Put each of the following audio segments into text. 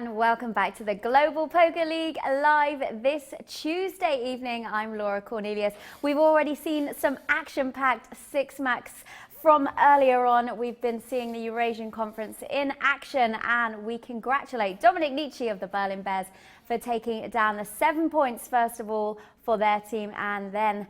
and welcome back to the Global Poker League live this Tuesday evening. I'm Laura Cornelius. We've already seen some action-packed six-max from earlier on. We've been seeing the Eurasian Conference in action, and we congratulate Dominic Nietzsche of the Berlin Bears for taking down the 7 points, first of all, for their team, and then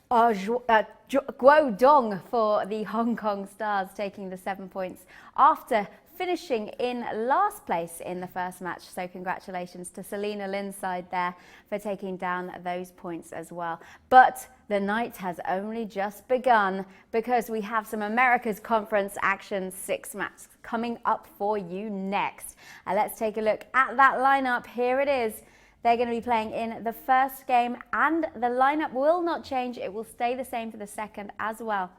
Guo Dong for the Hong Kong Stars taking the 7 points after finishing in last place in the first match. So congratulations to Selena Lin's side there for taking down those points as well. But the night has only just begun because we have some America's Conference action six matches coming up for you next. Let's take a look at that lineup. Here it is. They're going to be playing in the first game, and the lineup will not change. It will stay the same for the second as well.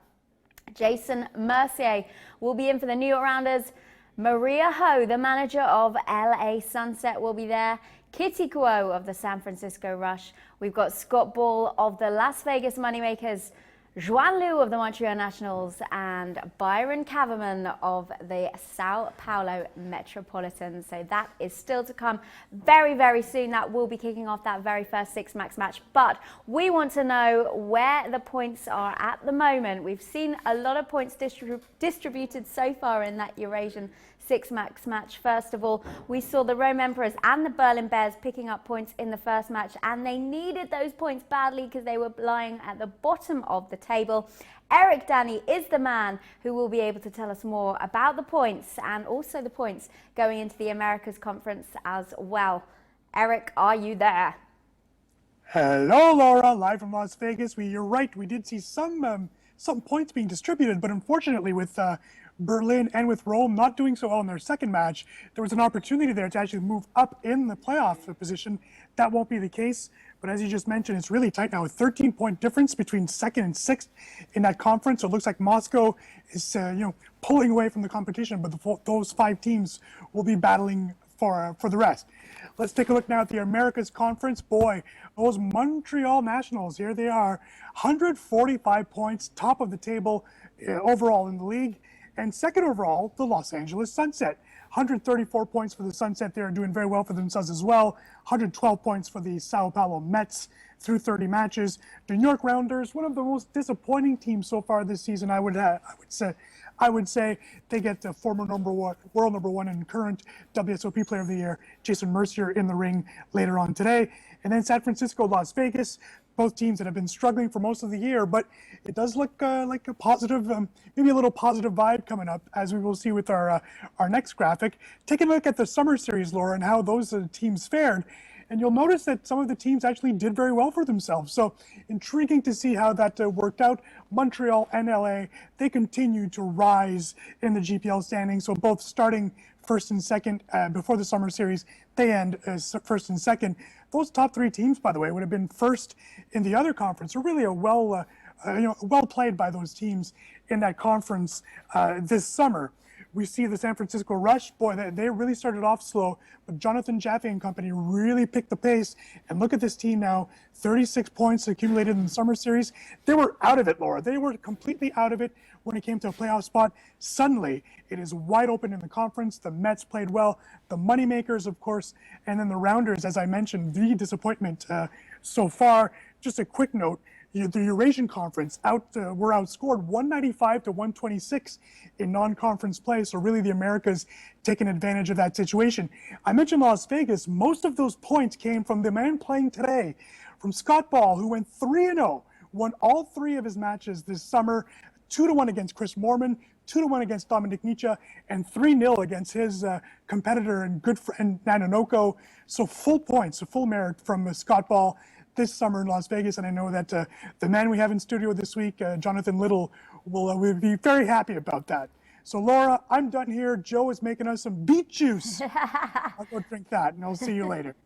Jason Mercier will be in for the New York Rounders. Maria Ho, the manager of LA Sunset, will be there. Kitty Kuo of the San Francisco Rush. We've got Scott Ball of the Las Vegas Moneymakers. Xuan Liu of the Montreal Nationals, and Byron Kaverman of the Sao Paulo Metropolitans. So that is still to come very, very soon. That will be kicking off that very first six-max match. But we want to know where the points are at the moment. We've seen a lot of points distributed so far in that Eurasian six-max match. First of all, we saw the Rome Emperors and the Berlin Bears picking up points in the first match, and they needed those points badly because they were lying at the bottom of the table. Eric Danny is the man who will be able to tell us more about the points and also the points going into the Americas Conference as well. Eric, are you there? Hello, Laura, live from Las Vegas. You're right, we did see some points being distributed, but unfortunately with Berlin and with Rome not doing so well in their second match, there was an opportunity there to actually move up in the playoff position. That won't be the case, but as you just mentioned, it's really tight now, a 13-point difference between second and sixth in that conference. So it looks like Moscow is pulling away from the competition, but those five teams will be battling for the rest. Let's take a look now at the Americas Conference. Boy, those Montreal Nationals, here they are, 145 points, top of the table overall in the league. And second overall, the Los Angeles Sunset. 134 points for the Sunset. They're doing very well for themselves as well. 112 points for the Sao Paulo Mets through 30 matches. The New York Rounders, one of the most disappointing teams so far this season, I would say. They get the former world number one and current WSOP Player of the Year, Jason Mercier, in the ring later on today. And then San Francisco, Las Vegas, both teams that have been struggling for most of the year, but it does look like a positive, maybe a little positive vibe coming up, as we will see with our next graphic. Take a look at the Summer Series, Laura, and how those teams fared. And you'll notice that some of the teams actually did very well for themselves. So intriguing to see how that worked out. Montreal and LA, they continue to rise in the GPL standings. So both starting first and second before the Summer Series, they end as first and second. Those top three teams, by the way, would have been first in the other conference. So really a well played by those teams in that conference this summer. We see the San Francisco Rush, boy, they really started off slow, but Jonathan Jaffe and company really picked the pace. And look at this team now, 36 points accumulated in the Summer Series. They were out of it, Laura. They were completely out of it when it came to a playoff spot. Suddenly, it is wide open in the conference. The Mets played well, the Moneymakers, of course, and then the Rounders, as I mentioned, the disappointment so far. Just a quick note, the Eurasian Conference were outscored 195 to 126 in non-conference play. So really the Americas taking advantage of that situation. I mentioned Las Vegas. Most of those points came from the man playing today, from Scott Ball, who went 3-0, won all three of his matches this summer, 2-1 against Chris Moorman, 2-1 against Dominic Nietzsche, and 3-0 against his competitor and good friend Nanonoko. So full points, full merit from Scott Ball this summer in Las Vegas, and I know that the man we have in studio this week, Jonathan Little, will be very happy about that. So Laura, I'm done here. Joe is making us some beet juice. I'll go drink that, and I'll see you later.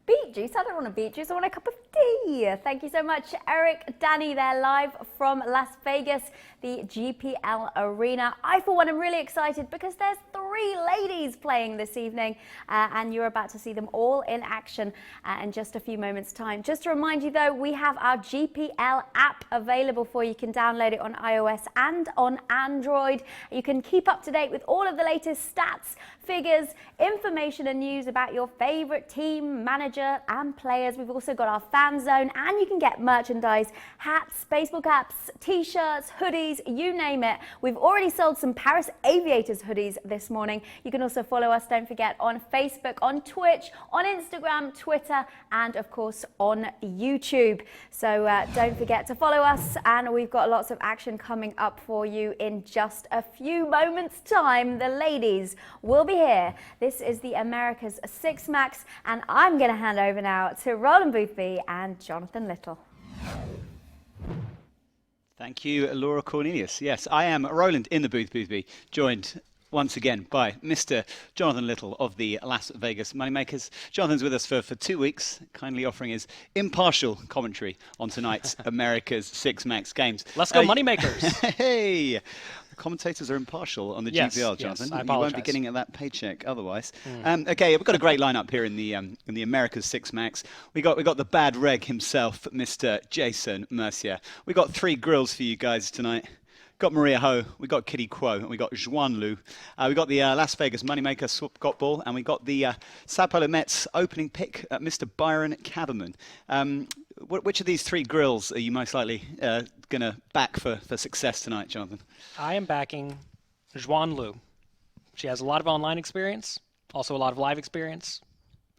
Beet juice? I don't want a beet juice, I want a cup of tea. Thank you so much, Eric Danny, there live from Las Vegas, the GPL arena. I, for one, am really excited because there's 3 ladies playing this evening, and you're about to see them all in action in just a few moments' time. Just to remind you though, we have our GPL app available for you. You can download it on iOS and on Android. You can keep up to date with all of the latest stats, figures, information and news about your favorite team, manager and players. We've also got our fan zone, and you can get merchandise, hats, baseball caps, t-shirts, hoodies, you name it. We've already sold some Paris Aviators hoodies this morning. You can also follow us, don't forget, on Facebook, on Twitch, on Instagram, Twitter, and of course on YouTube. So don't forget to follow us, and we've got lots of action coming up for you in just a few moments' time. The ladies will be here. This is the America's Six Max, and I'm going to hand over now to Roland Boothby and Jonathan Little. Thank you, Laura Cornelius. Yes, I am Roland in the Boothby, joined once again by Mr. Jonathan Little of the Las Vegas Moneymakers. Jonathan's with us for 2 weeks, kindly offering his impartial commentary on tonight's America's Six Max games. Let's go Moneymakers. Hey! The commentators are impartial on the GPL, Jonathan. Yes, I apologize. You won't be getting at that paycheck otherwise. Okay, we've got a great lineup here in the America's Six Max. We got the bad reg himself, Mr. Jason Mercier. We got 3 grills for you guys tonight. Got Maria Ho, we got Kitty Quo, and we got Xuan Lu. We got the Las Vegas Moneymaker Scott Ball, and we got the Sao Paulo Mets opening pick, Mr. Byron Kaverman. Which of these 3 grills are you most likely going to back for success tonight, Jonathan? I am backing Xuan Lu. She has a lot of online experience, also a lot of live experience,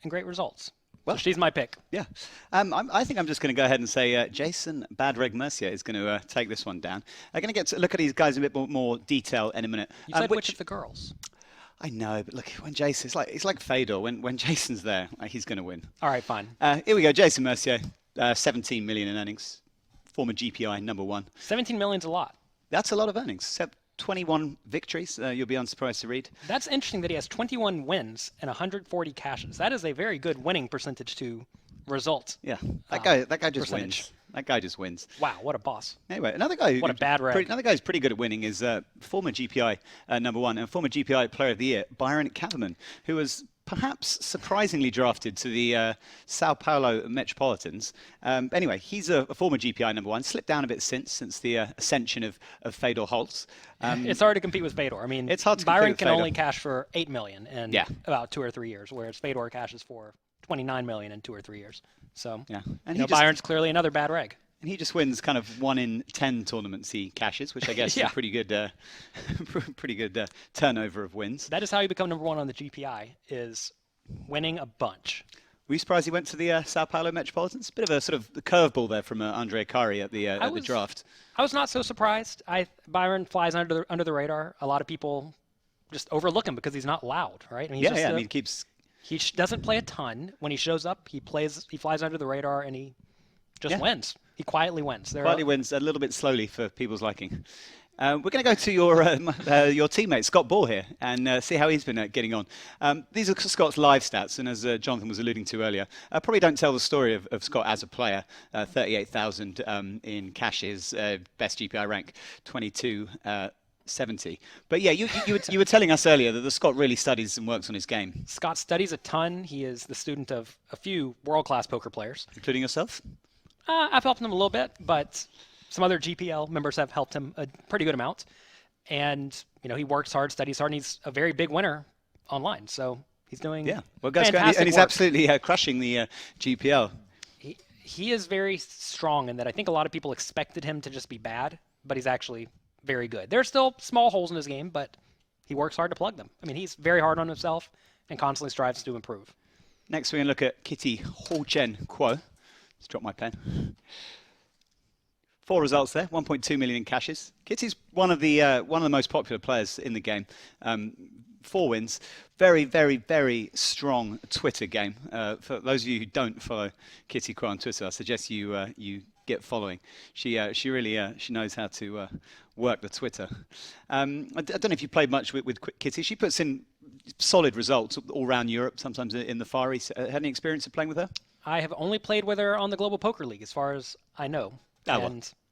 and great results. Well, so she's my pick. Yeah. I think I'm just going to go ahead and say Jason Badreg Mercier is going to take this one down. I'm going to get to look at these guys in a bit more detail in a minute. You said which of the girls? I know, but look, when Jason, it's like Fedor. When Jason's there, he's going to win. All right, fine. Here we go. Jason Mercier, 17 million in earnings, former GPI #1. 17 million's a lot. That's a lot of earnings. 21 victories, you'll be unsurprised to read. That's interesting that he has 21 wins and 140 cashes. That is a very good winning percentage to result. Yeah, that guy just percentage. wins. That guy just wins. Wow, what a boss. Anyway, another guy who's pretty good at winning is former GPI #1 and former GPI Player of the Year, Byron Kaverman, who was perhaps surprisingly drafted to the Sao Paulo Metropolitans. Anyway, he's a former GPI #1, slipped down a bit since the ascension of Fedor Holtz. It's hard to compete with Fedor. I mean, it's hard to Byron can only cash for 8 million in about 2 or 3 years, whereas Fedor cashes for 29 million in 2 or 3 years. So, yeah. And Byron's clearly another bad reg. And he just wins kind of 1 in 10 tournaments he cashes, which I guess is a pretty good turnover of wins. That is how you become #1 on the GPI, is winning a bunch. Were you surprised he went to the Sao Paulo Metropolitans? Bit of a sort of curveball there from Andre Kari at the draft. I was not so surprised. Byron flies under the radar. A lot of people just overlook him because he's not loud, right? And he's he doesn't play a ton. When he shows up, he flies under the radar, and he just wins. He quietly wins. Quietly wins a little bit slowly for people's liking. We're going to go to your teammate, Scott Ball, here, and see how he's been getting on. These are Scott's live stats, and as Jonathan was alluding to earlier, probably don't tell the story of Scott as a player. 38,000 in cashes, best GPI rank, 2270. But yeah, you were telling us earlier that the Scott really studies and works on his game. Scott studies a ton. He is the student of a few world-class poker players. Including yourself? I've helped him a little bit, but some other GPL members have helped him a pretty good amount. And, he works hard, studies hard, and he's a very big winner online. So he's doing fantastic and he's work. Absolutely crushing the GPL. He is very strong in that I think a lot of people expected him to just be bad, but he's actually very good. There are still small holes in his game, but he works hard to plug them. I mean, he's very hard on himself and constantly strives to improve. Next, we're going to look at Kitty Ho-Chen Kuo. Let's drop my pen. 4 results there, 1.2 million in cashes. Kitty's one of the most popular players in the game. 4 wins. Very, very, very strong Twitter game. For those of you who don't follow Kitty Kuo on Twitter, I suggest you get following. She really knows how to work the Twitter. I don't know if you played much with Kitty. She puts in solid results all around Europe, sometimes in the Far East. Had any experience of playing with her? I have only played with her on the Global Poker League, as far as I know.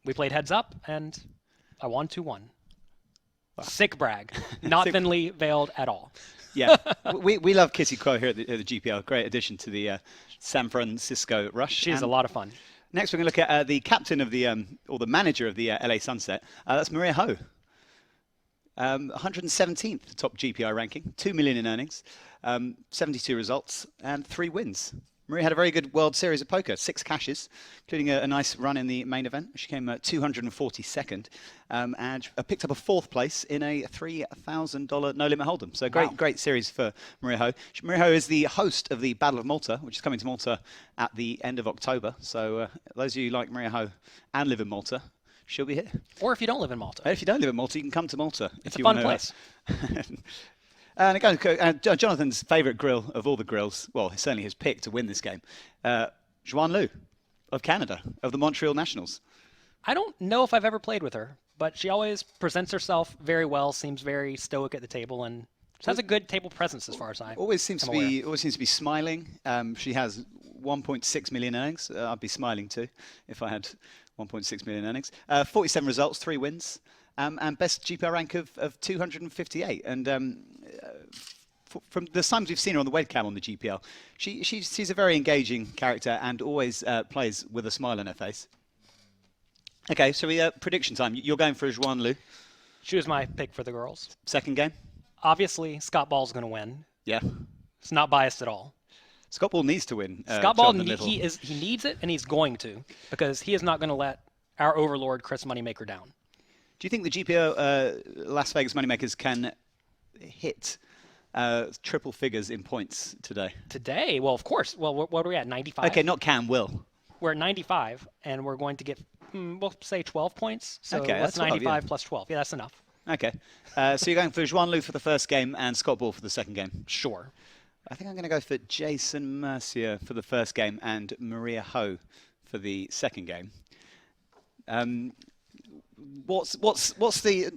We played heads up, and I won 2-1. Sick brag. Not thinly veiled at all. Yeah, we love Kitty Quo here at the GPL. Great addition to the San Francisco Rush. She's a lot of fun. Next, we're going to look at the captain of the, or the manager of the LA Sunset. That's Maria Ho. 117th top GPI ranking, 2 million in earnings, 72 results, and 3 wins. Maria had a very good World Series of Poker, 6 cashes, including a nice run in the main event. She came 242nd and picked up a 4th place in a $3,000 No Limit Hold'em. So great series for Maria Ho. Maria Ho is the host of the Battle of Malta, which is coming to Malta at the end of October. So those of you who like Maria Ho and live in Malta, she'll be here. Or if you don't live in Malta. If you don't live in Malta, you can come to Malta. It's a fun place. And again, Jonathan's favourite grill of all the grills, well, certainly his pick to win this game, Xuan Lu of Canada, of the Montreal Nationals. I don't know if I've ever played with her, but she always presents herself very well, seems very stoic at the table, and has a good table presence as far as I always seems to be smiling. She has 1.6 million earnings. I'd be smiling too if I had 1.6 million earnings. 47 results, 3 wins. And best GPL rank of 258. And from the times we've seen her on the webcam on the GPL, she's a very engaging character and always plays with a smile on her face. Okay, so prediction time. You're going for Xuan Lu. She was my pick for the girls. Second game? Obviously, Scott Ball's going to win. Yeah. It's not biased at all. Scott Ball needs to win. Scott Ball, he needs it, and he's going to, because he is not going to let our overlord Chris Moneymaker down. Do you think the GPL Las Vegas Moneymakers can hit triple figures in points today? Today? Well, of course. Well, what are we at, 95? Okay, not can, will. We're at 95, and we're going to get, we'll say 12 points. So okay, that's 12, 95 yeah. plus 12. Yeah, that's enough. Okay. So you're going for Xuan Lu for the first game and Scott Ball for the second game? Sure. I think I'm going to go for Jason Mercier for the first game and Maria Ho for the second game. What's the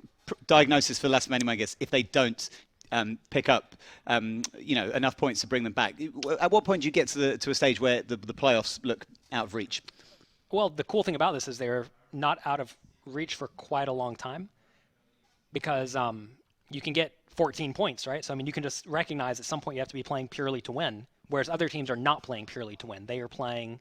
diagnosis for Las Moneymakers if they don't pick up enough points to bring them back? At what point do you get to a stage where the playoffs look out of reach? Well, the cool thing about this is they're not out of reach for quite a long time, because you can get 14 points, right? So I mean, you can just recognize at some point you have to be playing purely to win, whereas other teams are not playing purely to win. They are playing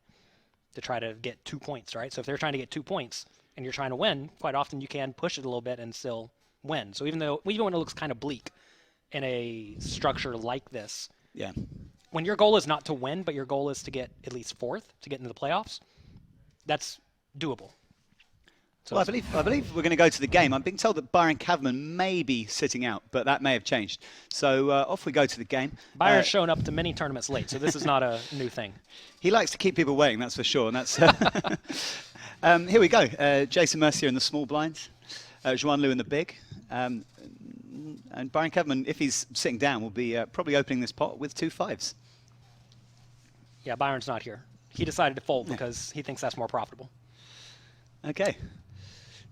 to try to get 2 points, right? So if they're trying to get 2 points and you're trying to win, quite often you can push it a little bit and still win. So even when it looks kind of bleak in a structure like this, yeah, when your goal is not to win, but your goal is to get at least 4th to get into the playoffs, that's doable. So well, I believe we're going to go to the game. I'm being told that Byron Kaverman may be sitting out, but that may have changed. So off we go to the game. Byron's shown up to many tournaments late, so this is not a new thing. He likes to keep people waiting, that's for sure. And that's here we go. Jason Mercier in the small blind, Xuan Lu in the big, and Byron Kaverman, if he's sitting down, will be probably opening this pot with 2 5s. Yeah, Byron's not here. He decided to fold because he thinks that's more profitable. Okay.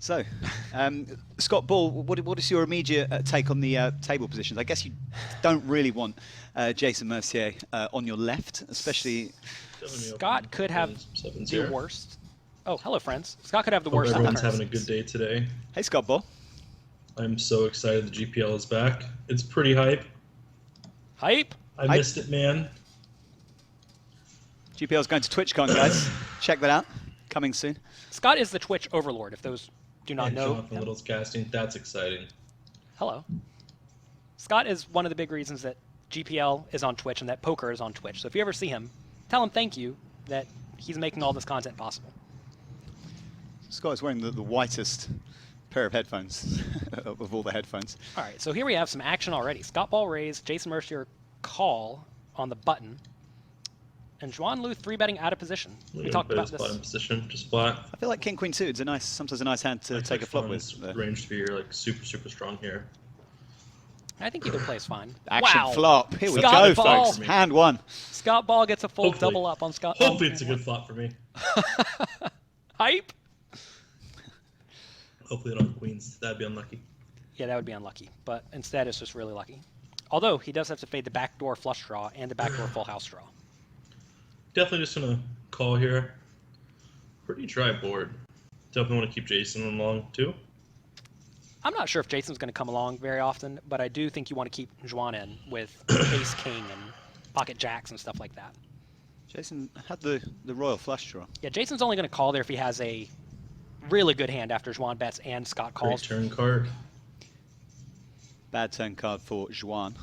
So, Scott Ball, what is your immediate take on the table positions? I guess you don't really want Jason Mercier on your left, especially... Scott could have the worst. Oh, hello, friends. Scott could have the worst. Everyone's having a good day today. Hey, Scott Ball. I'm so excited the GPL is back. It's pretty hype. Hype? I missed it, man. GPL's going to TwitchCon, guys. Check that out. Coming soon. Scott is the Twitch overlord, if those do not know. Jonathan Little's casting. That's exciting. Hello. Scott is one of the big reasons that GPL is on Twitch and that poker is on Twitch. So if you ever see him, tell him thank you that he's making all this content possible. Scott is wearing the whitest pair of headphones of all the headphones. All right, so here we have some action already. Scott Ball raised, Jason Mercier call on the button, and Xuan Lu 3-betting out of position. We talked about this. Position, just flat. I feel like King Queen suited is sometimes a nice hand to take a flop with. Range to be like super strong here. I think either plays fine. Action flop. Here we Scott go, Ball. folks. Hand 1. Scott Ball gets a full double up on Scott. Hopefully it's a good flop for me. Hype. Hopefully it on queens. That'd be unlucky. Yeah, that would be unlucky. But instead, it's just really lucky. Although he does have to fade the backdoor flush draw and the backdoor full house draw. Definitely just gonna call here. Pretty dry board. Definitely want to keep Jason on long too. I'm not sure if Jason's going to come along very often, but I do think you want to keep Xuan in with ace king and pocket jacks and stuff like that. Jason had the royal flush draw. Yeah, Jason's only going to call there if he has a really good hand after Xuan bets and Scott calls. Great turn card. Bad turn card for Xuan.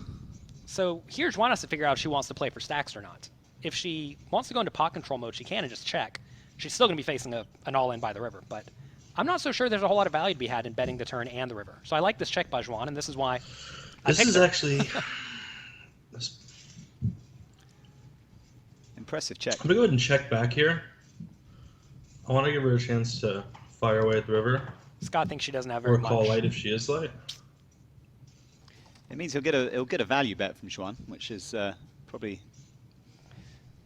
So here Xuan has to figure out if she wants to play for stacks or not. If she wants to go into pot control mode, she can and just check. She's still going to be facing an all-in by the river, but I'm not so sure there's a whole lot of value to be had in betting the turn and the river. So I like this check by Xuan, and this is why This is actually... Impressive check. I'm going to go ahead and check back here. I want to give her a chance to fire away at the river. Scott thinks she doesn't have very much. Or call light if she is light. It means he'll get a value bet from Xuan, which is probably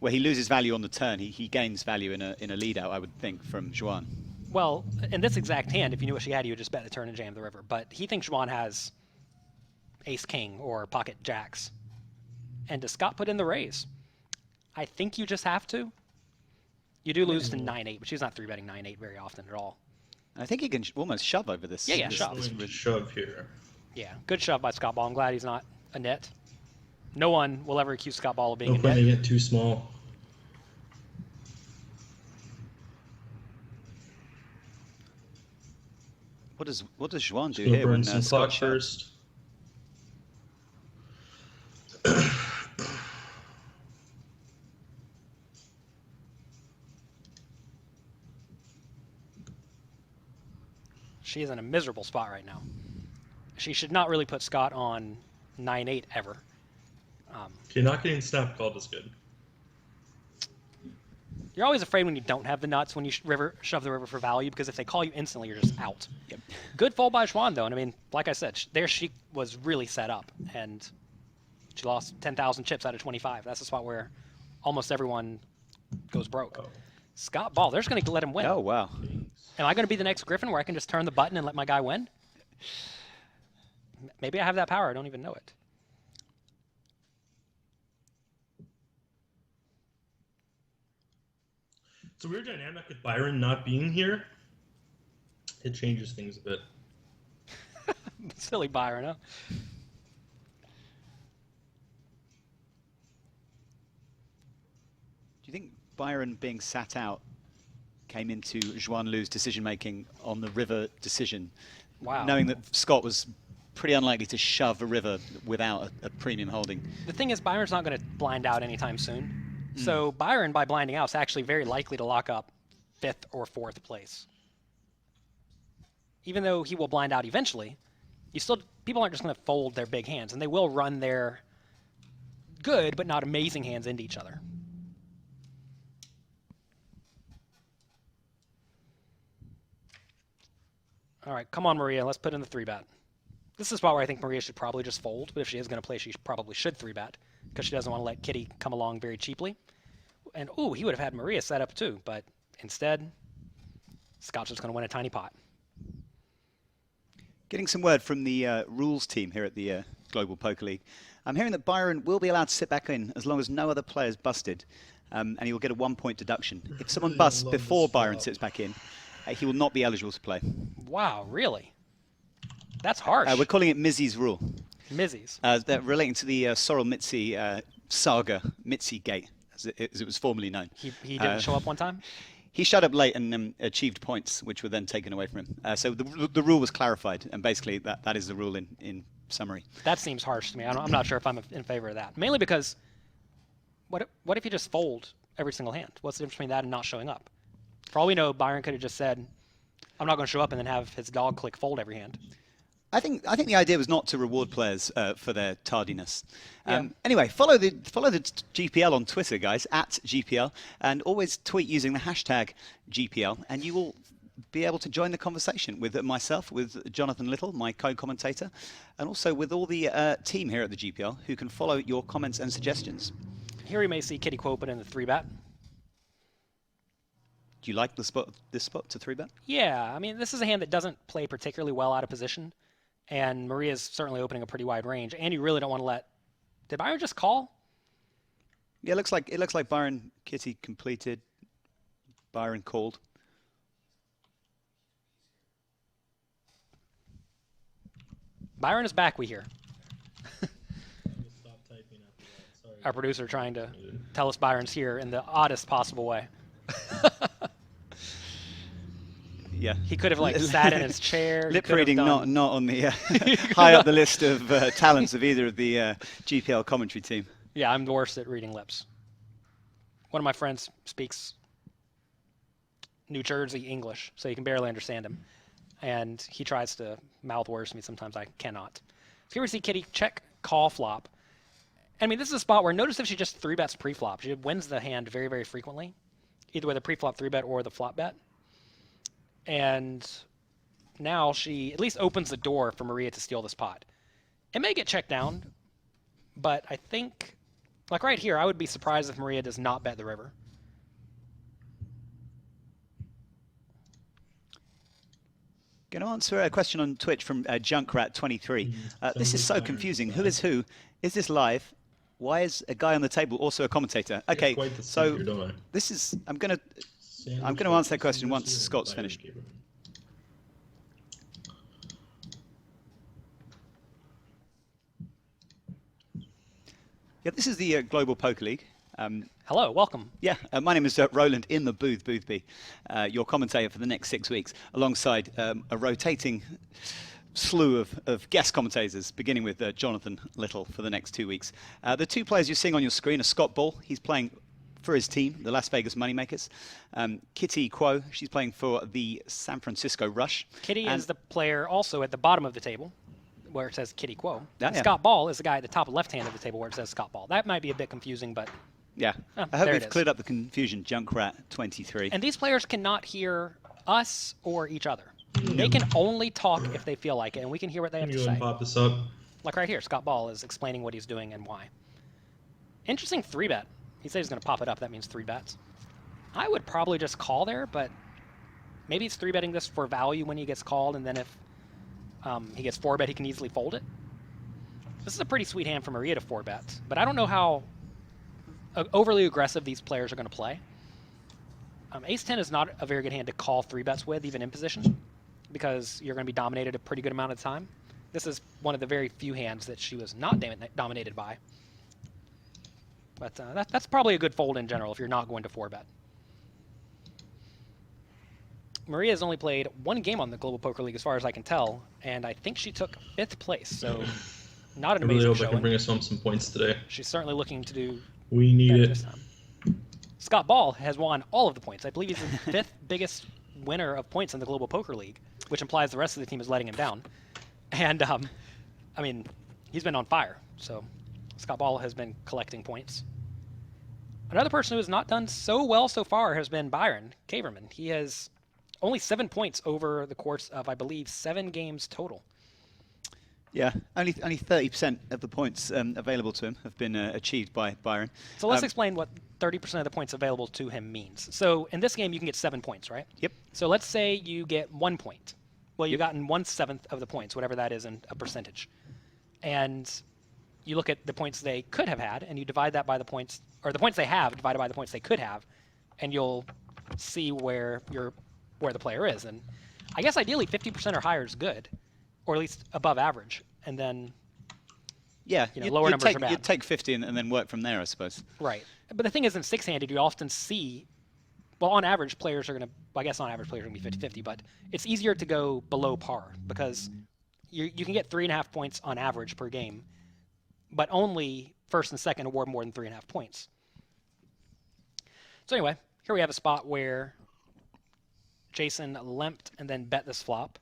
where he loses value on the turn. He gains value in a lead out, I would think, from Xuan. Well, in this exact hand, if you knew what she had, you would just bet the turn and jam the river. But he thinks Xuan has ace king or pocket jacks. And does Scott put in the raise? I think you just have to. You do lose to 9-8, but she's not 3-betting 9-8 very often at all. I think he can almost shove over this. Yeah, shove. Shove here. Yeah, good shove by Scott Ball. I'm glad he's not a net. No one will ever accuse Scott Ball of being No a point net. making it too small. What does Xuan do Still here when burn some Scott clock shoves? first. She is in a miserable spot right now. She should not really put Scott on 9-8 ever. Okay, not getting snap called is good. You're always afraid when you don't have the nuts when you shove the river for value, because if they call you instantly, you're just out. Yep. Good fold by Xuan, though. And I mean, like I said, there she was really set up, and she lost 10,000 chips out of 25. That's the spot where almost everyone goes broke. Oh. Scott Ball, they're just going to let him win. Oh, wow. Am I going to be the next Griffin where I can just turn the button and let my guy win? Maybe I have that power. I don't even know it. It's a weird dynamic with Byron not being here. It changes things a bit. Silly Byron, huh? Do you think Byron being sat out came into Xuan Lu's decision-making on the river decision? Wow. Knowing that Scott was pretty unlikely to shove a river without a premium holding. The thing is, Byron's not going to blind out anytime soon. So Byron, by blinding out, is actually very likely to lock up 5th or 4th place. Even though he will blind out eventually, people aren't just going to fold their big hands, and they will run their good but not amazing hands into each other. All right, come on, Maria. Let's put in the 3-bet. This is a spot where I think Maria should probably just fold, but if she is going to play, she probably should 3-bet because she doesn't want to let Kitty come along very cheaply. And, ooh, he would have had Maria set up too, but instead, Scott's just going to win a tiny pot. Getting some word from the rules team here at the Global Poker League. I'm hearing that Byron will be allowed to sit back in as long as no other player's busted, and he will get a 1-point deduction. If someone busts before Byron sits back in, he will not be eligible to play. Wow, really? That's harsh. We're calling it Mizzy's rule. Mizzy's. They're relating to the Sorrel Mitzi saga, Mitzi Gate, as it was formerly known. He didn't show up one time? He showed up late and achieved points, which were then taken away from him. So the rule was clarified, and basically that is the rule in summary. That seems harsh to me. I'm not sure if I'm in favor of that. Mainly because what if you just fold every single hand? What's the difference between that and not showing up? For all we know, Byron could have just said, I'm not going to show up, and then have his dog click fold every hand. I think the idea was not to reward players for their tardiness. Yeah. Anyway, follow the GPL on Twitter, guys, at GPL, and always tweet using the hashtag GPL, and you will be able to join the conversation with myself, with Jonathan Little, my co-commentator, and also with all the team here at the GPL who can follow your comments and suggestions. Here we may see Kitty Quo put in the 3-bet. Do you like this spot to 3-bet? Yeah, I mean, this is a hand that doesn't play particularly well out of position, and Maria's certainly opening a pretty wide range, and you really don't want to let... Did Byron just call? Yeah, it looks like Byron Kitty completed. Byron called. Byron is back, we hear. Our producer trying to tell us Byron's here in the oddest possible way. Yeah. He could have like sat in his chair. Lip reading not on the high up the list of talents of either of the GPL commentary team. Yeah, I'm the worst at reading lips. One of my friends speaks New Jersey English, so you can barely understand him. And he tries to mouth words to me. Sometimes I cannot. So here we see Kitty check, call, flop. I mean, this is a spot where notice if she just 3-bets pre-flop. She wins the hand very, very frequently, either with a pre-flop 3-bet or the flop bet. And now she at least opens the door for Maria to steal this pot. It may get checked down, but I think, like right here, I would be surprised if Maria does not bet the river. Going to answer a question on Twitch from Junkrat23. This is so confusing. Who is who? Is this live? Why is a guy on the table also a commentator? Okay, so this is. I'm going to answer that question once Scott's finished. Yeah, this is the Global Poker League. Hello, welcome. Yeah, my name is Roland in the booth, Boothby, your commentator for the next 6 weeks, alongside a rotating slew of guest commentators, beginning with Jonathan Little for the next 2 weeks. The two players you're seeing on your screen are Scott Ball. He's playing for his team, the Las Vegas Moneymakers. Kitty Kuo, she's playing for the San Francisco Rush. Kitty is the player also at the bottom of the table, where it says Kitty Kuo. Yeah. Scott Ball is the guy at the top left hand of the table where it says Scott Ball. That might be a bit confusing, but yeah. I hope we've cleared up the confusion, Junkrat23. And these players cannot hear us or each other. They can only talk if they feel like it, and we can hear what they have to say. Pop this up. Like right here, Scott Ball is explaining what he's doing and why. Interesting 3-bet. He said he's going to pop it up. That means 3 bets. I would probably just call there, but maybe he's 3-betting this for value when he gets called, and then if he gets 4-bet, he can easily fold it. This is a pretty sweet hand for Maria to 4-bet, but I don't know how overly aggressive these players are going to play. Ace-10 is not a very good hand to call 3-bets with, even in position, because you're going to be dominated a pretty good amount of time. This is one of the very few hands that she was not dominated by. But that's probably a good fold in general if you're not going to 4-bet. Maria has only played 1 game on the Global Poker League as far as I can tell, and I think she took 5th place, so not an amazing showing. I really hope I can bring us home some points today. She's certainly looking to do we need it. This time. Scott Ball has won all of the points. I believe he's the 5th biggest winner of points in the Global Poker League, which implies the rest of the team is letting him down. And, I mean, he's been on fire, so Scott Ball has been collecting points. Another person who has not done so well so far has been Byron Kaverman. He has only 7 points over the course of, I believe, 7 games total. Yeah, only 30% of the points available to him have been achieved by Byron. So let's explain what 30% of the points available to him means. So in this game, you can get 7 points, right? Yep. So let's say you get 1 point. Well, you've gotten 1/7 of the points, whatever that is in a percentage. And you look at the points they could have had, and you divide that by the points, or the points they have divided by the points they could have, and you'll see where the player is. And I guess ideally 50% or higher is good, or at least above average. And then, yeah, lower numbers are bad. You'd take 50 and then work from there, I suppose. Right. But the thing is, in 6-handed, you often see, well, on average, players are going to, well, I guess on average, players are going to be 50-50, but it's easier to go below par because you can get 3.5 points on average per game, but only first and second award more than 3.5 points. So anyway, here we have a spot where Jason limped and then bet this flop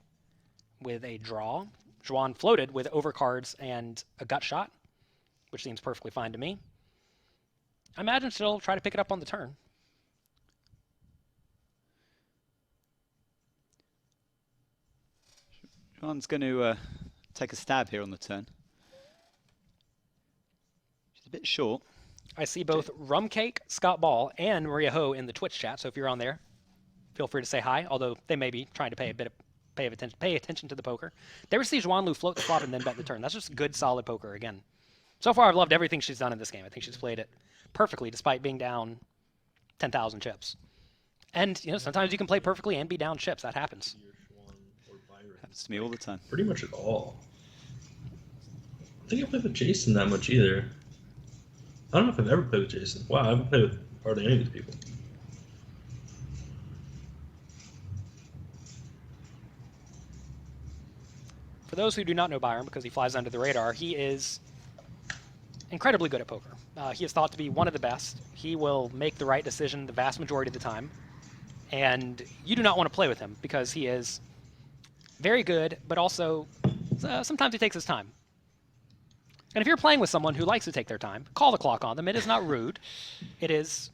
with a draw. Xuan floated with overcards and a gut shot, which seems perfectly fine to me. I imagine she'll try to pick it up on the turn. Xuan's going to take a stab here on the turn. She's a bit short. I see both Rumcake, Scott Ball, and Maria Ho in the Twitch chat, so if you're on there, feel free to say hi, although they may be trying to pay attention to the poker. There we see Xuan Lu float the flop and then bet the turn. That's just good, solid poker again. So far, I've loved everything she's done in this game. I think she's played it perfectly despite being down 10,000 chips. And, sometimes you can play perfectly and be down chips. That happens. Happens to me all the time. Pretty much at all. think I played with Jason that much either. I don't know if I've ever played with Jason. Wow, I haven't played with hardly any of these people. For those who do not know Byron, because he flies under the radar, he is incredibly good at poker. He is thought to be one of the best. He will make the right decision the vast majority of the time. And you do not want to play with him because he is very good, but also sometimes he takes his time. And if you're playing with someone who likes to take their time, call the clock on them. It is not rude. It is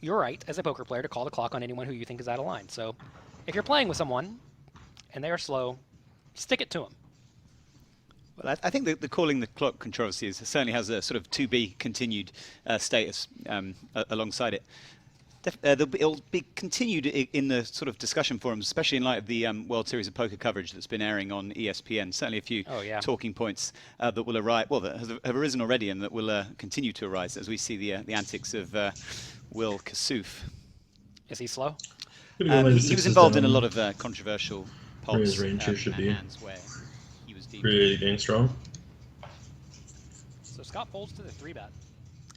your right as a poker player to call the clock on anyone who you think is out of line. So if you're playing with someone and they are slow, stick it to them. Well, I think the calling the clock controversy certainly has a sort of to be continued status alongside it. It'll be continued in the sort of discussion forums, especially in light of the World Series of Poker coverage that's been airing on ESPN. Certainly a few talking points that will arise, well, that have arisen already and that will continue to arise as we see the antics of Will Kassouf. Is he slow? He was involved in a lot of controversial polls. His range here should be where he was deep. Pretty dang strong. So Scott folds to the 3-bet.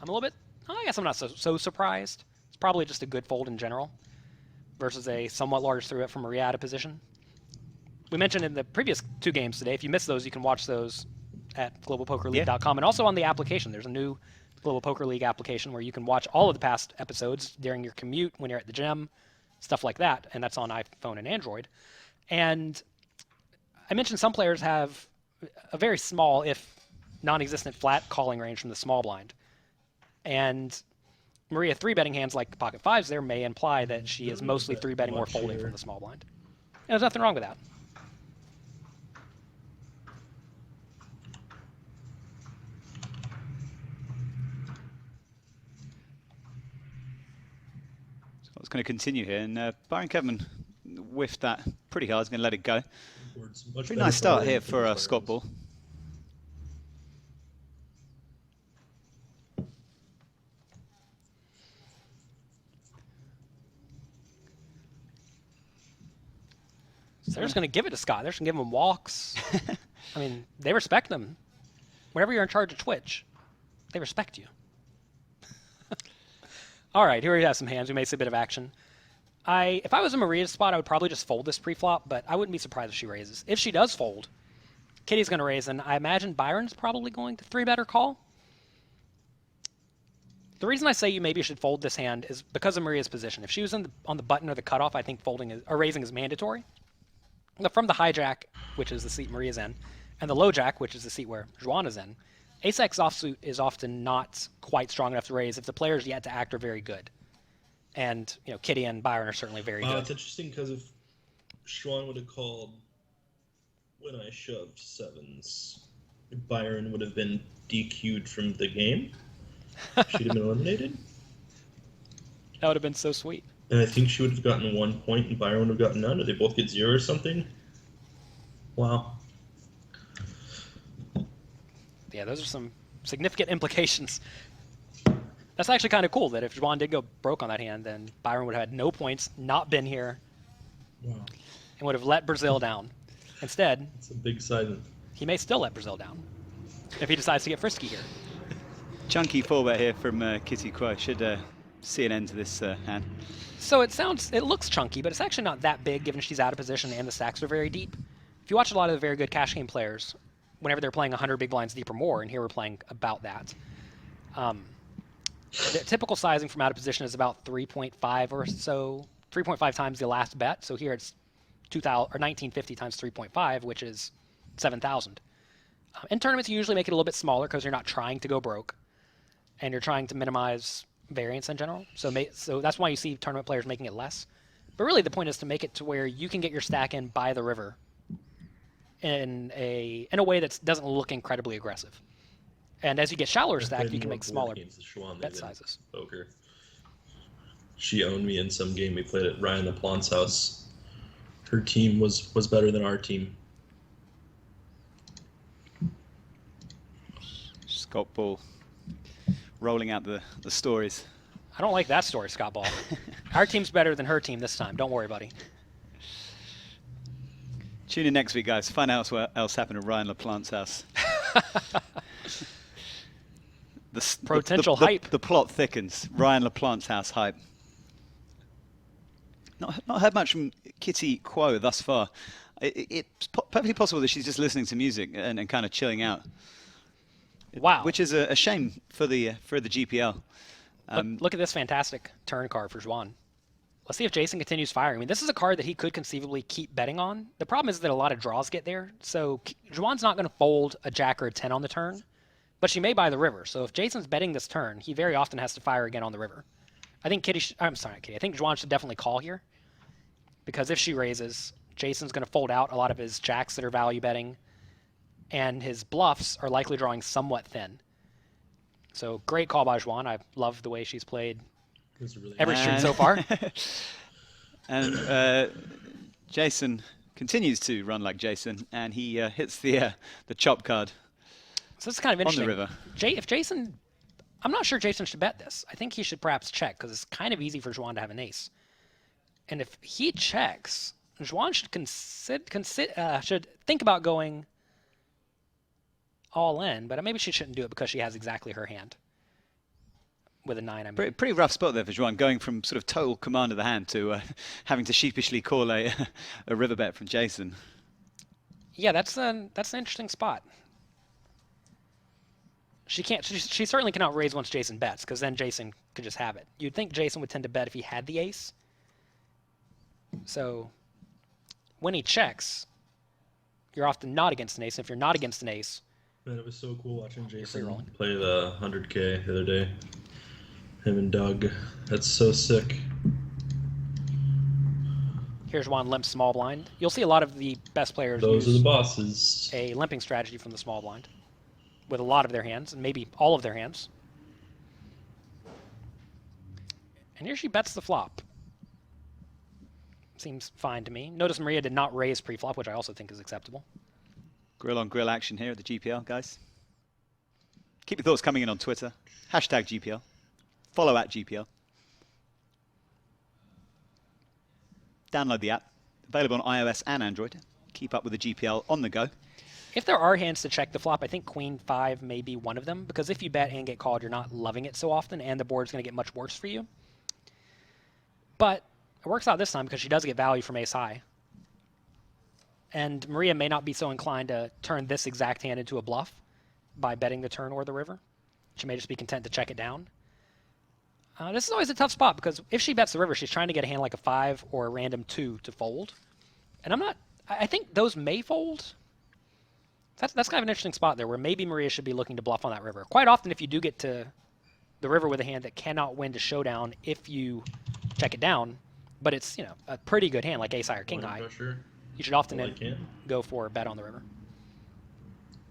I'm a little bit, I guess I'm not so surprised. It's probably just a good fold in general versus a somewhat large 3-bet from Mercier out of position. We mentioned in the previous 2 games today, if you missed those, you can watch those at globalpokerleague.com and also on the application. There's a new Global Poker League application where you can watch all of the past episodes during your commute, when you're at the gym, stuff like that, and that's on iPhone and Android. And I mentioned some players have a very small, if non-existent, flat calling range from the small blind. And Mercier 3-betting hands like pocket fives there may imply that she is mostly 3-betting or folding from the small blind. And there's nothing wrong with that. So it's going to continue here, and Byron Kaverman whiffed that pretty hard. He's going to let it go. Pretty nice start here for Scott Ball. So they're just going to give it to Scott. They're just going to give him walks. I mean, they respect them. Whenever you're in charge of Twitch, they respect you. All right, here we have some hands. We may see a bit of action. If I was in Maria's spot, I would probably just fold this pre-flop, but I wouldn't be surprised if she raises. If she does fold, Kitty's going to raise, and I imagine Byron's probably going to 3-bet or call. The reason I say you maybe should fold this hand is because of Maria's position. If she was on the button or the cutoff, I think raising is mandatory. From the hijack, which is the seat Maria's in, and the low jack, which is the seat where Xuan is in, ace-x offsuit is often not quite strong enough to raise if the players yet to act are very good. And, you know, Kitty and Byron are certainly very good. It's interesting because if Xuan would have called when I shoved sevens, Byron would have been DQ'd from the game. She'd have been eliminated. That would have been so sweet. And I think she would have gotten 1 point and Byron would have gotten none. Or they both get 0 or something. Wow. Yeah, those are some significant implications. That's actually kind of cool that if Xuan did go broke on that hand, then Byron would have had no points, not been here, and would have let Brazil down. Instead, it's a big silent. He may still let Brazil down if he decides to get frisky here. Chunky 4-bet here from Kitty Quo. Should see an end to this hand. So it looks chunky, but it's actually not that big given she's out of position and the stacks are very deep. If you watch a lot of the very good cash game players, whenever they're playing 100 big blinds deep or more, and here we're playing about that, the typical sizing from out of position is about 3.5 or so, 3.5 times the last bet. So here it's 1950 times 3.5, which is 7,000. In tournaments, you usually make it a little bit smaller because you're not trying to go broke, and you're trying to minimize variance in general. So that's why you see tournament players making it less. But really, the point is to make it to where you can get your stack in by the river in a way that doesn't look incredibly aggressive. And as you get shallower stacked, you can make smaller bet sizes. Poker. She owned me in some game we played at Ryan LaPlante's house. Her team was better than our team. Scott Ball rolling out the stories. I don't like that story, Scott Ball. Our team's better than her team this time. Don't worry, buddy. Tune in next week, guys. Find out what else happened at Ryan LaPlante's house. Potential hype. The plot thickens. Ryan LaPlante's house hype. Not heard much from Kitty Kuo thus far. It's perfectly possible that she's just listening to music and kind of chilling out. Wow. Which is a shame for the GPL. Look at this fantastic turn card for Xuan. Let's see if Jason continues firing. I mean, this is a card that he could conceivably keep betting on. The problem is that a lot of draws get there. So Xuan's not going to fold a jack or a 10 on the turn, but she may buy the river. So if Jason's betting this turn, he very often has to fire again on the river. I think I'm sorry, Kitty. I think Xuan should definitely call here, because if she raises, Jason's going to fold out a lot of his jacks that are value betting, and his bluffs are likely drawing somewhat thin. So great call by Xuan. I love the way she's played every stream so far. And Jason continues to run like Jason, and he hits the chop card. So this is kind of interesting. On the river. If Jason, I'm not sure Jason should bet this. I think he should perhaps check, because it's kind of easy for Xuan to have an ace. And if he checks, Xuan should think about going all in, but maybe she shouldn't do it because she has exactly her hand. With a 9, I mean. Pretty rough spot there for Xuan, going from sort of total command of the hand to having to sheepishly call a river bet from Jason. Yeah, that's an interesting spot. She certainly cannot raise once Jason bets, because then Jason could just have it. You'd think Jason would tend to bet if he had the ace. So when he checks, you're often not against an ace. And if you're not against an ace, man, it was so cool watching Jason play the 100K the other day. Him and Doug. That's so sick. Here's Xuan limp small blind. You'll see a lot of the best players Those use are the bosses. A limping strategy from the small blind with a lot of their hands, and maybe all of their hands. And here she bets the flop. Seems fine to me. Notice Maria did not raise pre-flop, which I also think is acceptable. Grill on grill action here at the GPL, guys. Keep your thoughts coming in on Twitter. Hashtag GPL. Follow at GPL. Download the app. Available on iOS and Android. Keep up with the GPL on the go. If there are hands to check the flop, I think Queen 5 may be one of them, because if you bet and get called, you're not loving it so often, and the board's going to get much worse for you. But it works out this time because she does get value from ace high. And Maria may not be so inclined to turn this exact hand into a bluff by betting the turn or the river. She may just be content to check it down. This is always a tough spot, because if she bets the river, she's trying to get a hand like a 5 or a random 2 to fold. And I think those may fold. That's kind of an interesting spot there, where maybe Maria should be looking to bluff on that river. Quite often, if you do get to the river with a hand that cannot win to showdown if you check it down, but it's, you know, a pretty good hand like ace high or king high, you should often go for a bet on the river.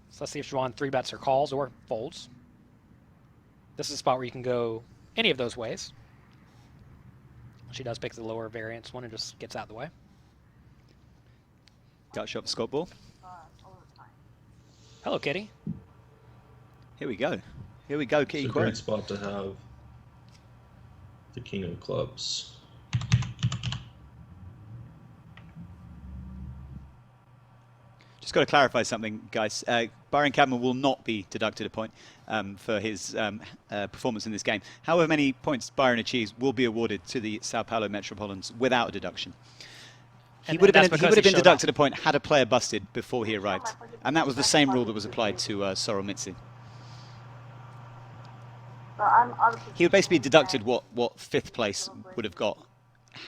So let's see if Xuan 3-bets or calls or folds. This is a spot where you can go any of those ways. She does pick the lower variance one and just gets out of the way. Gut shot for Scott Ball. Hello, Kitty. Here we go. Here we go, Kitty. It's a great spot to have the king of clubs. Just got to clarify something, guys. Byron Kaverman will not be deducted a point for his performance in this game. However many points Byron achieves will be awarded to the Sao Paulo Metropolitans without a deduction. He would have been deducted a point had a player busted before he arrived. And that was the same rule that was applied to Sorrel Mitsu. He would basically be deducted what 5th place would have got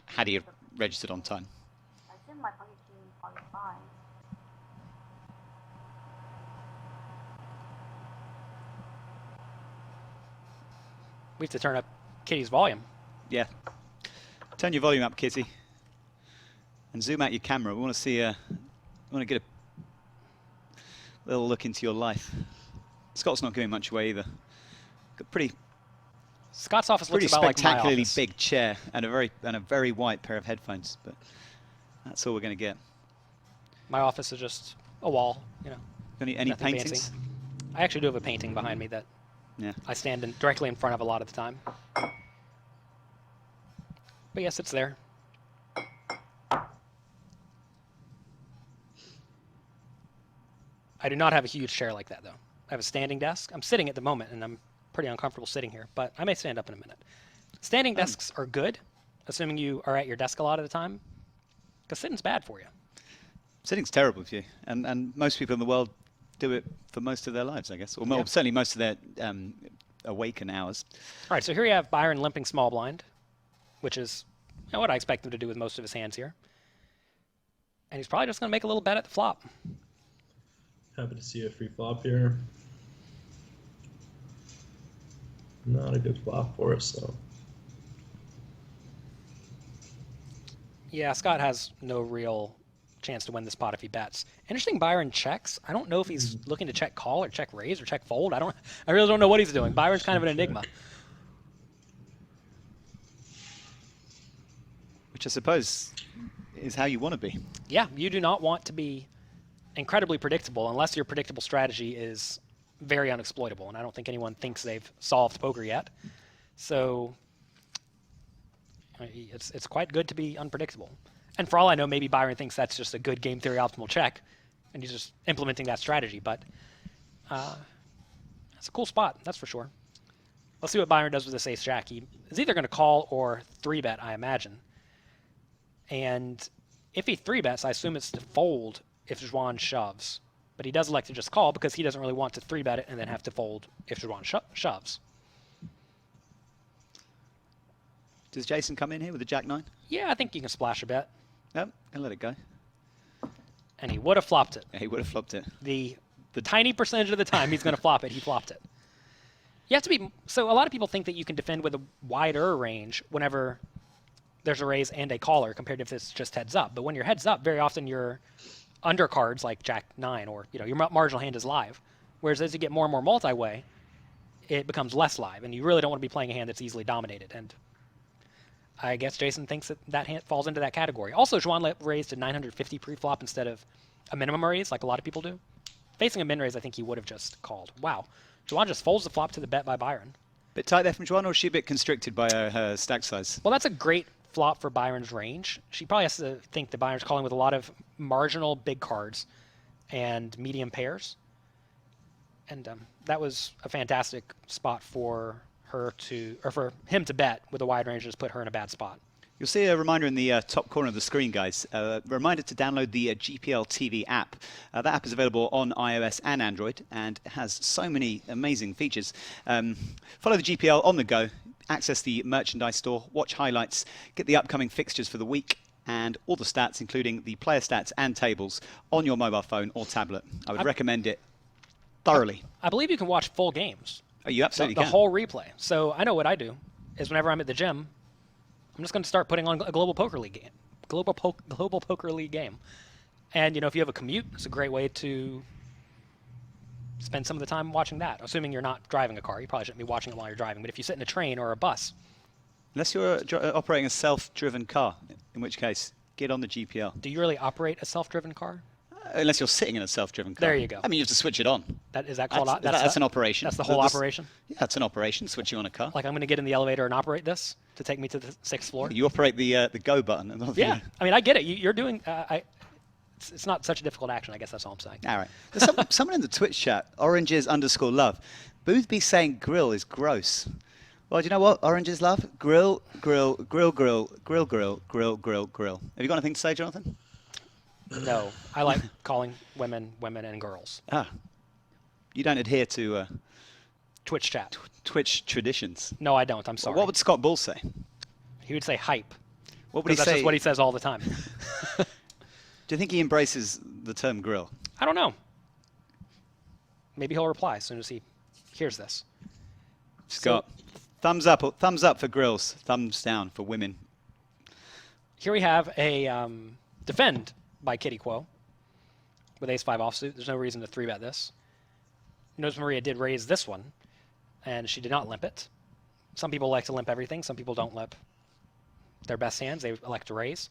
had he registered on time. We have to turn up Kitty's volume. Yeah. Turn your volume up, Kitty. And zoom out your camera. We want to see we want to get a little look into your life. Scott's not giving much away either. Got Scott's office looks about like my spectacularly office. big chair and a very white pair of headphones, but that's all we're going to get. My office is just a wall, you know. Any paintings? Fancy. I actually do have a painting behind me that I stand directly in front of a lot of the time. But yes, it's there. I do not have a huge chair like that, though. I have a standing desk. I'm sitting at the moment, and I'm pretty uncomfortable sitting here, but I may stand up in a minute. Standing desks are good, assuming you are at your desk a lot of the time, because sitting's bad for you. Sitting's terrible for you, and most people in the world do it for most of their lives, I guess, or certainly most of their awaken hours. All right, so here you have Byron limping small blind, which is what I expect him to do with most of his hands here. And he's probably just going to make a little bet at the flop. Happy to see a free flop here. Not a good flop for us, though. Yeah, Scott has no real chance to win this pot if he bets. Interesting, Byron checks. I don't know if he's looking to check call or check raise or check fold. I really don't know what he's doing. Byron's kind of an enigma. Which I suppose is how you want to be. Yeah, you do not want to be incredibly predictable unless your predictable strategy is very unexploitable, and I don't think anyone thinks they've solved poker yet. So it's quite good to be unpredictable. And for all I know, maybe Byron thinks that's just a good game theory optimal check, and he's just implementing that strategy. But it's a cool spot, that's for sure. Let's see what Byron does with this ace-jack. He is either going to call or 3-bet, I imagine. And if he 3-bets, I assume it's to fold if Xuan shoves. But he does elect to just call because he doesn't really want to 3-bet it and then have to fold if Xuan shoves. Does Jason come in here with a jack-9? Yeah, I think you can splash a bet. Yep, and let it go. And he would have flopped it. Yeah, he would have flopped it. The tiny percentage of the time he's going to flop it, he flopped it. You have to be... So a lot of people think that you can defend with a wider range whenever there's a raise and a caller compared to if it's just heads up. But when you're heads up, very often your undercards like jack-9 or your marginal hand is live. Whereas as you get more and more multi-way, it becomes less live, and you really don't want to be playing a hand that's easily dominated. And I guess Jason thinks that hand falls into that category. Also, Xuan raised to 950 pre-flop instead of a minimum raise, like a lot of people do. Facing a min raise, I think he would have just called. Wow. Xuan just folds the flop to the bet by Byron. Bit tight there from Xuan, or is she a bit constricted by her stack size? Well, that's a great flop for Byron's range. She probably has to think that Byron's calling with a lot of marginal big cards and medium pairs. And that was a fantastic spot for for him to bet with a wide range and just put her in a bad spot. You'll see a reminder in the top corner of the screen, guys. Reminder to download the GPL TV app. That app is available on iOS and Android and has so many amazing features. Follow the GPL on the go, access the merchandise store, watch highlights, get the upcoming fixtures for the week, and all the stats, including the player stats and tables, on your mobile phone or tablet. I would recommend it thoroughly. I believe you can watch full games. Oh, you absolutely can. The whole replay. So I know what I do is whenever I'm at the gym, I'm just going to start putting on a global poker league game. Global poker league game. And if you have a commute, it's a great way to spend some of the time watching that. Assuming you're not driving a car, you probably shouldn't be watching it while you're driving. But if you sit in a train or a bus, unless you're operating a self-driven car, in which case get on the GPL. Do you really operate a self-driven car? Unless you're sitting in a self-driven car. There you go. I mean, you have to switch it on. Is that called? That's an operation. That's the whole operation? Yeah, that's an operation, switching on a car. Like I'm going to get in the elevator and operate this to take me to the 6th floor? You operate the go button. Yeah. I mean, I get it. You're doing... it's not such a difficult action, I guess that's all I'm saying. All right. There's someone in the Twitch chat, oranges_love. Boothby saying grill is gross. Well, do you know what oranges love? Grill, grill, grill, grill, grill, grill, grill, grill, grill. Have you got anything to say, Jonathan? No, I like calling women, and girls. Ah, you don't adhere to Twitch chat. Twitch traditions. No, I don't. I'm sorry. Well, what would Scott Bull say? He would say hype. What would he say? That's just what he says all the time. Do you think he embraces the term grill? I don't know. Maybe he'll reply as soon as he hears this. Scott, thumbs up for grills, thumbs down for women. Here we have a defend by Kitty Quo with ace-5 offsuit. There's no reason to 3-bet this. Notice Maria did raise this one, and she did not limp it. Some people like to limp everything. Some people don't limp their best hands. They elect to raise.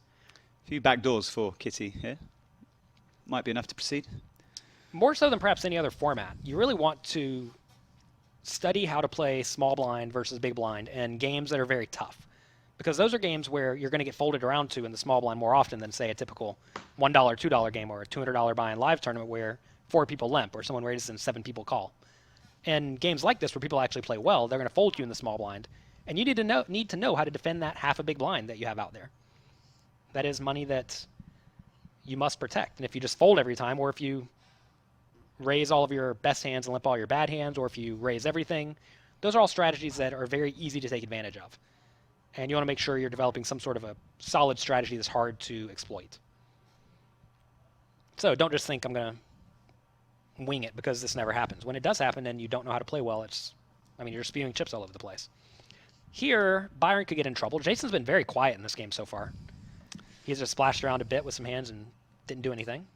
A few back doors for Kitty here. Might be enough to proceed. More so than perhaps any other format. You really want to study how to play small blind versus big blind in games that are very tough. Because those are games where you're going to get folded around to in the small blind more often than, say, a typical $1, $2 game or a $200 buy-in live tournament where 4 people limp or someone raises and 7 people call. in games like this where people actually play well, they're going to fold you in the small blind, and you need to know how to defend that half a big blind that you have out there. That is money that you must protect. And if you just fold every time, or if you raise all of your best hands and limp all your bad hands, or if you raise everything, those are all strategies that are very easy to take advantage of. And you want to make sure you're developing some sort of a solid strategy that's hard to exploit. So don't just think I'm going to wing it because this never happens. When it does happen and you don't know how to play well, you're spewing chips all over the place. Here, Byron could get in trouble. Jason's been very quiet in this game so far. He's just splashed around a bit with some hands and didn't do anything.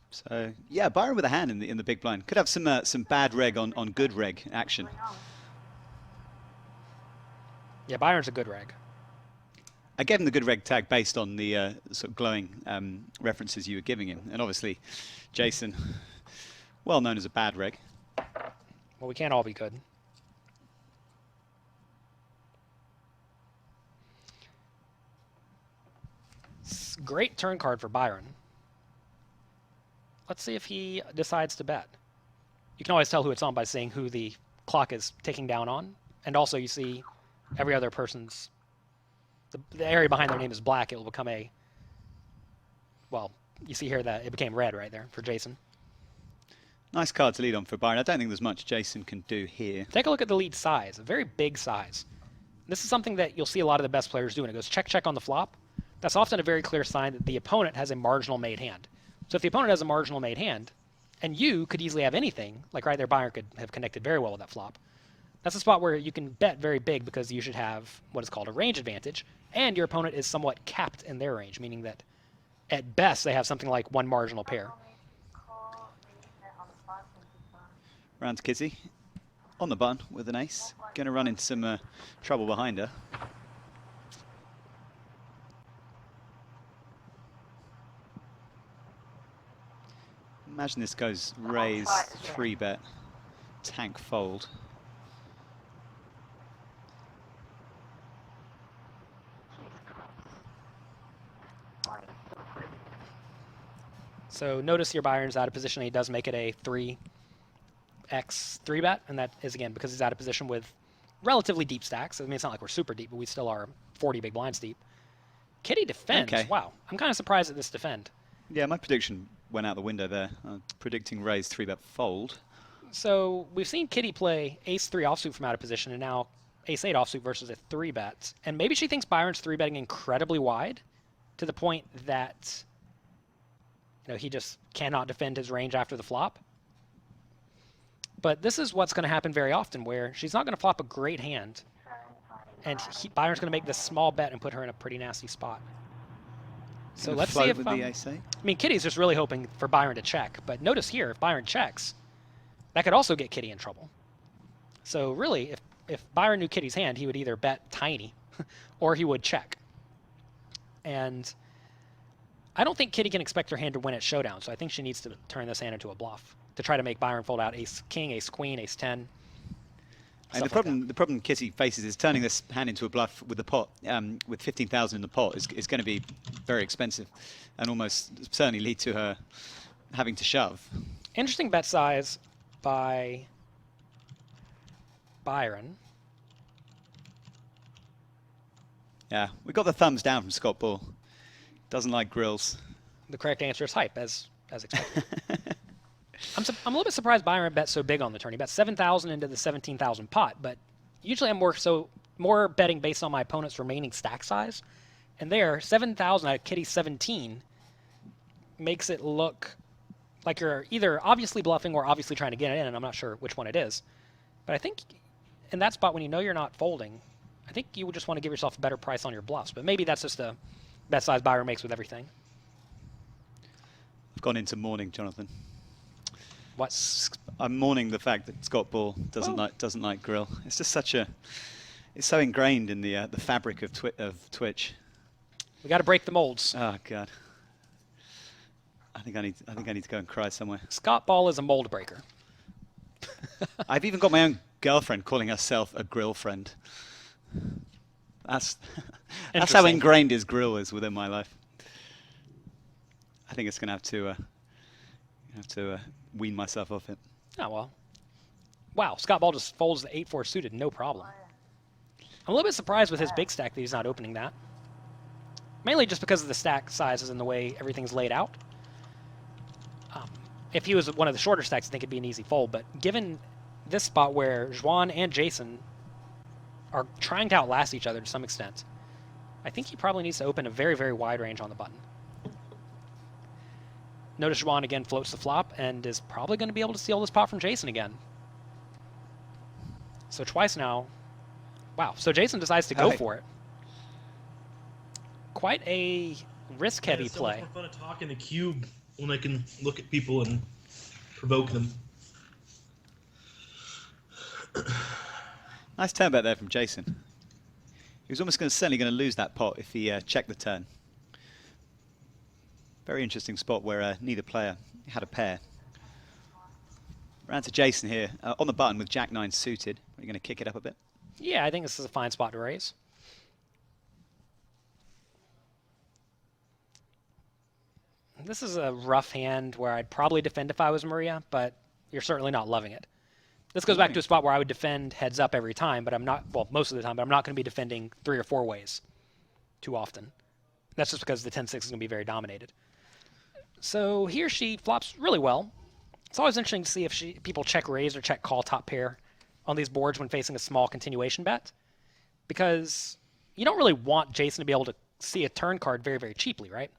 So yeah, Byron with a hand in the big blind could have some bad reg on good reg action. Yeah, Byron's a good reg. I gave him the good reg tag based on the sort of glowing references you were giving him, and obviously Jason, well known as a bad reg. Well, we can't all be good. Great turn card for Byron. Let's see if he decides to bet. You can always tell who it's on by seeing who the clock is ticking down on. And also you see every other person's, the area behind their name is black. It will become well, you see here that it became red right there for Jason. Nice card to lead on for Byron. I don't think there's much Jason can do here. Take a look at the lead size, a very big size. This is something that you'll see a lot of the best players do. And it goes check, check on the flop. That's often a very clear sign that the opponent has a marginal made hand. So if the opponent has a marginal made hand, and you could easily have anything, like right there, Byron could have connected very well with that flop. That's a spot where you can bet very big because you should have what is called a range advantage, and your opponent is somewhat capped in their range, meaning that at best they have something like one marginal pair. Round to Kitty, on the button with an ace. Going to run into some trouble behind her. Imagine this goes raise, 3-bet, tank fold. So notice here Byron's out of position. He does make it a 3x 3-bet, and that is, again, because he's out of position with relatively deep stacks. I mean, it's not like we're super deep, but we still are 40 big blinds deep. Kitty defends. Okay. Wow. I'm kind of surprised at this defend. Yeah, my prediction went out the window there. Predicting raise, 3-bet fold. So we've seen Kitty play ace-3 offsuit from out of position, and now ace-8 offsuit versus a 3-bet. And maybe she thinks Byron's 3-betting incredibly wide to the point that he just cannot defend his range after the flop. But this is what's going to happen very often, where she's not going to flop a great hand, and Byron's going to make this small bet and put her in a pretty nasty spot. So let's see if with the ace-8. I mean, Kitty's just really hoping for Byron to check, but notice here, if Byron checks, that could also get Kitty in trouble. So really, if Byron knew Kitty's hand, he would either bet tiny or he would check. And I don't think Kitty can expect her hand to win at showdown, so I think she needs to turn this hand into a bluff to try to make Byron fold out ace-king, ace-queen, ace-10. And the problem Kitty faces is turning this hand into a bluff with the pot, with 15,000 in the pot, is going to be very expensive, and almost certainly lead to her having to shove. Interesting bet size by Byron. Yeah, we got the thumbs down from Scott Ball. Doesn't like grills. The correct answer is hype, as expected. I'm a little bit surprised Byron bet so big on the turn. He bet 7,000 into the 17,000 pot, but usually I'm more betting based on my opponent's remaining stack size. And there, 7,000 out of Kitty's 17 makes it look like you're either obviously bluffing or obviously trying to get it in, and I'm not sure which one it is. But I think in that spot, when you know you're not folding, I think you would just want to give yourself a better price on your bluffs. But maybe that's just a bet size Byron makes with everything. I've gone into mourning, Jonathan. What? I'm mourning the fact that Scott Ball doesn't like grill. It's just it's so ingrained in the fabric of Twitch. We got to break the molds. Oh God. I think I need to go and cry somewhere. Scott Ball is a mold breaker. I've even got my own girlfriend calling herself a grill friend. That's how ingrained his grill is within my life. I think it's going to have to wean myself off it. Oh, well. Wow, Scott Ball just folds the 8-4 suited, no problem. I'm a little bit surprised with his big stack that he's not opening that. Mainly just because of the stack sizes and the way everything's laid out. If he was one of the shorter stacks, I think it'd be an easy fold. But given this spot where Xuan and Jason are trying to outlast each other to some extent, I think he probably needs to open a very, very wide range on the button. Notice Xuan again floats the flop and is probably going to be able to steal this pot from Jason again. So twice now. Wow, so Jason decides to go for it. Quite a risk-heavy play. It's so much more fun to talk in the cube when I can look at people and provoke them. Nice turn bet there from Jason. He was almost certainly going to lose that pot if he checked the turn. Very interesting spot where neither player had a pair. Round to Jason here on the button with Jack-9 suited. Are you going to kick it up a bit? Yeah, I think this is a fine spot to raise. This is a rough hand where I'd probably defend if I was Maria, but you're certainly not loving it. This goes back to a spot where I would defend heads up every time, but I'm not, well, most of the time, but I'm not going to be defending 3 or 4 ways too often. That's just because the 10-6 is going to be very dominated. So he or she flops really well. It's always interesting to see if people check raise or check call top pair on these boards when facing a small continuation bet, because you don't really want Jason to be able to see a turn card very, very cheaply, right?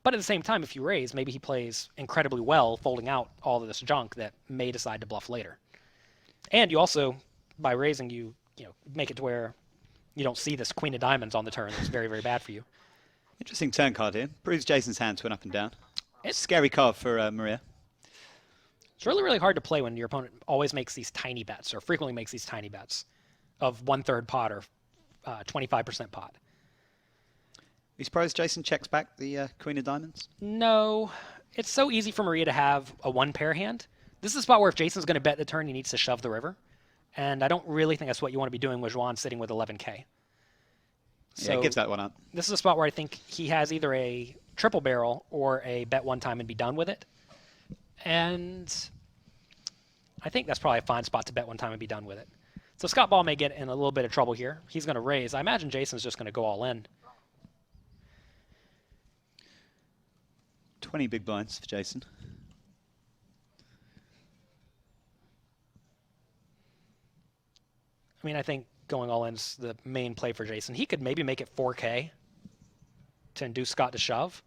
But at the same time, if you raise, maybe he plays incredibly well, folding out all of this junk that may decide to bluff later. And you also, by raising, you make it to where you don't see this queen of diamonds on the turn. That's very, very bad for you. Interesting turn card here. Proves Jason's hand to an up and down. It's a scary card for Maria. It's really, really hard to play when your opponent always makes these tiny bets, or frequently makes these tiny bets of 1/3 pot or 25% pot. Are you surprised Jason checks back the queen of diamonds? No. It's so easy for Maria to have a one-pair hand. This is a spot where if Jason's going to bet the turn, he needs to shove the river. And I don't really think that's what you want to be doing with Xuan sitting with 11K. So yeah, it gives that one up. This is a spot where I think he has either a triple barrel or a bet one time and be done with it. And I think that's probably a fine spot to bet one time and be done with it. So Scott Ball may get in a little bit of trouble here. He's going to raise. I imagine Jason's just going to go all in. 20 big blinds for Jason. I mean, I think going all in is the main play for Jason. He could maybe make it 4K to induce Scott to shove.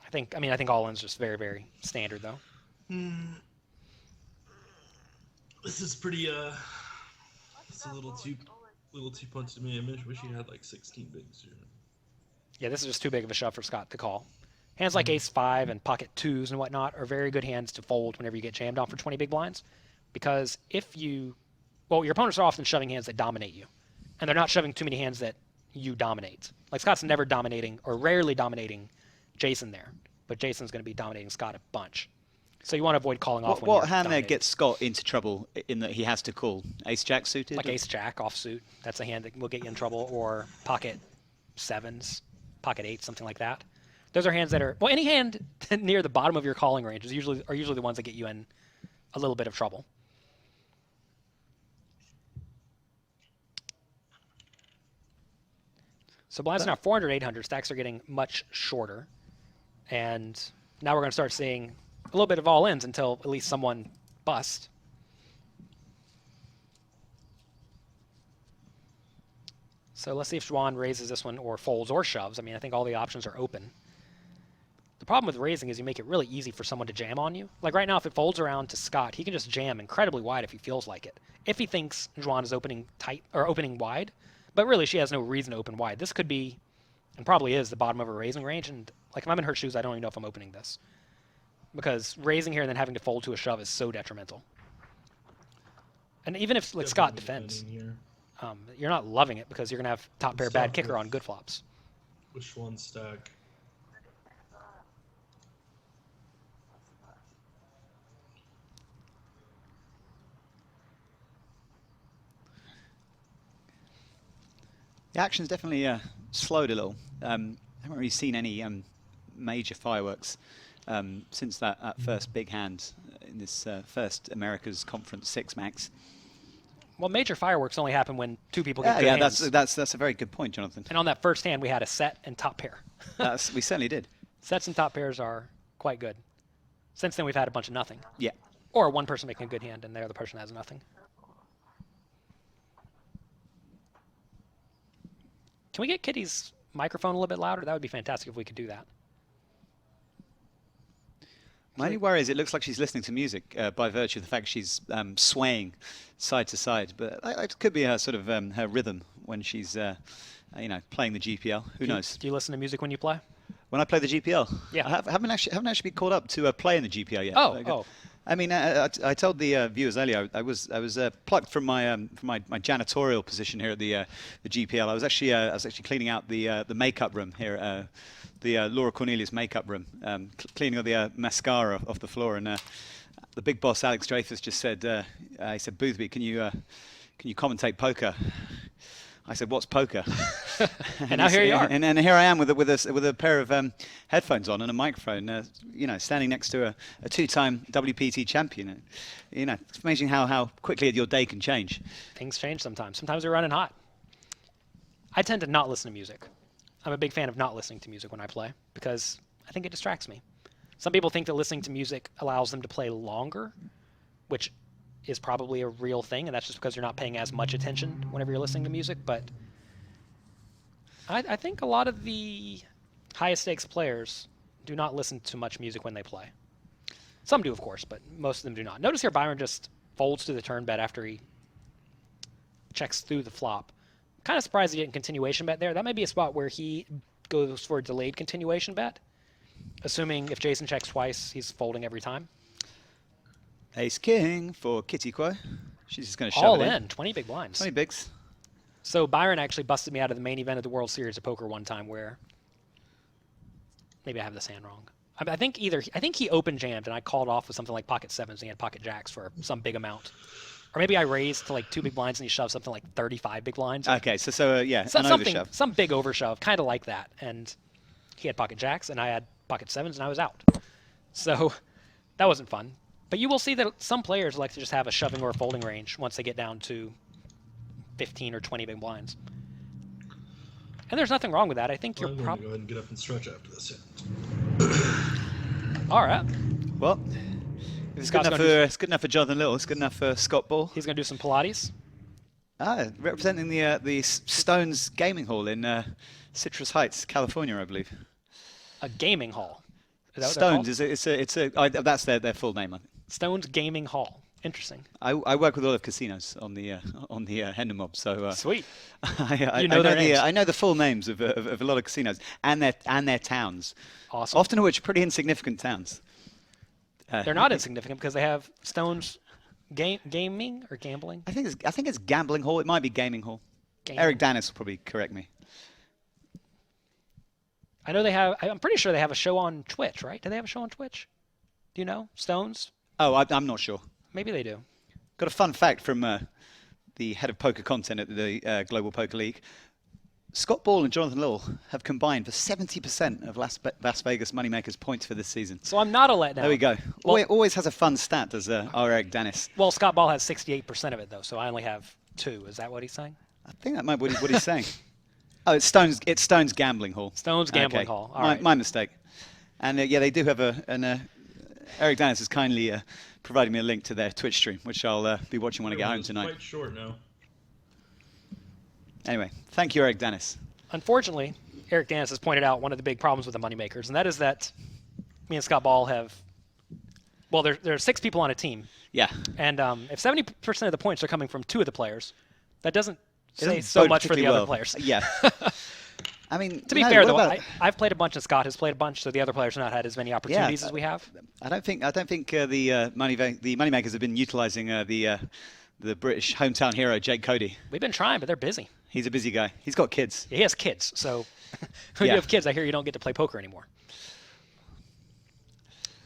I think all in's just very, very standard though. This is pretty it's a little too punched to me. I wish he had like 16 bigs here. Yeah, this is just too big of a shove for Scott to call. Hands like ace-5 and pocket 2s and whatnot are very good hands to fold whenever you get jammed on for 20 big blinds. Because your opponents are often shoving hands that dominate you. And they're not shoving too many hands that you dominate. Like Scott's never dominating, or rarely dominating, Jason there. But Jason's going to be dominating Scott a bunch. So you want to avoid calling off when you're What hand there dominating. gets Scott into trouble in that he has to call? Ace-Jack suited? Like ace-jack offsuit. That's a hand that will get you in trouble. Or pocket 7s, pocket 8s, something like that. Those are hands that are... Well, any hand near the bottom of your calling range are usually the ones that get you in a little bit of trouble. So blinds are now 400, 800. Stacks are getting much shorter. And now we're going to start seeing a little bit of all-ins until at least someone busts. So let's see if Xuan raises this one or folds or shoves. I mean, I think all the options are open. The problem with raising is you make it really easy for someone to jam on you. Like right now, if it folds around to Scott, he can just jam incredibly wide if he feels like it. If he thinks Xuan is opening tight or opening wide, but really she has no reason to open wide. This could be, and probably is, the bottom of her raising range. And like if I'm in her shoes, I don't even know if I'm opening this, because raising here and then having to fold to a shove is so detrimental. And even if like Scott defends, you're not loving it because you're gonna have top pair bad kicker on good flops. Which one stack? The action's definitely slowed a little. I haven't really seen any major fireworks since that first big hand first America's Conference 6 max. Well, major fireworks only happen when two people get good hands. That's a very good point, Jonathan. And on that first hand, we had a set and top pair. We certainly did. Sets and top pairs are quite good. Since then, we've had a bunch of nothing. Yeah. Or one person making a good hand, and the other person has nothing. Can we get Kitty's microphone a little bit louder? That would be fantastic if we could do that. My only worry is it looks like she's listening to music by virtue of the fact she's swaying side to side. But it could be her sort of her rhythm when she's playing the GPL. Who knows? Do you listen to music when you play? When I play the GPL? Yeah. I haven't actually been called up to play in the GPL yet. Oh. I mean, I told the viewers earlier I was plucked from my janitorial position here at the GPL. I was actually cleaning out the makeup room here, the Laura Cornelius makeup room, cleaning all the mascara off the floor. And the big boss Alex Dreyfus just said, he said, Boothby, can you commentate poker? I said, what's poker? And now here you are. And here I am with a pair of headphones on and a microphone, standing next to a two-time WPT champion. It's amazing how quickly your day can change. Things change sometimes. Sometimes we're running hot. I tend to not listen to music. I'm a big fan of not listening to music when I play because I think it distracts me. Some people think that listening to music allows them to play longer, which is probably a real thing, and that's just because you're not paying as much attention whenever you're listening to music. But I think a lot of the highest stakes players do not listen to much music when they play. Some do, of course, but most of them do not. Notice here Byron just folds to the turn bet after he checks through the flop. I'm kind of surprised he didn't continuation bet there. That may be a spot where he goes for a delayed continuation bet, assuming if Jason checks twice, he's folding every time. Ace King for Kitty Quo. She's just going to shove all it in. 20 big blinds. 20 bigs. So Byron actually busted me out of the main event of the World Series of Poker one time where maybe I have this hand wrong. I think he open jammed and I called off with something like pocket sevens and he had pocket jacks for some big amount. Or maybe I raised to like 2 big blinds and he shoved something like 35 big blinds. Okay, so yeah, an overshove. Some big overshove, kind of like that. And he had pocket jacks and I had pocket sevens and I was out. So that wasn't fun. But you will see that some players like to just have a shoving or a folding range once they get down to 15 or 20 big blinds. And there's nothing wrong with that. I think you're probably go ahead and get up and stretch after this. All right. Well, it's good enough for Jonathan Little. It's good enough for Scott Ball. He's going to do some Pilates. Representing the Stones Gaming Hall in Citrus Heights, California, I believe. A gaming hall. Is that Stones that's their full name. I think. Stones Gaming Hall. Interesting. I work with a lot of casinos on the Hendon Mob, so sweet. I know the full names of a lot of casinos and their towns. Awesome. Often of which are pretty insignificant towns. They're not insignificant because they have Stones Gaming or Gambling. I think it's Gambling Hall. It might be Gaming Hall. Eric Dennis will probably correct me. I know they have. I'm pretty sure they have a show on Twitch, right? Do they have a show on Twitch? Do you know Stones? Oh, I'm not sure. Maybe they do. Got a fun fact from the head of poker content at the Global Poker League. Scott Ball and Jonathan Little have combined for 70% of Las Vegas Moneymakers points for this season. So I'm not a letdown. There we go. Well, always has a fun stat, does our Eric Dennis. Well, Scott Ball has 68% of it, though, so I only have 2. Is that what he's saying? I think that might be what he's saying. Oh, it's Stones Gambling Hall. Stones Gambling Hall. All right. My mistake. And yeah, they do have Eric Dennis has kindly provided me a link to their Twitch stream, which I'll be watching when I get home tonight. Quite short now. Anyway, thank you, Eric Dennis. Unfortunately, Eric Dennis has pointed out one of the big problems with the Moneymakers, and that is that me and Scott Ball have. Well, there are 6 people on a team. Yeah. And if 70% of the points are coming from 2 of the players, that doesn't say so much for the other players. Yeah. I mean, to be fair, though, I've played a bunch and Scott has played a bunch, so the other players have not had as many opportunities as we have. I don't think the Moneymakers have been utilising the British hometown hero Jake Cody. We've been trying, but they're busy. He's a busy guy. He's got kids. He has kids, so when you have kids, I hear you don't get to play poker anymore.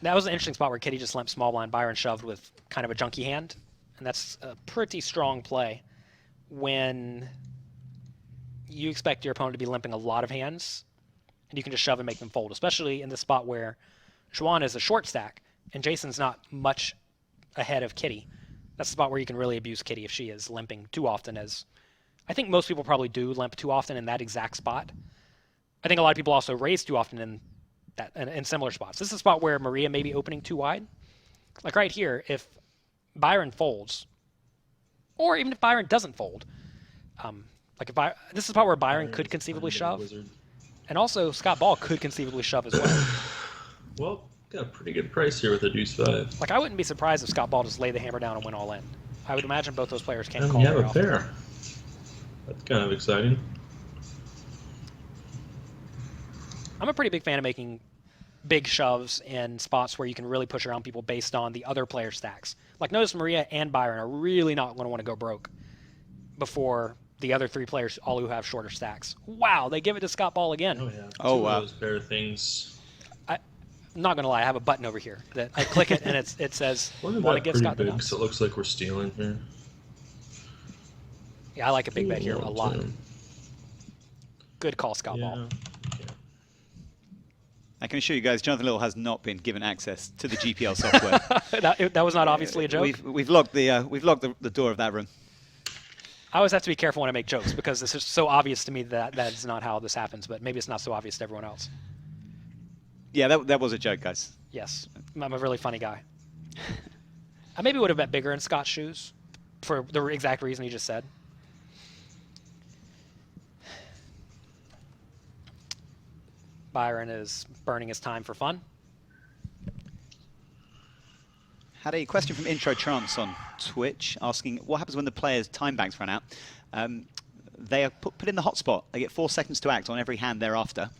That was an interesting spot where Kitty just limped small blind. Byron shoved with kind of a junky hand, and that's a pretty strong play when you expect your opponent to be limping a lot of hands, and you can just shove and make them fold, especially in the spot where Xuan is a short stack, and Jason's not much ahead of Kitty. That's the spot where you can really abuse Kitty if she is limping too often, as I think most people probably do limp too often in that exact spot. I think a lot of people also raise too often in similar spots. This is a spot where Maria may be opening too wide. Like right here, if Byron folds, or even if Byron doesn't fold, this is a spot where Byron could conceivably shove, and also Scott Ball could conceivably shove as well. Well, got a pretty good price here with a deuce 5. Like, I wouldn't be surprised if Scott Ball just lay the hammer down and went all in. I would imagine both those players can't call you have very a often. pair. That's kind of exciting. I'm a pretty big fan of making big shoves in spots where you can really push around people based on the other player stacks. Like, notice Maria and Byron are really not going to want to go broke before the other 3 players, all who have shorter stacks. Wow, they give it to Scott Ball again. Oh, yeah. Oh, Two wow. of those pair of things. I'm not going to lie, I have a button over here that I click it and it says, Look at want to that give pretty Scott the big, nuts. so it looks like we're stealing here. Yeah, I like a big bet here a lot. Too. Good call, Scott Ball. I can assure you guys, Jonathan Little has not been given access to the GPL software. that was not obviously a joke. We've locked the door of that room. I always have to be careful when I make jokes because this is so obvious to me that is not how this happens, but maybe it's not so obvious to everyone else. Yeah, that was a joke, guys. Yes, I'm a really funny guy. I maybe would have bet bigger in Scott's shoes for the exact reason he just said. Byron is burning his time for fun. Had a question from Intro Trance on Twitch asking what happens when the players' time banks run out. They are put in the hotspot. They get 4 seconds to act on every hand thereafter.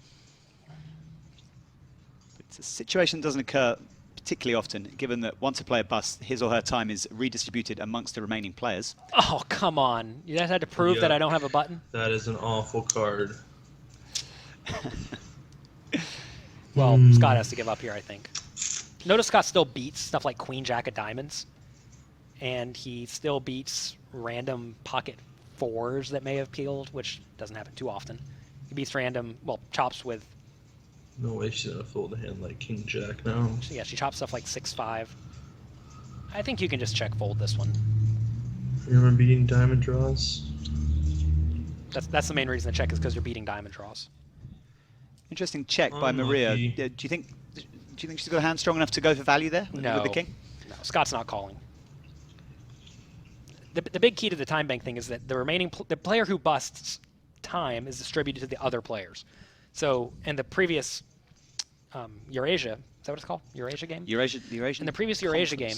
It's a situation that doesn't occur particularly often, given that once a player busts, his or her time is redistributed amongst the remaining players. Oh, come on. You guys had to prove that I don't have a button? That is an awful card. Well, Scott has to give up here, I think. Notice Scott still beats stuff like Queen Jack of Diamonds, and he still beats random pocket 4s that may have peeled, which doesn't happen too often. He beats random, chops with... No way she's going to fold a hand like King Jack now. Yeah, she chops stuff like 6-5. I think you can just check fold this one. You remember beating diamond draws? That's the main reason to check is because you're beating diamond draws. Interesting check by Maria. Do you think she's got a hand strong enough to go for value there with the king? No, Scott's not calling. The big key to the time bank thing is that the player who busts time is distributed to the other players. So in the previous Eurasia, is that what it's called? Eurasia game? Eurasia. In the previous Eurasia game,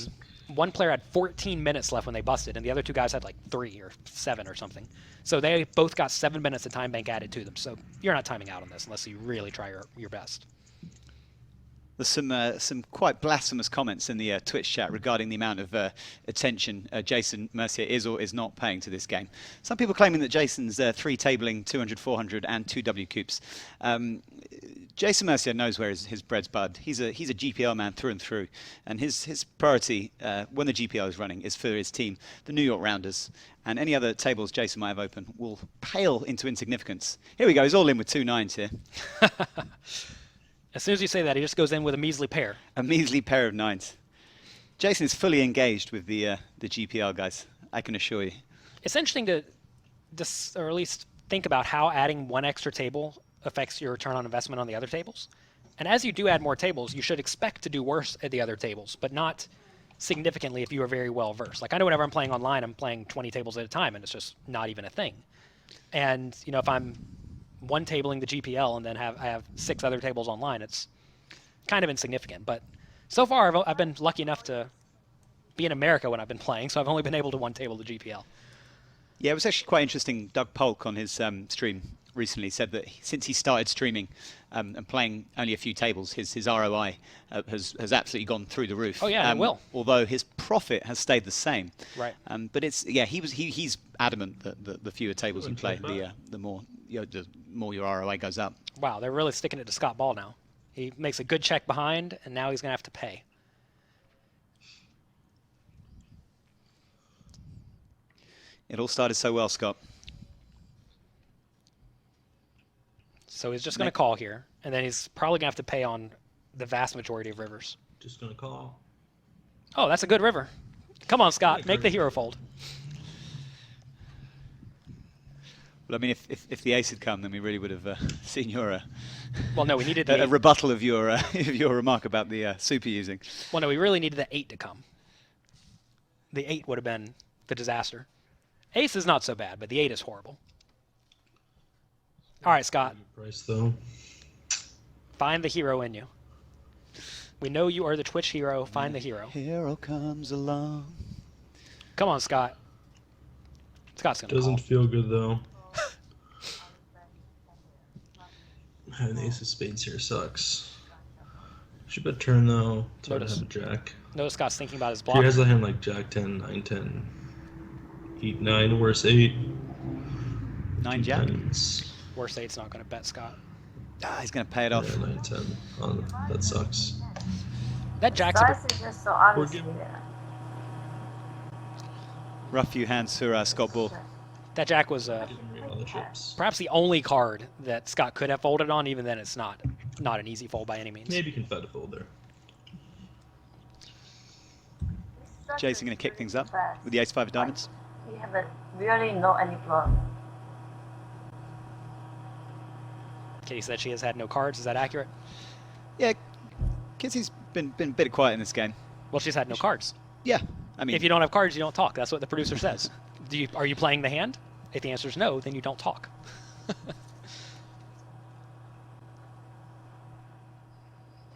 one player had 14 minutes left when they busted, and the other 2 guys had like 3 or 7 or something. So they both got 7 minutes of time bank added to them. So you're not timing out on this unless you really try your best. There's some quite blasphemous comments in the Twitch chat regarding the amount of attention Jason Mercier is or is not paying to this game. Some people claiming that Jason's 3 tabling, 200, 400, and 2 W coops. Jason Mercier knows where his bread's buttered. He's a GPL man through and through, and his priority when the GPL is running is for his team, the New York Rounders, and any other tables Jason might have open will pale into insignificance. Here we go. He's all in with 2 9s here. As soon as you say that, he just goes in with a measly pair. A measly pair of 9s. Jason is fully engaged with the GPL guys, I can assure you. It's interesting to or at least think about how adding 1 extra table affects your return on investment on the other tables. And as you do add more tables, you should expect to do worse at the other tables, but not significantly if you are very well versed. Like, I know whenever I'm playing online, I'm playing 20 tables at a time, and it's just not even a thing. And, if I'm 1 tabling the GPL and then I have 6 other tables online, it's kind of insignificant. But so far, I've been lucky enough to be in America when I've been playing, so I've only been able to 1 table the GPL. Yeah, it was actually quite interesting. Doug Polk on his stream recently said that since he started streaming and playing only a few tables, his ROI has absolutely gone through the roof. Oh yeah, it will. Although his profit has stayed the same. Right. But he's adamant that the fewer tables you play, the more your ROI goes up. Wow, they're really sticking it to Scott Ball now. He makes a good check behind, and now he's going to have to pay. It all started so well, Scott. So he's just going to call here, and then he's probably going to have to pay on the vast majority of rivers. Just going to call. Oh, that's a good river. Come on, Scott. Make the hero fold. Well, I mean, if the ace had come, then we really would have seen your well, no, we needed a rebuttal of your of your remark about the super using. Well, no, we really needed the 8 to come. The 8 would have been the disaster. Ace is not so bad, but the 8 is horrible. All right, Scott. Price though. Find the hero in you. We know you are the Twitch hero. Find the hero. Hero comes along. Come on, Scott. Scott's gonna Doesn't call. feel good though. Having the ace of spades here sucks. Should bet turn though. It's hard to have a jack. Notice Scott's thinking about his He block. has a hand like jack 10, 9, 10. 8, 9, worse 8. 9 jack. Worst 8's not going to bet Scott. Ah, he's going to pay it off. Yeah, 9, 10. Oh, that sucks. That jack's a Dice is just so honest. Rough few hands for Scott Ball. that jack was Didn't read all the chips. perhaps the only card that Scott could have folded on. Even then, it's not an easy fold by any means. Maybe confed a fold there. Jason going to kick things up with the ace-5 of diamonds. We haven't really know any problem. Kitty said she has had no cards. Is that accurate? Yeah, Kitty's been a bit quiet in this game. Well, she's had no cards. Yeah, I mean, If you don't have cards, you don't talk. That's what the producer says. Are you playing the hand? If the answer is no, then you don't talk.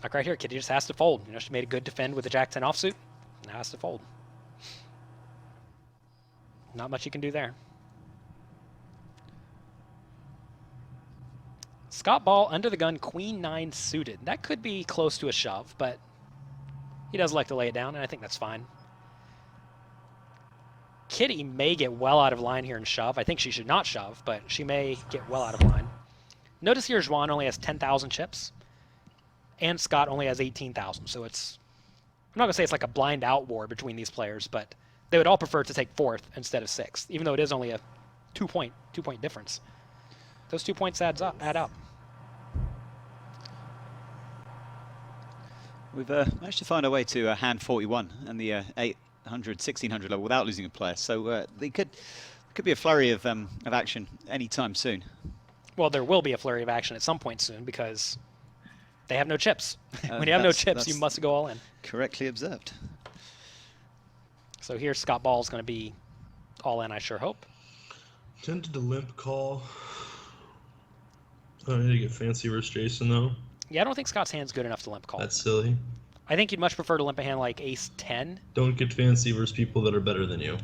Like right here, Kitty just has to fold. You know, she made a good defend with the Jack-10 offsuit. Now has to fold. Not much you can do there. Scott Ball under the gun, Queen-9 suited. That could be close to a shove, but he does like to lay it down, and I think that's fine. Kitty may get well out of line here and shove. I think she should not shove, but she may get well out of line. Notice here Xuan only has 10,000 chips, and Scott only has 18,000. So it's, I'm not going to say it's like a blind out war between these players, but they would all prefer to take 4th instead of 6th, even though it is only a two-point difference. Those 2 points add up. We've managed to find our way to hand 41 and the 800, 1600 level without losing a player. So they could be a flurry of action anytime soon. Well, there will be a flurry of action at some point soon because they have no chips. When you have no chips, you must go all in. Correctly observed. So here Scott Ball is going to be all in, I sure hope. Tempted to limp call. I need to get fancy versus Jason though. Yeah, I don't think Scott's hand's good enough to limp call. That's silly. I think you'd much prefer to limp a hand like Ace-10. Don't get fancy versus people that are better than you.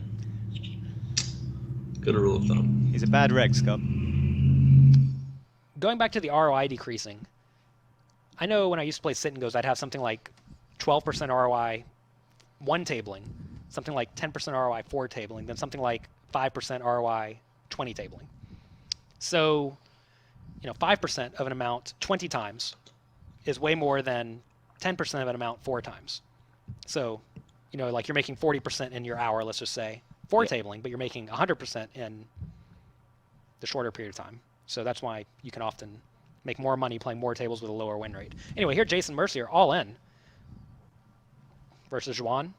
Good rule of thumb. He's a bad reg, Scott. Going back to the ROI decreasing, I know when I used to play sit and goes, I'd have something like 12% ROI 1 tabling, something like 10% ROI 4 tabling, then something like 5% ROI 20 tabling. So, 5% of an amount 20 times is way more than 10% of an amount 4 times. So, like you're making 40% in your hour, let's just say, 4 tabling, but you're making 100% in the shorter period of time. So that's why you can often make more money playing more tables with a lower win rate. Anyway, here Jason Mercier all in versus Xuan.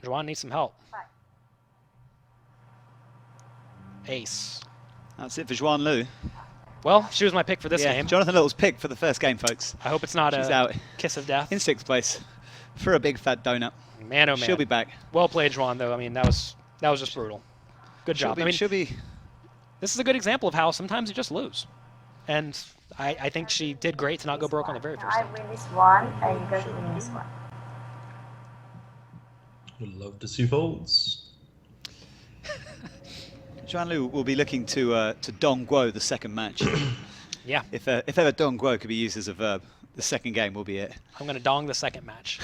Xuan needs some help. Ace. That's it for Xuan Lu. Well, she was my pick for this game. Jonathan Little's pick for the first game, folks. I hope it's not She's a out kiss of death. in 6th place for a big fat donut. Man, oh man. She'll be back. Well played, Xuan, though. I mean, that was just brutal. Good job. She'll be. This is a good example of how sometimes you just lose. And I think she did great to not go broke on the very first I time. win this one, and you guys win this one. Would love to see folds. Xuan Lu will be looking to Dong Guo the second match. Yeah. If ever Dong Guo could be used as a verb, the second game will be it. I'm going to dong the second match.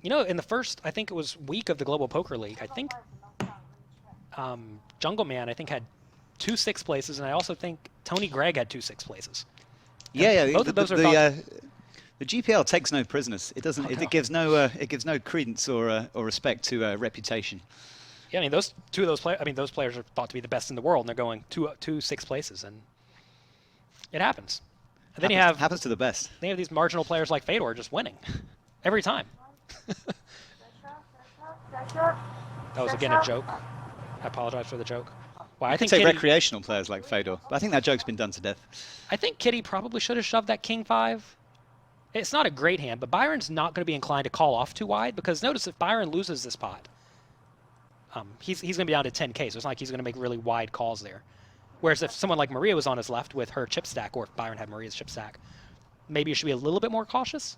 In the first, I think it was week of the Global Poker League, I think Jungle Man, had 2 6th places, and I also think Tony Gregg had 2 6th places. Yeah. Both of those are the GPL takes no prisoners. It doesn't. It gives no credence or respect to reputation. Yeah, I mean those players. Those players are thought to be the best in the world, and they're going two 6th places, and it happens. And then you have happens to the best. They have these marginal players like Fedor just winning every time. That was again a joke. I apologize for the joke. Well, I think say recreational players like Fedor, but I think that joke's been done to death. I think Kitty probably should have shoved that king 5. It's not a great hand, but Byron's not going to be inclined to call off too wide, because notice if Byron loses this pot, he's going to be down to 10K, so it's not like he's going to make really wide calls there. Whereas if someone like Maria was on his left with her chip stack, or if Byron had Maria's chip stack, maybe you should be a little bit more cautious.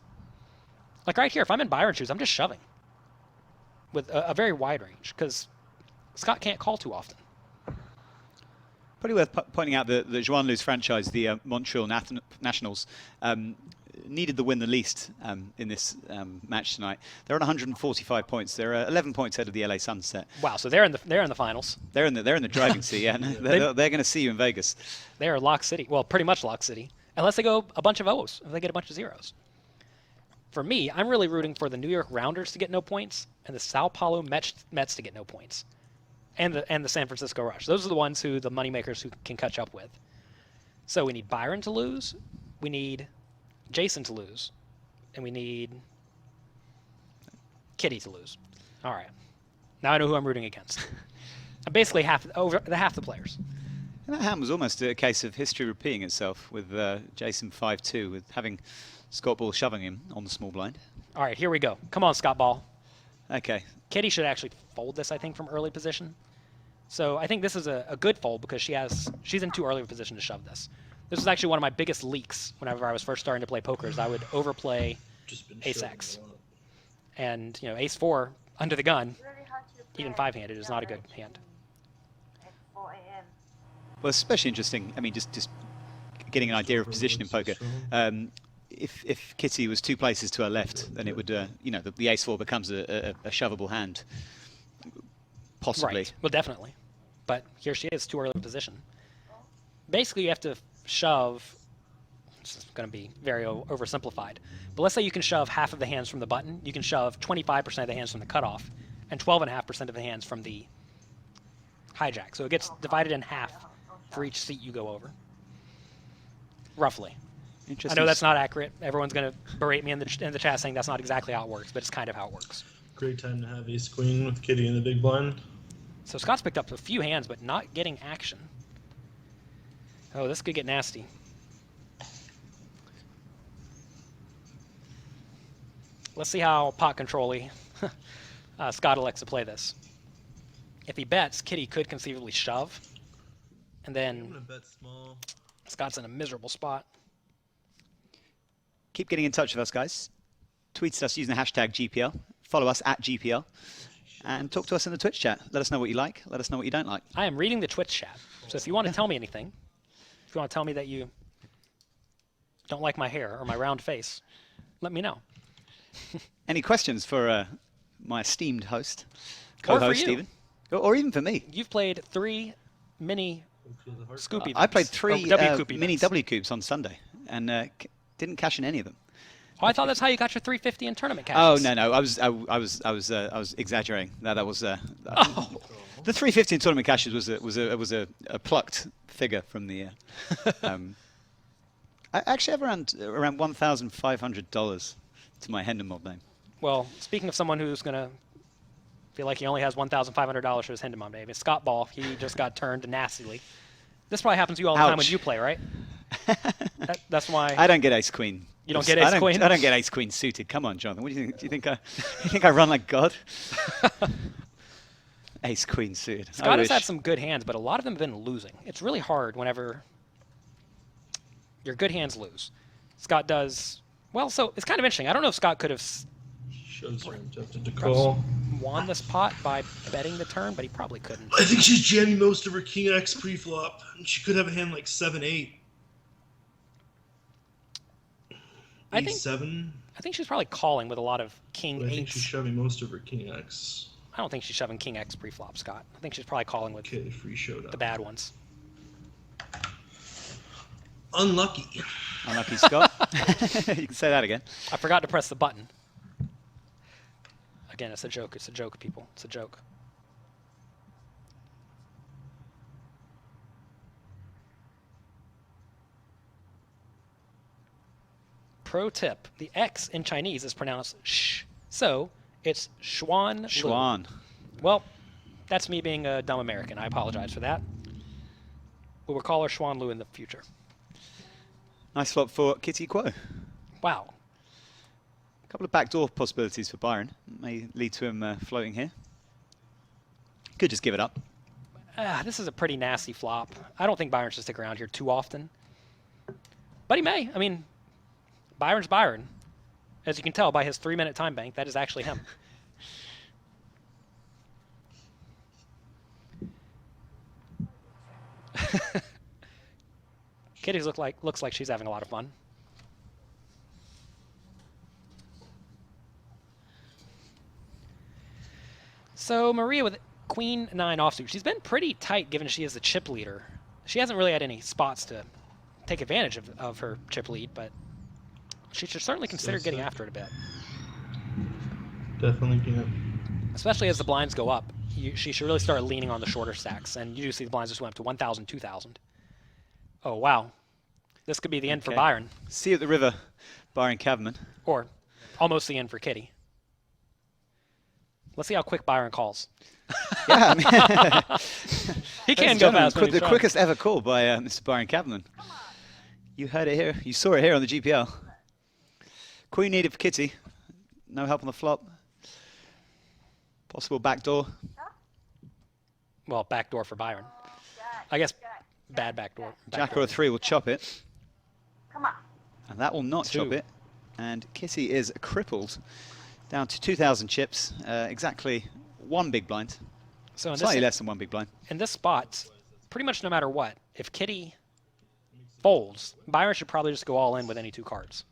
Like right here, if I'm in Byron's shoes, I'm just shoving with a very wide range, because Scott can't call too often. Probably worth pointing out that the Xuan Lu's franchise, the Montreal Nationals, needed the win the least in this match tonight. They're on 145 points. They're 11 points ahead of the LA Sunset. Wow, so they're in the finals. They're in the driving seat. Yeah, they're going to see you in Vegas. They are Lock City. Well, pretty much Lock City, unless they go a bunch of O's. If they get a bunch of zeros. For me, I'm really rooting for the New York Rounders to get no points and the Sao Paulo Mets to get no points, and the San Francisco Rush. Those are the ones who the Moneymakers who can catch up with. So we need Byron to lose. We need Jason to lose, and we need Kitty to lose. All right, now I know who I'm rooting against. I'm basically half the players. And that hand was almost a case of history repeating itself with Jason 5-2, with having Scott Ball shoving him on the small blind. All right, here we go. Come on, Scott Ball. Okay. Kitty should actually fold this, I think, from early position. So I think this is a good fold because she's in too early of a position to shove this. This was actually one of my biggest leaks whenever I was first starting to play poker. Is I would overplay Ace-X. And, you know, Ace-4 under the gun, even 5-handed, is not a good hand. Well, especially interesting, I mean, just getting an idea of position in poker. If Kitty was 2 places to her left, then it would, you know, the Ace-4 becomes a shovable hand, possibly. Right, well, definitely. But here she is, too early in position. Basically, you have to shove, this is going to be very oversimplified, but let's say you can shove half of the hands from the button, you can shove 25% of the hands from the cutoff, and 12.5% of the hands from the hijack. So it gets divided in half for each seat you go over, roughly. I know that's not accurate. Everyone's going to berate me in the chat saying that's not exactly how it works, but it's kind of how it works. Great time to have Ace-Queen with Kitty in the big blind. So Scott's picked up a few hands, but not getting action. Oh, this could get nasty. Let's see how pot control-y Scott elects to play this. If he bets, Kitty could conceivably shove, and then I'm gonna bet small. Scott's in a miserable spot. Keep getting in touch with us, guys. Tweet us using the hashtag GPL. Follow us at GPL. And talk to us in the Twitch chat. Let us know what you like. Let us know what you don't like. I am reading the Twitch chat. So if you want to tell me anything, if you want to tell me that you don't like my hair or my round face, let me know. Any questions for my esteemed host, Or for co-host you. Stephen? Or even for me. You've played 3 mini Scoopy. I played 3 W mini W cubes on Sunday and didn't cash in any of them. Oh, I thought that's how you got your 350 in tournament cash. Oh no, I was exaggerating. No, that was the 350 in tournament cashes was a plucked figure from the. I actually have around $1,500 to my Hendon Mob name. Well, speaking of someone who's gonna feel like he only has $1,500 for his Hendon Mob name, it's Scott Ball. He just got turned nastily. This probably happens to you all the time when you play, right? That's why I don't get Ace Queen. You don't get Ace Queen? I don't get Ace Queen suited. Come on, Jonathan. What do you think? Do you think I run like God? Ace Queen suited. Scott has had some good hands, but a lot of them have been losing. It's really hard whenever your good hands lose. Scott does well, so it's kind of interesting. I don't know if Scott could have Shows her tempted to call. won this pot by betting the turn, but he probably couldn't. I think she's jamming most of her King X pre-flop. She could have a hand like 7-8. I think 7. I think she's probably calling with a lot of King But I think 8s. she's shoving most of her King X. I don't think she's shoving King X pre-flop, Scott. I think she's probably calling with Okay, free showdown. the bad ones. Unlucky. Unlucky, Scott. You can say that again. I forgot to press the button. Again, it's a joke. It's a joke, people. It's a joke. pro tip. The X in Chinese is pronounced sh. So it's Xuan. Xuan. Well, that's me being a dumb American. I apologize for that. We'll call her Xuan Lu in the future. Nice flop for Kitty Quo. Wow. A couple of backdoor possibilities for Byron. May lead to him floating here. Could just give it up. This is a pretty nasty flop. I don't think Byron should stick around here too often. But he may. I mean, Byron's Byron. As you can tell by his 3-minute time bank, that is actually him. Kitty looks like she's having a lot of fun. So Maria with Queen 9 offsuit. She's been pretty tight given she is the chip leader. She hasn't really had any spots to take advantage of her chip lead, but she should certainly consider getting after it a bit. Definitely, yeah. Especially as the blinds go up, she should really start leaning on the shorter stacks. And you do see the blinds just went up to 1,000, 2,000. Oh, wow. This could be the end for Byron. See you at the river, Byron Kaverman. Or almost the end for Kitty. Let's see how quick Byron calls. Yeah, I mean, he can go fast. The quickest ever call by Mr. Byron Kaverman. You heard it here. You saw it here on the GPL. Queen needed for Kitty. No help on the flop. Possible backdoor. Well, backdoor for Byron. I guess bad backdoor. Jack or a 3 will chop it. Come on. And that will not chop it. And Kitty is crippled. Down to 2,000 chips. Exactly 1 big blind. So slightly less than 1 big blind. In this spot, pretty much no matter what, if Kitty folds, Byron should probably just go all in with any 2 cards.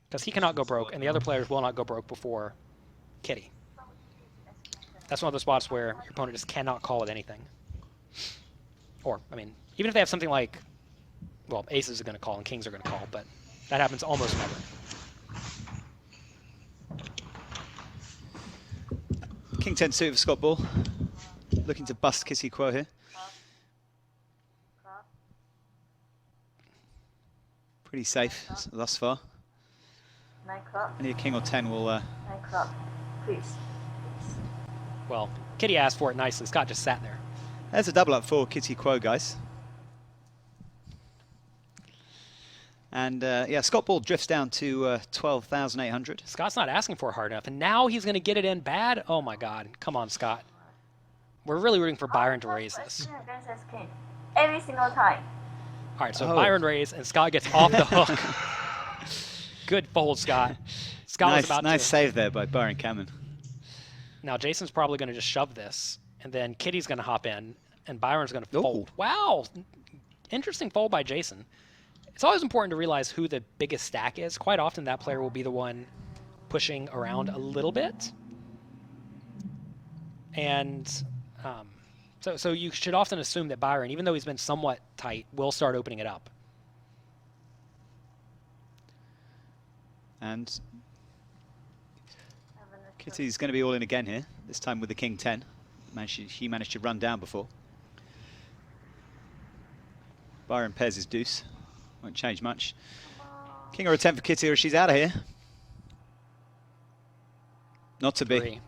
Because he cannot go broke, and the other players will not go broke before Kitty. That's one of the spots where your opponent just cannot call with anything. Or, I mean, even if they have something like, well, aces are going to call and kings are going to call, but that happens almost never. King 10 suit for Scott Ball. Looking to bust Kitty Quo here. Pretty safe thus far. 9 club. Only a king or 10 will... 9 club. Please. Well, Kitty asked for it nicely. Scott just sat there. There's a double up for Kitty Quo, guys. And yeah, Scott Ball drifts down to 12,800. Scott's not asking for it hard enough, and now he's going to get it in bad? Oh my God. Come on, Scott. We're really rooting for Byron to raise this. Every single time. All right, so Byron raised, and Scott gets off the hook. Good fold, Scott. Scott was about nice save there by Byron Kaverman. Now, Jason's probably going to just shove this, and then Kitty's going to hop in, and Byron's going to fold. Wow. Interesting fold by Jason. It's always important to realize who the biggest stack is. Quite often, that player will be the one pushing around a little bit. And so you should often assume that Byron, even though he's been somewhat tight, will start opening it up. And Kitty's going to be all in again here, this time with the king 10. He managed to run down before. Byron pairs his deuce. Won't change much. King or a 10 for Kitty, or she's out of here. Not to be. 3.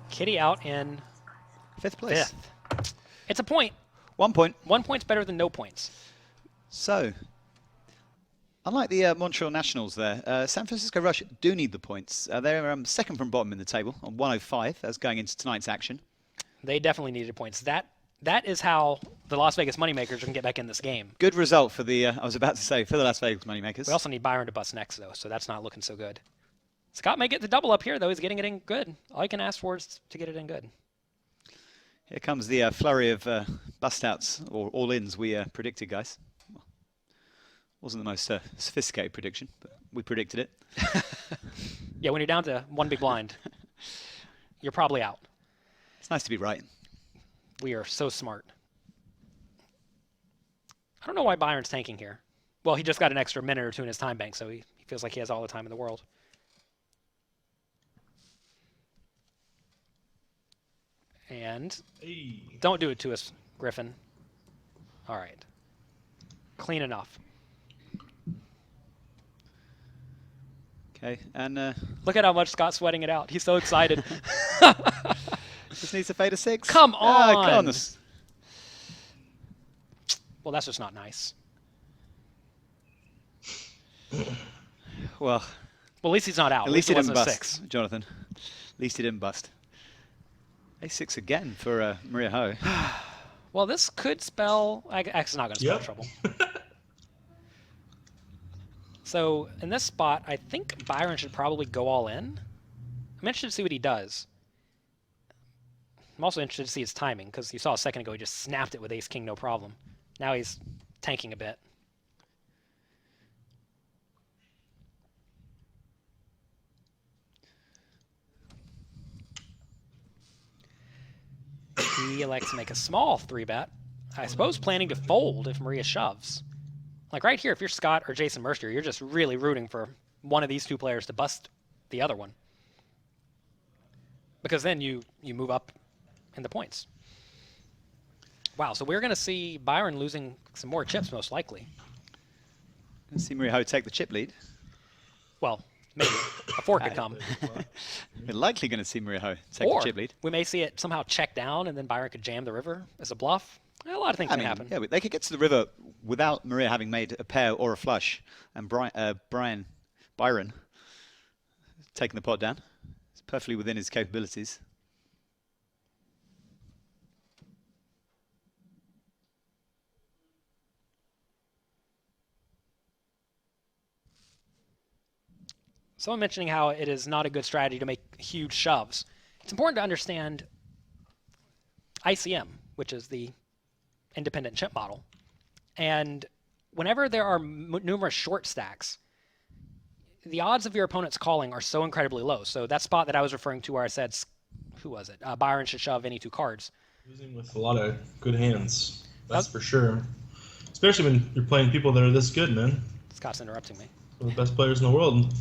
Kitty out in 5th place. 5th. It's a point. 1 point. 1 point's better than no points. So, unlike the Montreal Nationals there, San Francisco Rush do need the points. They're second from bottom in the table on 105. That's going into tonight's action. They definitely needed points. That is how the Las Vegas Moneymakers can get back in this game. Good result for the, I was about to say, for the Las Vegas Moneymakers. We also need Byron to bust next, though, so that's not looking so good. Scott may get the double up here, though. He's getting it in good. All he can ask for is to get it in good. Here comes the flurry of bust-outs, or all-ins we predicted, guys. Wasn't the most sophisticated prediction, but we predicted it. Yeah, when you're down to 1 big blind, you're probably out. It's nice to be right. We are so smart. I don't know why Byron's tanking here. Well, he just got an extra minute or 2 in his time bank, so he feels like he has all the time in the world. And don't do it to us, Griffin. All right. Clean enough. Okay, and look at how much Scott's sweating it out. He's so excited. just needs to fade a 6. Come on. Come on. Well, that's just not nice. Well, at least he's not out. At least he didn't bust, 6. Jonathan. At least he didn't bust. A6 again for Maria Ho. Well, this could spell... It's not going to spell trouble. So, in this spot, I think Byron should probably go all in. I'm interested to see what he does. I'm also interested to see his timing, because you saw a second ago he just snapped it with ace-king, no problem. Now he's tanking a bit. He elects to make a small 3-bet. I suppose planning to fold if Maria shoves. Like right here, if you're Scott or Jason Mercier, you're just really rooting for one of these two players to bust the other one. Because then you move up in the points. Wow, so we're going to see Byron losing some more chips, most likely. Going to see Maria Ho take the chip lead. Well, maybe. A 4 could come. We're likely going to see Maria Ho take the chip lead. We may see it somehow check down, and then Byron could jam the river as a bluff. A lot of things can happen. Yeah, they could get to the river without Maria having made a pair or a flush, and Byron taking the pot down. It's perfectly within his capabilities. Someone mentioning how it is not a good strategy to make huge shoves. It's important to understand ICM, which is the independent chip model. And whenever there are numerous short stacks, the odds of your opponent's calling are so incredibly low. So that spot that I was referring to where I said, who was it? Byron should shove any 2 cards. Losing with a lot of good hands, that's for sure. Especially when you're playing people that are this good, man. Scott's interrupting me. One of the best players in the world.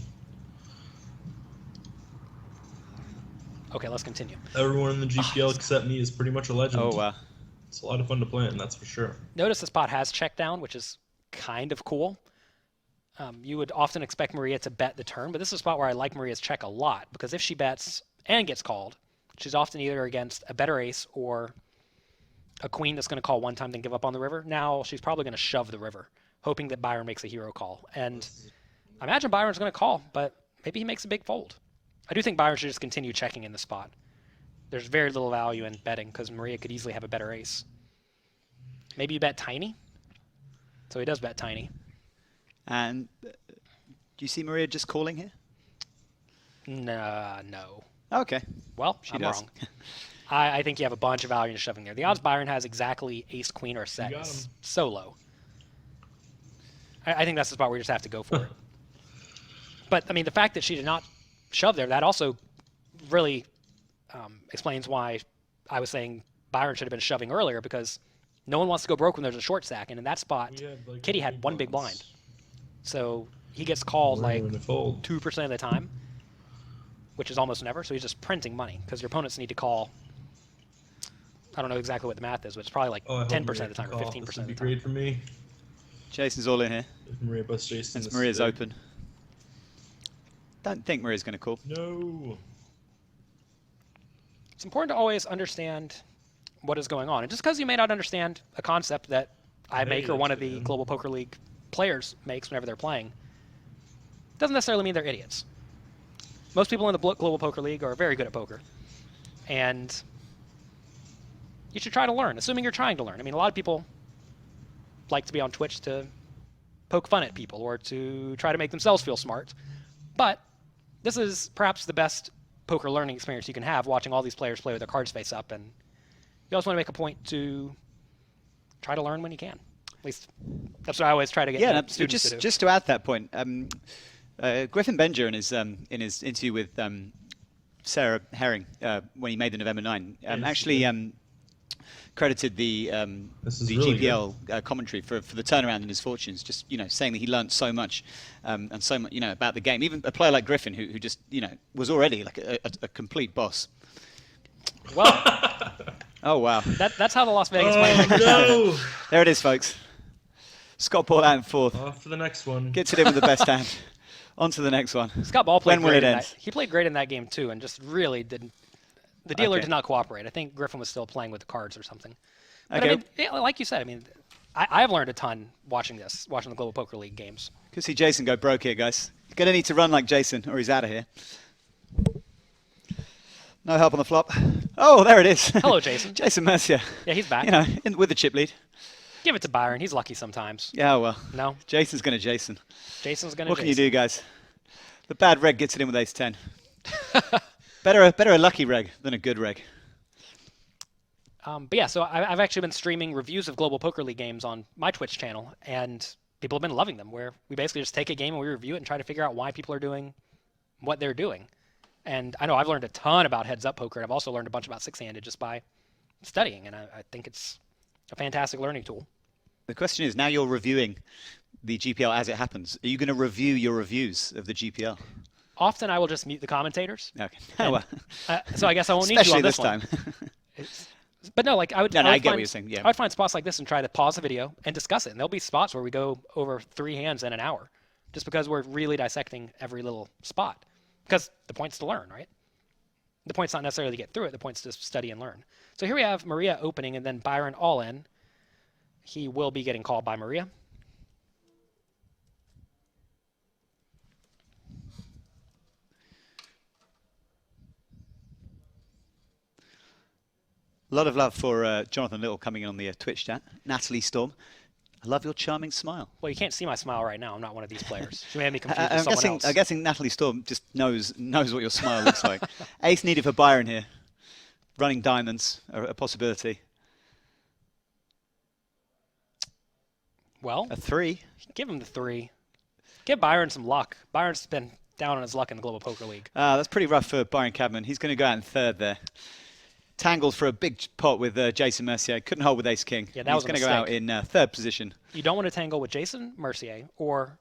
Okay, let's continue. Everyone in the GPL except me is pretty much a legend. Oh, wow. It's a lot of fun to play in, that's for sure. Notice the spot has check down, which is kind of cool. You would often expect Maria to bet the turn, but this is a spot where I like Maria's check a lot, because if she bets and gets called, she's often either against a better ace or a queen that's going to call one time then give up on the river. Now she's probably going to shove the river, hoping that Byron makes a hero call. And I imagine Byron's going to call, but maybe he makes a big fold. I do think Byron should just continue checking in the spot. There's very little value in betting because Maria could easily have a better ace. Maybe you bet tiny. So he does bet tiny. And do you see Maria just calling here? No. Okay. Well, she I'm does. wrong. I think you have a bunch of value in shoving there. The odds Byron has exactly ace, queen, or a set is so low. I think that's the spot where you just have to go for it. But, I mean, the fact that she did not shove there, that also really explains why I was saying Byron should have been shoving earlier, because no one wants to go broke when there's a short stack. And in that spot, Kitty had one big blind. So he gets called like 2% of the time, which is almost never. So he's just printing money because your opponents need to call. I don't know exactly what the math is, but it's probably like 10% of the time or 15% of the time. This would be great for me. Jason's all in here. If Maria busts Jason. Since Maria's open. Don't think Maria's going to call. No. It's important to always understand what is going on. And just because you may not understand a concept that I make or one of the Global Poker League players makes whenever they're playing, doesn't necessarily mean they're idiots. Most people in the Global Poker League are very good at poker. And you should try to learn, assuming you're trying to learn. I mean, a lot of people like to be on Twitch to poke fun at people or to try to make themselves feel smart. But this is perhaps the best poker learning experience you can have, watching all these players play with their cards face up. And you always want to make a point to try to learn when you can. At least that's what I always try to get students to do. Just to add that point, Griffin Benger in his interview with Sarah Herring when he made the November 9 actually credited the GPL commentary for the turnaround in his fortunes. Just saying that he learned so much and so much about the game. Even a player like Griffin who just was already like a complete boss. Well, oh wow, that's how the Las Vegas Moneymakers. No. There it is, folks. Scott Paul out in fourth. Off for the next one. Gets it in with the best hand. On to the next one. Scott Ball played when will great it in end? that. He played great in that game too, and just really didn't. The dealer did not cooperate. I think Griffin was still playing with the cards or something. But I mean, like you said, I mean, I've learned a ton watching the Global Poker League games. Could see Jason go broke here, guys. Going to need to run like Jason, or he's out of here. No help on the flop. Oh, there it is. Hello, Jason. Jason Mercier. Yeah, he's back. You know, with the chip lead. Give it to Byron. He's lucky sometimes. Yeah, well. No. Jason's going to Jason. Jason's going to What can you do, guys? The bad reg gets it in with ace-10. better a lucky reg than a good reg. But yeah, so I've actually been streaming reviews of Global Poker League games on my Twitch channel, and people have been loving them, where we basically just take a game and we review it and try to figure out why people are doing what they're doing. And I know I've learned a ton about heads-up poker, and I've also learned a bunch about six-handed just by studying, and I think it's a fantastic learning tool. The question is, now you're reviewing the GPL as it happens. Are you going to review your reviews of the GPL? Often I will just mute the commentators. Okay. And, well. So I guess I won't need you on this time. But no, like I would. No, I get find, what you're saying. Yeah. I would find spots like this and try to pause the video and discuss it. And there'll be spots where we go over 3 hands in an hour, just because we're really dissecting every little spot. Because the point's to learn, right? The point's not necessarily to get through it. The point's to study and learn. So here we have Maria opening and then Byron all in. He will be getting called by Maria. A lot of love for Jonathan Little coming in on the Twitch chat. Natalie Storm, I love your charming smile. Well, you can't see my smile right now. I'm not one of these players. She made me confused with someone else. I'm guessing Natalie Storm just knows what your smile looks like. Ace needed for Byron here. Running diamonds, a possibility. Well, a 3. Give him the 3. Give Byron some luck. Byron's been down on his luck in the Global Poker League. That's pretty rough for Byron Kaverman. He's going to go out in third there. Tangled for a big pot with Jason Mercier. Couldn't hold with ace-king. Yeah, that was going to go out in third position. You don't want to tangle with Jason Mercier or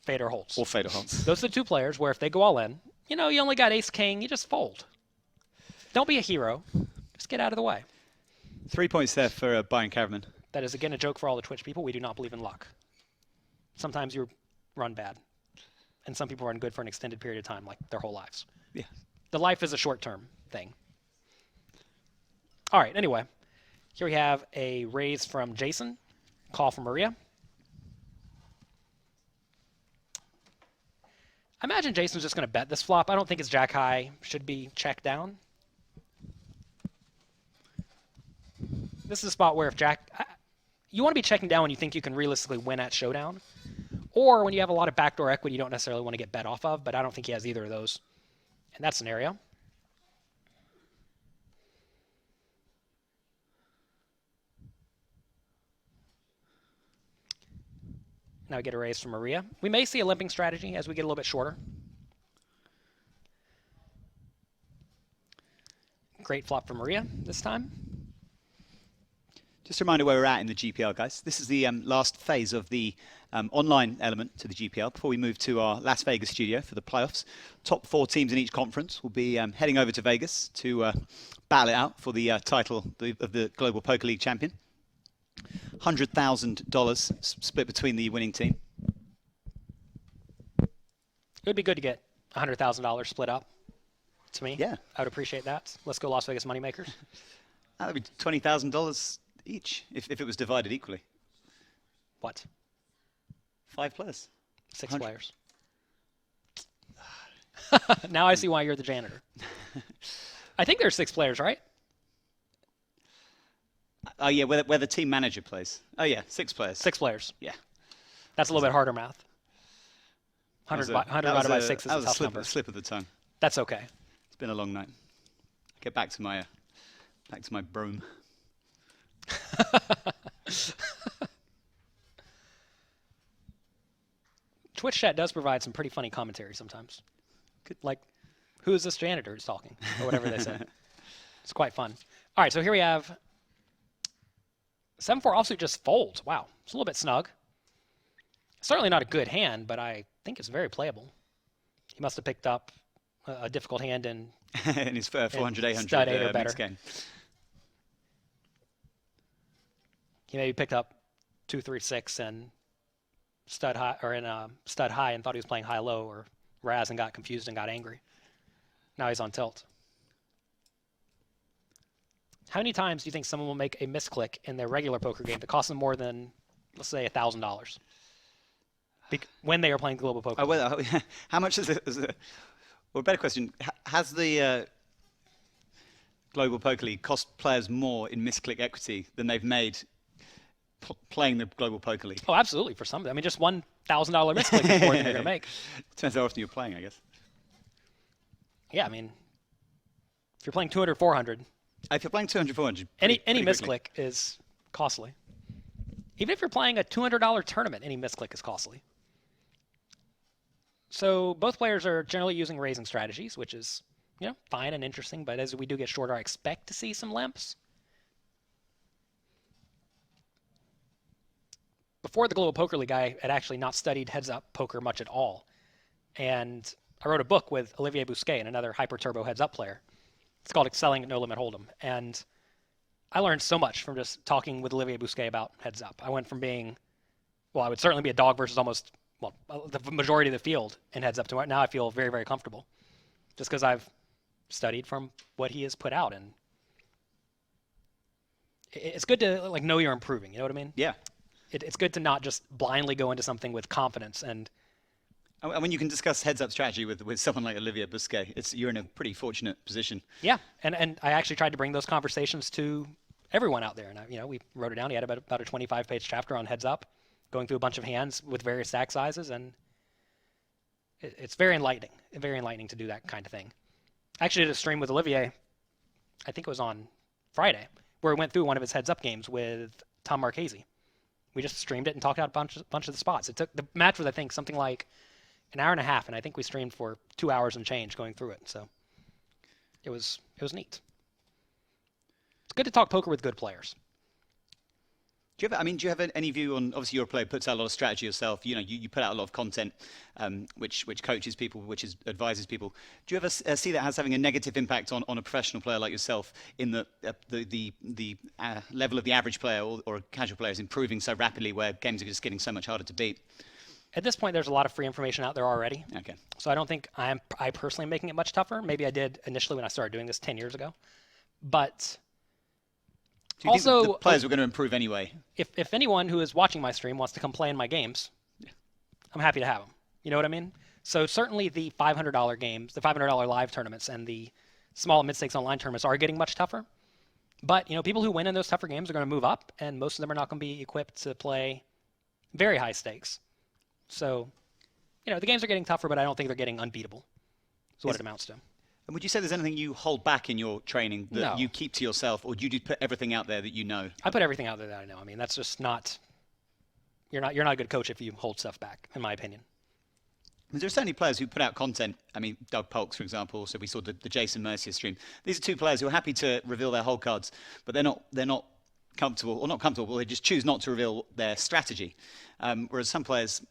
Fader Holtz. Or Fader Holtz. Those are the 2 players where if they go all in, you know, you only got ace-king, you just fold. Don't be a hero. Just get out of the way. 3 points there for Byron Kaverman. That is, again, a joke for all the Twitch people. We do not believe in luck. Sometimes you run bad. And some people run good for an extended period of time, like their whole lives. Yeah. The life is a short-term thing. All right, anyway. Here we have a raise from Jason. Call from Maria. I imagine Jason's just going to bet this flop. I don't think his jack high should be checked down. This is a spot where if jack... You want to be checking down when you think you can realistically win at showdown. Or when you have a lot of backdoor equity you don't necessarily want to get bet off of, but I don't think he has either of those in that scenario. Now we get a raise from Maria. We may see a limping strategy as we get a little bit shorter. Great flop for Maria this time. Just a reminder where we're at in the GPL, guys. This is the last phase of the online element to the GPL before we move to our Las Vegas studio for the playoffs. Top 4 teams in each conference will be heading over to Vegas to battle it out for the title of the Global Poker League champion. $100,000 split between the winning team. It would be good to get $100,000 split up to me. Yeah. I would appreciate that. Let's go Las Vegas Moneymakers. That would be $20,000 each if it was divided equally. What? 5 players. 6 players. Now I see why you're the janitor. I think there's 6 players, right? Oh, yeah, where the team manager plays. Oh, yeah, 6 players. 6 players. Yeah. That's a little bit harder math. 100 divided by 6 is a tough number. Slip of the tongue. That's okay. It's been a long night. Get back to my broom. Twitch chat does provide some pretty funny commentary sometimes. Like, who is this janitor who's talking? Or whatever they say. It's quite fun. All right, so here we have 7-4 offsuit just folds. Wow, it's a little bit snug. Certainly not a good hand, but I think it's very playable. He must have picked up a difficult hand in his 400, 800 stud 8 or better. mixed game. He maybe picked up 2, 3, 6 and stud high or in stud high and thought he was playing high low or Raz and got confused and got angry. Now he's on tilt. How many times do you think someone will make a misclick in their regular poker game that costs them more than, let's say, $1,000 when they are playing global poker? How much is it? Well, better question: has the Global Poker League cost players more in misclick equity than they've made playing the Global Poker League? Oh, absolutely. For some, I mean, just $1,000 misclick is more than you're going to make. Depends how often you're playing, I guess. Yeah, I mean, if you're playing 200, 400. If you're playing 200, 400, any misclick is costly. Even if you're playing a $200 tournament, any misclick is costly. So both players are generally using raising strategies, which is, fine and interesting. But as we do get shorter, I expect to see some limps. Before the Global Poker League, I had actually not studied heads-up poker much at all. And I wrote a book with Olivier Bousquet and another hyper-turbo heads-up player. It's called Excelling at No Limit Hold'em. And I learned so much from just talking with Olivier Bousquet about heads up. I went from being, I would certainly be a dog versus almost, the majority of the field in heads up to now I feel very, very comfortable. Just because I've studied from what he has put out. And it's good to know you're improving, you know what I mean? Yeah. It's good to not just blindly go into something with confidence. And when you can discuss heads-up strategy with someone like Olivier Bousquet, you're in a pretty fortunate position. Yeah, and I actually tried to bring those conversations to everyone out there. And we wrote it down. He had about a 25-page chapter on heads-up, going through a bunch of hands with various stack sizes, and it's very enlightening to do that kind of thing. I actually did a stream with Olivier, I think it was on Friday, where we went through one of his heads-up games with Tom Marchese. We just streamed it and talked out a bunch of the spots. The match was, I think, something like an hour and a half, and I think we streamed for 2 hours and change going through it. So it was neat. It's good to talk poker with good players. Do you have any view on? Obviously, you're a player who puts out a lot of strategy yourself. You put out a lot of content, which coaches people, advises people. Do you ever see that as having a negative impact on a professional player like yourself in the level of the average player or a casual player is improving so rapidly, where games are just getting so much harder to beat? At this point, there's a lot of free information out there already. Okay. So I don't think I personally am making it much tougher. Maybe I did initially when I started doing this 10 years ago, but. Do you think the players were going to improve anyway? If anyone who is watching my stream wants to come play in my games, I'm happy to have them. You know what I mean? So certainly the $500 games, the $500 live tournaments, and the small and mid-stakes online tournaments are getting much tougher. But people who win in those tougher games are going to move up, and most of them are not going to be equipped to play very high stakes. So, the games are getting tougher, but I don't think they're getting unbeatable. That's what it amounts to. And would you say there's anything you hold back in your training that No. you keep to yourself, or do you just put everything out there that you know? I put everything out there that I know. I mean, that's just not. You're not a good coach if you hold stuff back, in my opinion. There are certainly players who put out content. I mean, Doug Polks, for example. So we saw the Jason Mercier stream. These are two players who are happy to reveal their whole cards, but they're not comfortable, or not comfortable. They just choose not to reveal their strategy. Whereas some players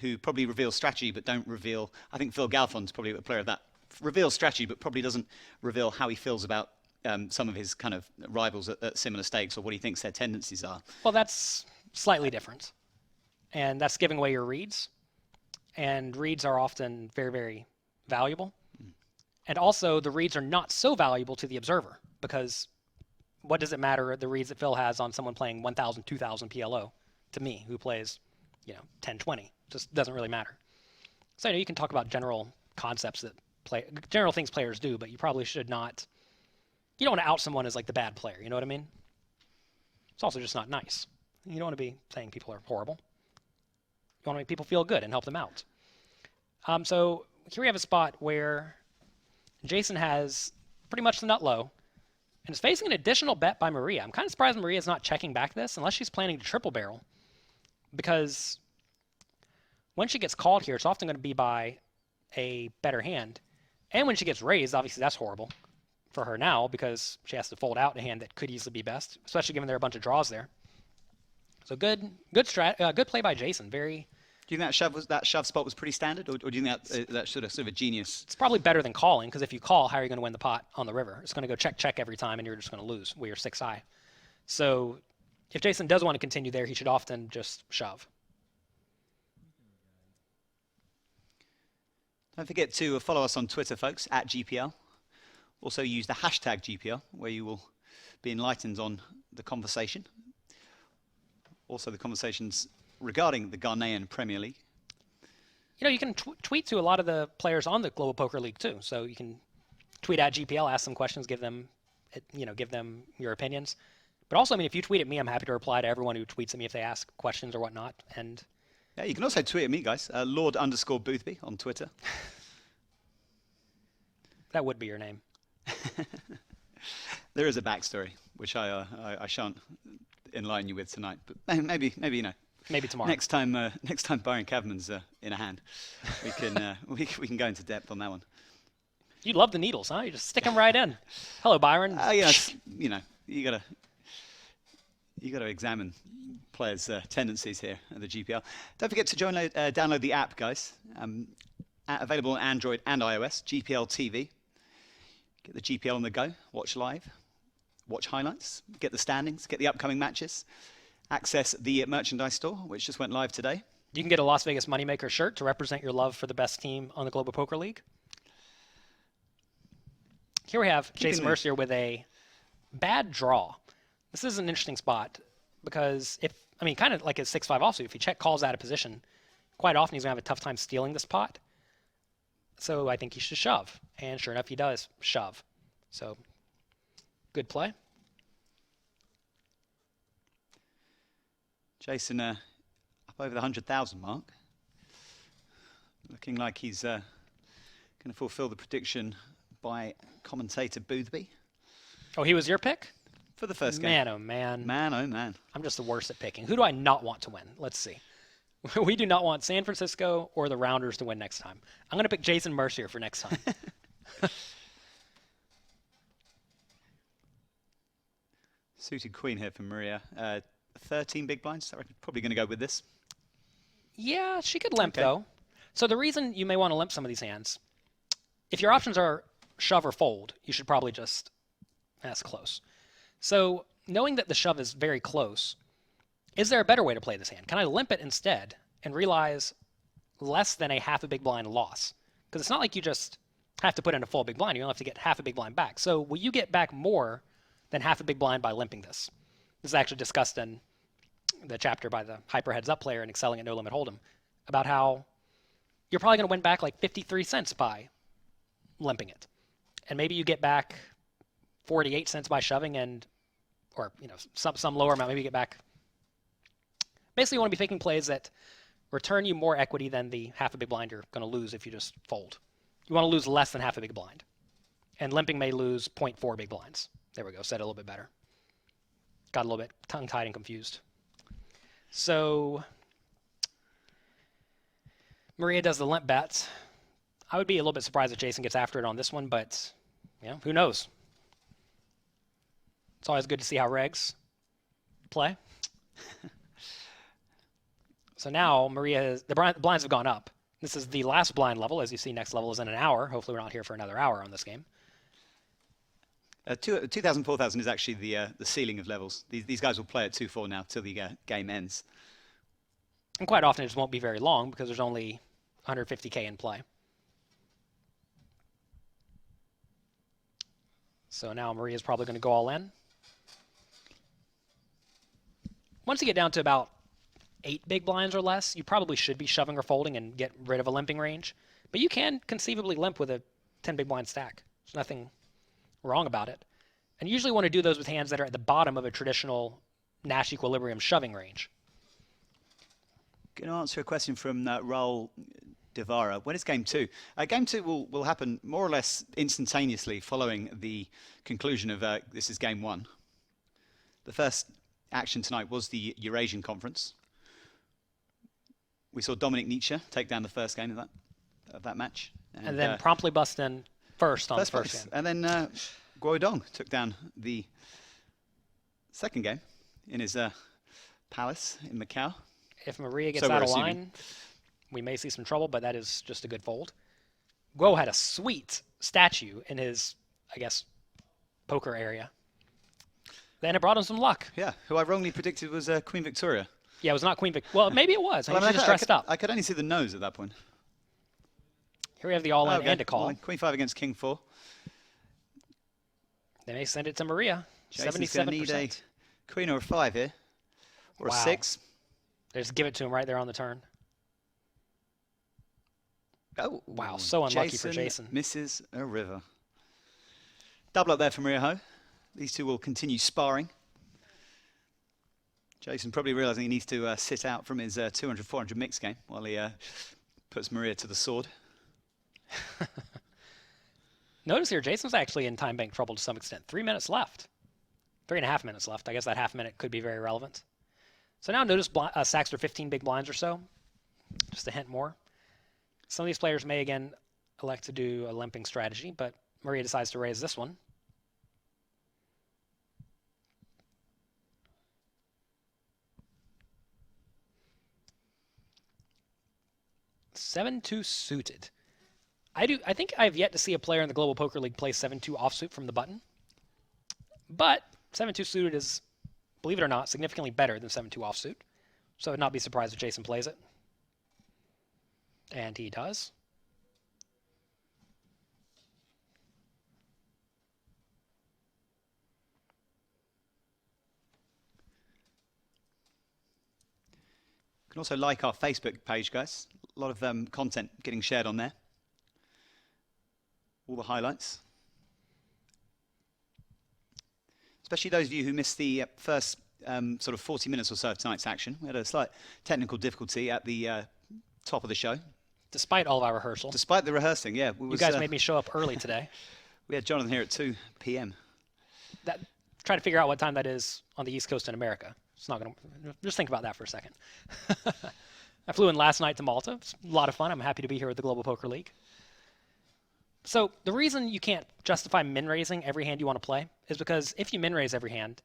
who probably reveal strategy but don't reveal. I think Phil Galfon's probably a player of that. Reveals strategy, but probably doesn't reveal how he feels about some of his kind of rivals at similar stakes, or what he thinks their tendencies are. Well, that's slightly different, and that's giving away your reads, and reads are often very, very valuable. And also, the reads are not so valuable to the observer, because what does it matter the reads that Phil has on someone playing 1,000, 2,000 PLO to me, who plays 10, 20? Just doesn't really matter. So you can talk about general concepts that general things players do, but you probably should not. You don't want to out someone as like the bad player. You know what I mean? It's also just not nice. You don't want to be saying people are horrible. You want to make people feel good and help them out. So here we have a spot where Jason has pretty much the nut low and is facing an additional bet by Maria. I'm kind of surprised Maria's not checking back this unless she's planning to triple barrel, because when she gets called here, it's often going to be by a better hand. And when she gets raised, obviously that's horrible for her now, because she has to fold out a hand that could easily be best, especially given there are a bunch of draws there. So good play by Jason. Do you think that shove spot was pretty standard, or do you think that's sort of a genius? It's probably better than calling, because if you call, how are you going to win the pot on the river? It's going to go check every time, and you're just going to lose with your 6 high. So if Jason does want to continue there, he should often just shove. Don't forget to follow us on Twitter, folks, at GPL. Also use the hashtag GPL, where you will be enlightened on the conversation. Also the conversations regarding the Ghanaian Premier League. You know, you can tweet to a lot of the players on the Global Poker League too. So you can tweet at GPL, ask them questions, give them your opinions. But also, I mean, if you tweet at me, I'm happy to reply to everyone who tweets at me if they ask questions or whatnot. And yeah, you can also tweet at me, guys. Lord_Boothby on Twitter. That would be your name. There is a backstory, which I shan't enlighten you with tonight. But maybe you know. Maybe tomorrow. Next time Byron Kaverman's in a hand, we can go into depth on that one. You love the needles, huh? You just stick them right in. Hello, Byron. Yeah, you know, you gotta examine players' tendencies here at the GPL. Don't forget to download the app, guys. Available on Android and iOS. GPL TV. Get the GPL on the go. Watch live. Watch highlights. Get the standings. Get the upcoming matches. Access the merchandise store, which just went live today. You can get a Las Vegas Moneymakers shirt to represent your love for the best team on the Global Poker League. Here we have Jason Mercier with a bad draw. This is an interesting spot because kind of like his 6-5 offsuit, if he check calls out of position, quite often he's going to have a tough time stealing this pot. So I think he should shove. And sure enough, he does shove. So good play. Jason up over the 100,000 mark. Looking like he's going to fulfill the prediction by commentator Boothby. Oh, he was your pick? For the first game. Man, oh man. Man, oh man. I'm just the worst at picking. Who do I not want to win? Let's see. We do not want San Francisco or the Rounders to win next time. I'm going to pick Jason Mercier for next time. Suited queen here for Maria. 13 big blinds. So probably going to go with this. Yeah, she could limp though. So the reason you may want to limp some of these hands, if your options are shove or fold, you should probably just ask close. So knowing that the shove is very close, is there a better way to play this hand? Can I limp it instead and realize less than a half a big blind loss? Because it's not like you just have to put in a full big blind. You only have to get half a big blind back. So will you get back more than half a big blind by limping this? This is actually discussed in the chapter by the hyper heads up player in Excelling at No Limit Hold'em about how you're probably going to win back like 53 cents by limping it. And maybe you get back 48 cents by shoving or some lower amount. Maybe you get back. Basically, you want to be picking plays that return you more equity than the half a big blind you're going to lose if you just fold. You want to lose less than half a big blind. And limping may lose 0.4 big blinds. There we go. Said it a little bit better. Got a little bit tongue-tied and confused. So Maria does the limp bets. I would be a little bit surprised if Jason gets after it on this one, but who knows? It's always good to see how regs play. So now the blinds have gone up. This is the last blind level. As you see, next level is in an hour. Hopefully we're not here for another hour on this game. 2,000, 4,000 is actually the ceiling of levels. These guys will play at 2-4 now till the game ends. And quite often it just won't be very long because there's only 150K in play. So now Maria's probably going to go all in. Once you get down to about 8 big blinds or less, you probably should be shoving or folding and get rid of a limping range. But you can conceivably limp with a 10 big blind stack. There's nothing wrong about it. And you usually want to do those with hands that are at the bottom of a traditional Nash equilibrium shoving range. Going to answer a question from Raul Devara. When is game 2? Game 2 will happen more or less instantaneously following the conclusion of this is game 1. The first action tonight was the Eurasian Conference. We saw Dominic Nietzsche take down the first game of that match. And then promptly bust in first on the first game. And then Guodong took down the second game in his palace in Macau. If Maria gets out of line, we may see some trouble, but that is just a good fold. Guo had a sweet statue in his, poker area. Then it brought him some luck. Yeah, who I wrongly predicted was Queen Victoria. Yeah, it was not Queen Victoria. Well, maybe it was. She just dressed up. I could only see the nose at that point. Here we have the all-in and a call. All-in. Queen 5 against King 4. They may send it to Maria. Jason's going to need a queen or a 5 here. Or a 6. They just give it to him right there on the turn. Oh, wow, so unlucky for Jason. Misses a river. Double up there for Maria Ho. These two will continue sparring. Jason probably realizing he needs to sit out from his 200-400 mix game while he puts Maria to the sword. Notice here, Jason's actually in time bank trouble to some extent. 3 minutes left. 3.5 minutes left. I guess that half minute could be very relevant. So now notice sacks are 15 big blinds or so. Just a hint more. Some of these players may again elect to do a limping strategy, but Maria decides to raise this one. (7-2) suited. I think I've yet to see a player in the Global Poker League play 7-2 offsuit from the button. But 7-2 suited is, believe it or not, significantly better than 7-2 offsuit. So I would not be surprised if Jason plays it. And he does. You can also like our Facebook page, guys. A lot of content getting shared on there. All the highlights. Especially those of you who missed the first sort of 40 minutes or so of tonight's action. We had a slight technical difficulty at the top of the show. Despite all of our rehearsal. Despite the rehearsing, yeah. You guys made me show up early today. We had Jonathan here at 2 p.m. Try to figure out what time that is on the East Coast in America. It's not going to... Just think about that for a second. I flew in last night to Malta. It's a lot of fun. I'm happy to be here with the Global Poker League. So the reason you can't justify min-raising every hand you want to play is because if you min-raise every hand,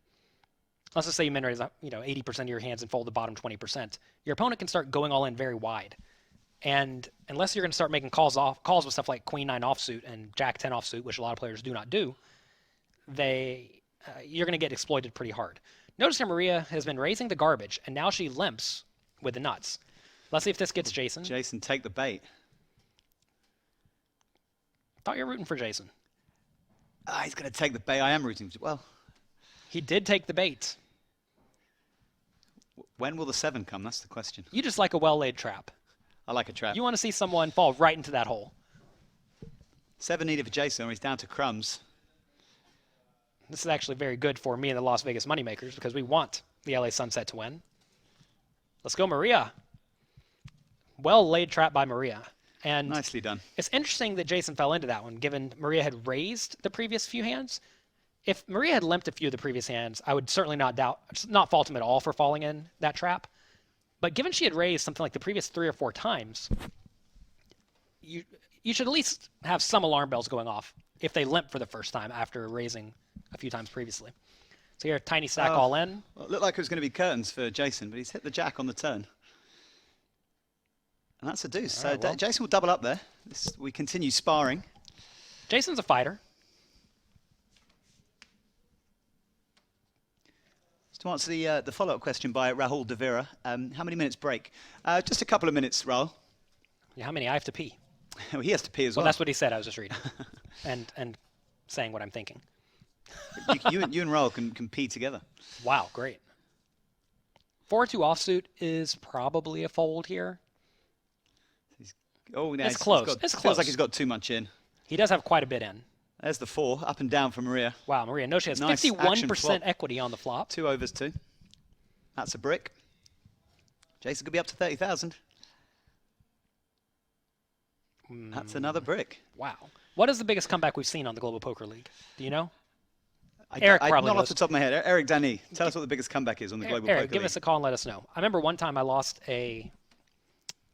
let's just say you min-raise 80% of your hands and fold the bottom 20%, your opponent can start going all in very wide. And unless you're going to start making calls with stuff like Queen 9 offsuit and Jack 10 offsuit, which a lot of players do not do, you're going to get exploited pretty hard. Notice here Maria has been raising the garbage, and now she limps with the nuts. Let's see if this gets Jason. Jason, take the bait. Thought you were rooting for Jason. He's going to take the bait. I am rooting for... Well... He did take the bait. When will the 7 come? That's the question. You just like a well-laid trap. I like a trap. You want to see someone fall right into that hole. 7 needed for Jason, or he's down to crumbs. This is actually very good for me and the Las Vegas Moneymakers because we want the LA Sunset to win. Let's go, Maria. Well-laid trap by Maria. And nicely done. It's interesting that Jason fell into that one, given Maria had raised the previous few hands. If Maria had limped a few of the previous hands, I would certainly not fault him at all for falling in that trap. But given she had raised something like the previous 3 or 4 times, you should at least have some alarm bells going off if they limp for the first time after raising a few times previously. So here, tiny stack all in. Well, it looked like it was going to be curtains for Jason, but he's hit the jack on the turn. And that's a deuce. So well, Jason will double up there. We continue sparring. Jason's a fighter. To answer the follow-up question by Rahul Devira, how many minutes break? Just a couple of minutes, Rahul. Yeah, how many? I have to pee. Well, he has to pee as well. Well, that's what he said. I was just reading and saying what I'm thinking. you and Rahul can pee together. Wow, great. 4-2 offsuit is probably a fold here. It's close. It's close. Feels like he's got too much in. He does have quite a bit in. There's the 4, up and down for Maria. Wow, Maria, no, she has nice 51% equity on the flop. 2 overs, 2. That's a brick. Jason could be up to 30,000. That's another brick. Wow. What is the biggest comeback we've seen on the Global Poker League? Do you know? Eric probably not knows. Off the top of my head. Eric Dani, tell us what the biggest comeback is on the Global Poker League. Give us a call and let us know. I remember one time I lost a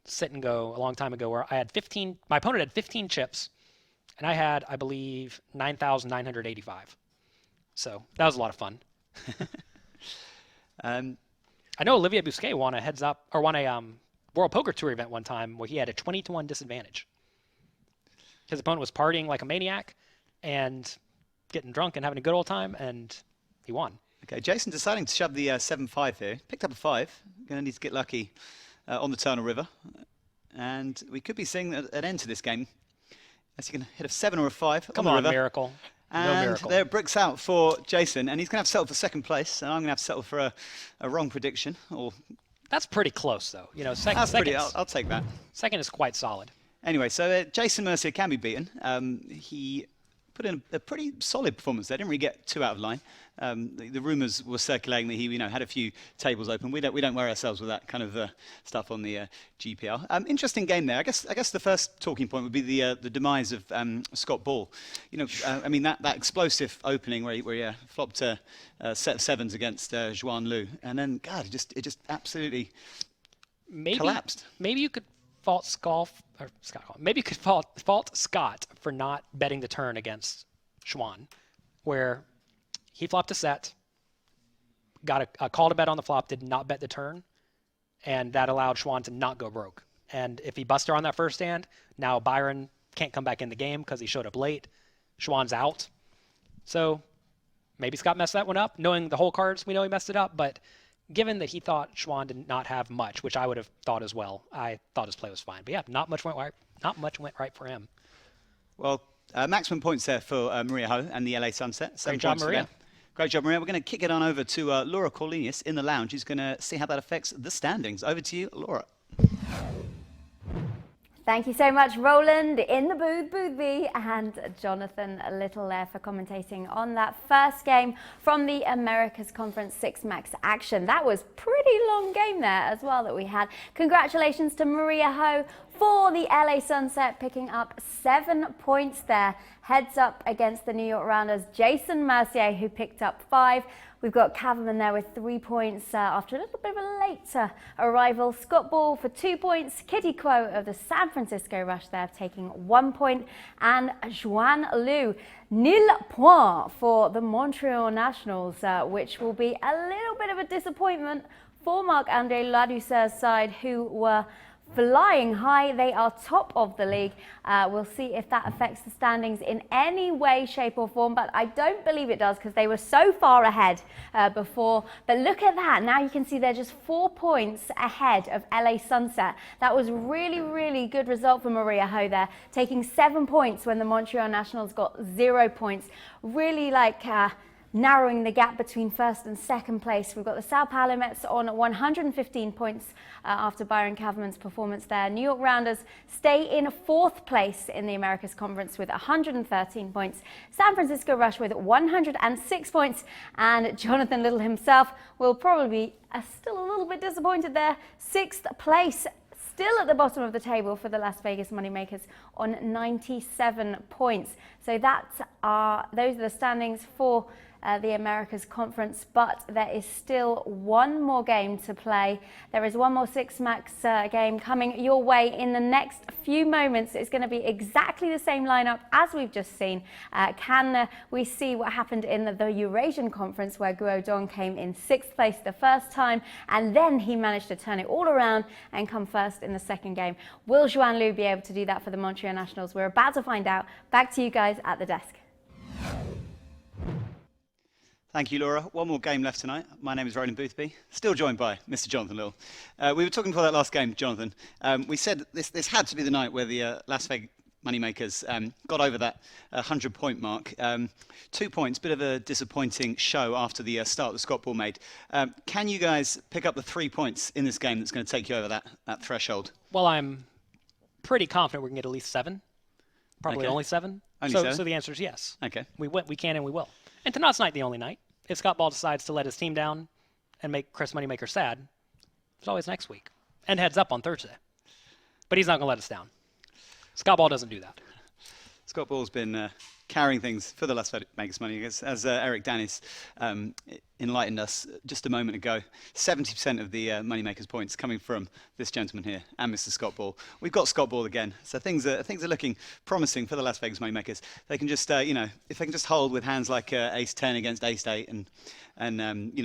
sit and go a long time ago where I had 15. My opponent had 15 chips. And I had, I believe, 9,985. So that was a lot of fun. I know Olivier Bousquet won a World Poker Tour event one time where he had a 20-1 disadvantage. His opponent was partying like a maniac and getting drunk and having a good old time, and he won. Okay, Jason deciding to shove the 7-5 here. Picked up a 5. Going to need to get lucky on the turn or river. And we could be seeing an end to this game. Is he going to hit a 7 or a 5? Come on, on, the river? Miracle. And no miracle. there bricks out for Jason, and he's going to have to settle for second place, and I'm going to have to settle for a wrong prediction. Or That's pretty close, though. You know, that's pretty. I'll take that. Second is quite solid. Anyway, so Jason Mercier can be beaten. He put in a pretty solid performance there. Didn't really get too out of line. The rumours were circulating that he, had a few tables open. We don't worry ourselves with that kind of stuff on the GPL. Interesting game there. I guess the first talking point would be the demise of Scott Ball. That explosive opening where he flopped a set of sevens against Xuan Lu, and then it just absolutely collapsed. Maybe you could fault Scott. Maybe you could fault Scott for not betting the turn against Xuan, where he flopped a set, got a call to bet on the flop, did not bet the turn, and that allowed Xuan to not go broke. And if he busted on that first hand, now Byron can't come back in the game because he showed up late. Xuan's out. So maybe Scott messed that one up. Knowing the whole cards, we know he messed it up, but given that he thought Xuan did not have much, which I would have thought as well, I thought his play was fine. But yeah, not much went right for him. Well, maximum points there for Maria Ho and the LA Sunset. Great job, Maria. Great job, Maria. We're going to kick it on over to Laura Cornelius in the lounge, who's going to see how that affects the standings. Over to you, Laura. Thank you so much, Roland in the booth B, and Jonathan Little there for commentating on that first game from the Americas Conference 6 Max action. That was pretty long game there as well that we had. Congratulations to Maria Ho for the LA Sunset, picking up 7 points there. Heads up against the New York Rounders, Jason Mercier, who picked up 5. We've got Kaverman there with 3 points after a little bit of a late arrival. Scott Ball for 2 points. Kitty Kuo of the San Francisco Rush there taking 1 point. And Xuan Lu, nil point for the Montreal Nationals, which will be a little bit of a disappointment for Marc-Andre Ladouceur's side, who were flying high. They are top of the league. We'll see if that affects the standings in any way, shape or form, but I don't believe it does because they were so far ahead before. But look at that. Now you can see they're just 4 points ahead of LA Sunset. That was really, really good result for Maria Ho there, taking 7 points when the Montreal Nationals got 0 points. Really narrowing the gap between first and second place. We've got the Sao Paulo Mets on 115 points after Byron Kaverman's performance there. New York Rounders stay in 4th place in the Americas Conference with 113 points. San Francisco Rush with 106 points. And Jonathan Little himself will probably be still a little bit disappointed there. 6th place. Still at the bottom of the table for the Las Vegas Moneymakers on 97 points. So those are the standings for the Americas Conference, but there is still one more game to play. There is one more 6 Max game coming your way in the next few moments. It's going to be exactly the same lineup as we've just seen. Can we see what happened in the Eurasian Conference, where Guo Dong came in 6th place the first time, and then he managed to turn it all around and come first in the second game? Will Xuan Lu be able to do that for the Montreal Nationals? We're about to find out. Back to you guys at the desk. Thank you, Laura. One more game left tonight. My name is Roland Boothby, still joined by Mr. Jonathan Little. We were talking before that last game, Jonathan. We said this had to be the night where the Las Vegas Moneymakers got over that 100-point mark. 2 points, bit of a disappointing show after the start that Scott Ball made. Can you guys pick up the 3 points in this game that's going to take you over that threshold? Well, I'm pretty confident we can get at least 7. Probably only 7. Only 7? So the answer is yes. Okay. We can and we will. And tonight's not the only night. If Scott Ball decides to let his team down and make Chris Moneymaker sad, there's always next week. And heads up on Thursday. But he's not going to let us down. Scott Ball doesn't do that. Scott Ball's been carrying things for the Las Vegas Moneymakers. As Eric Dennis enlightened us just a moment ago, 70% of the Moneymakers points coming from this gentleman here and Mr. Scott Ball. We've got Scott Ball again, so things are looking promising for the Las Vegas Moneymakers. They can just, if they can just hold with hands like Ace 10 against Ace 8 and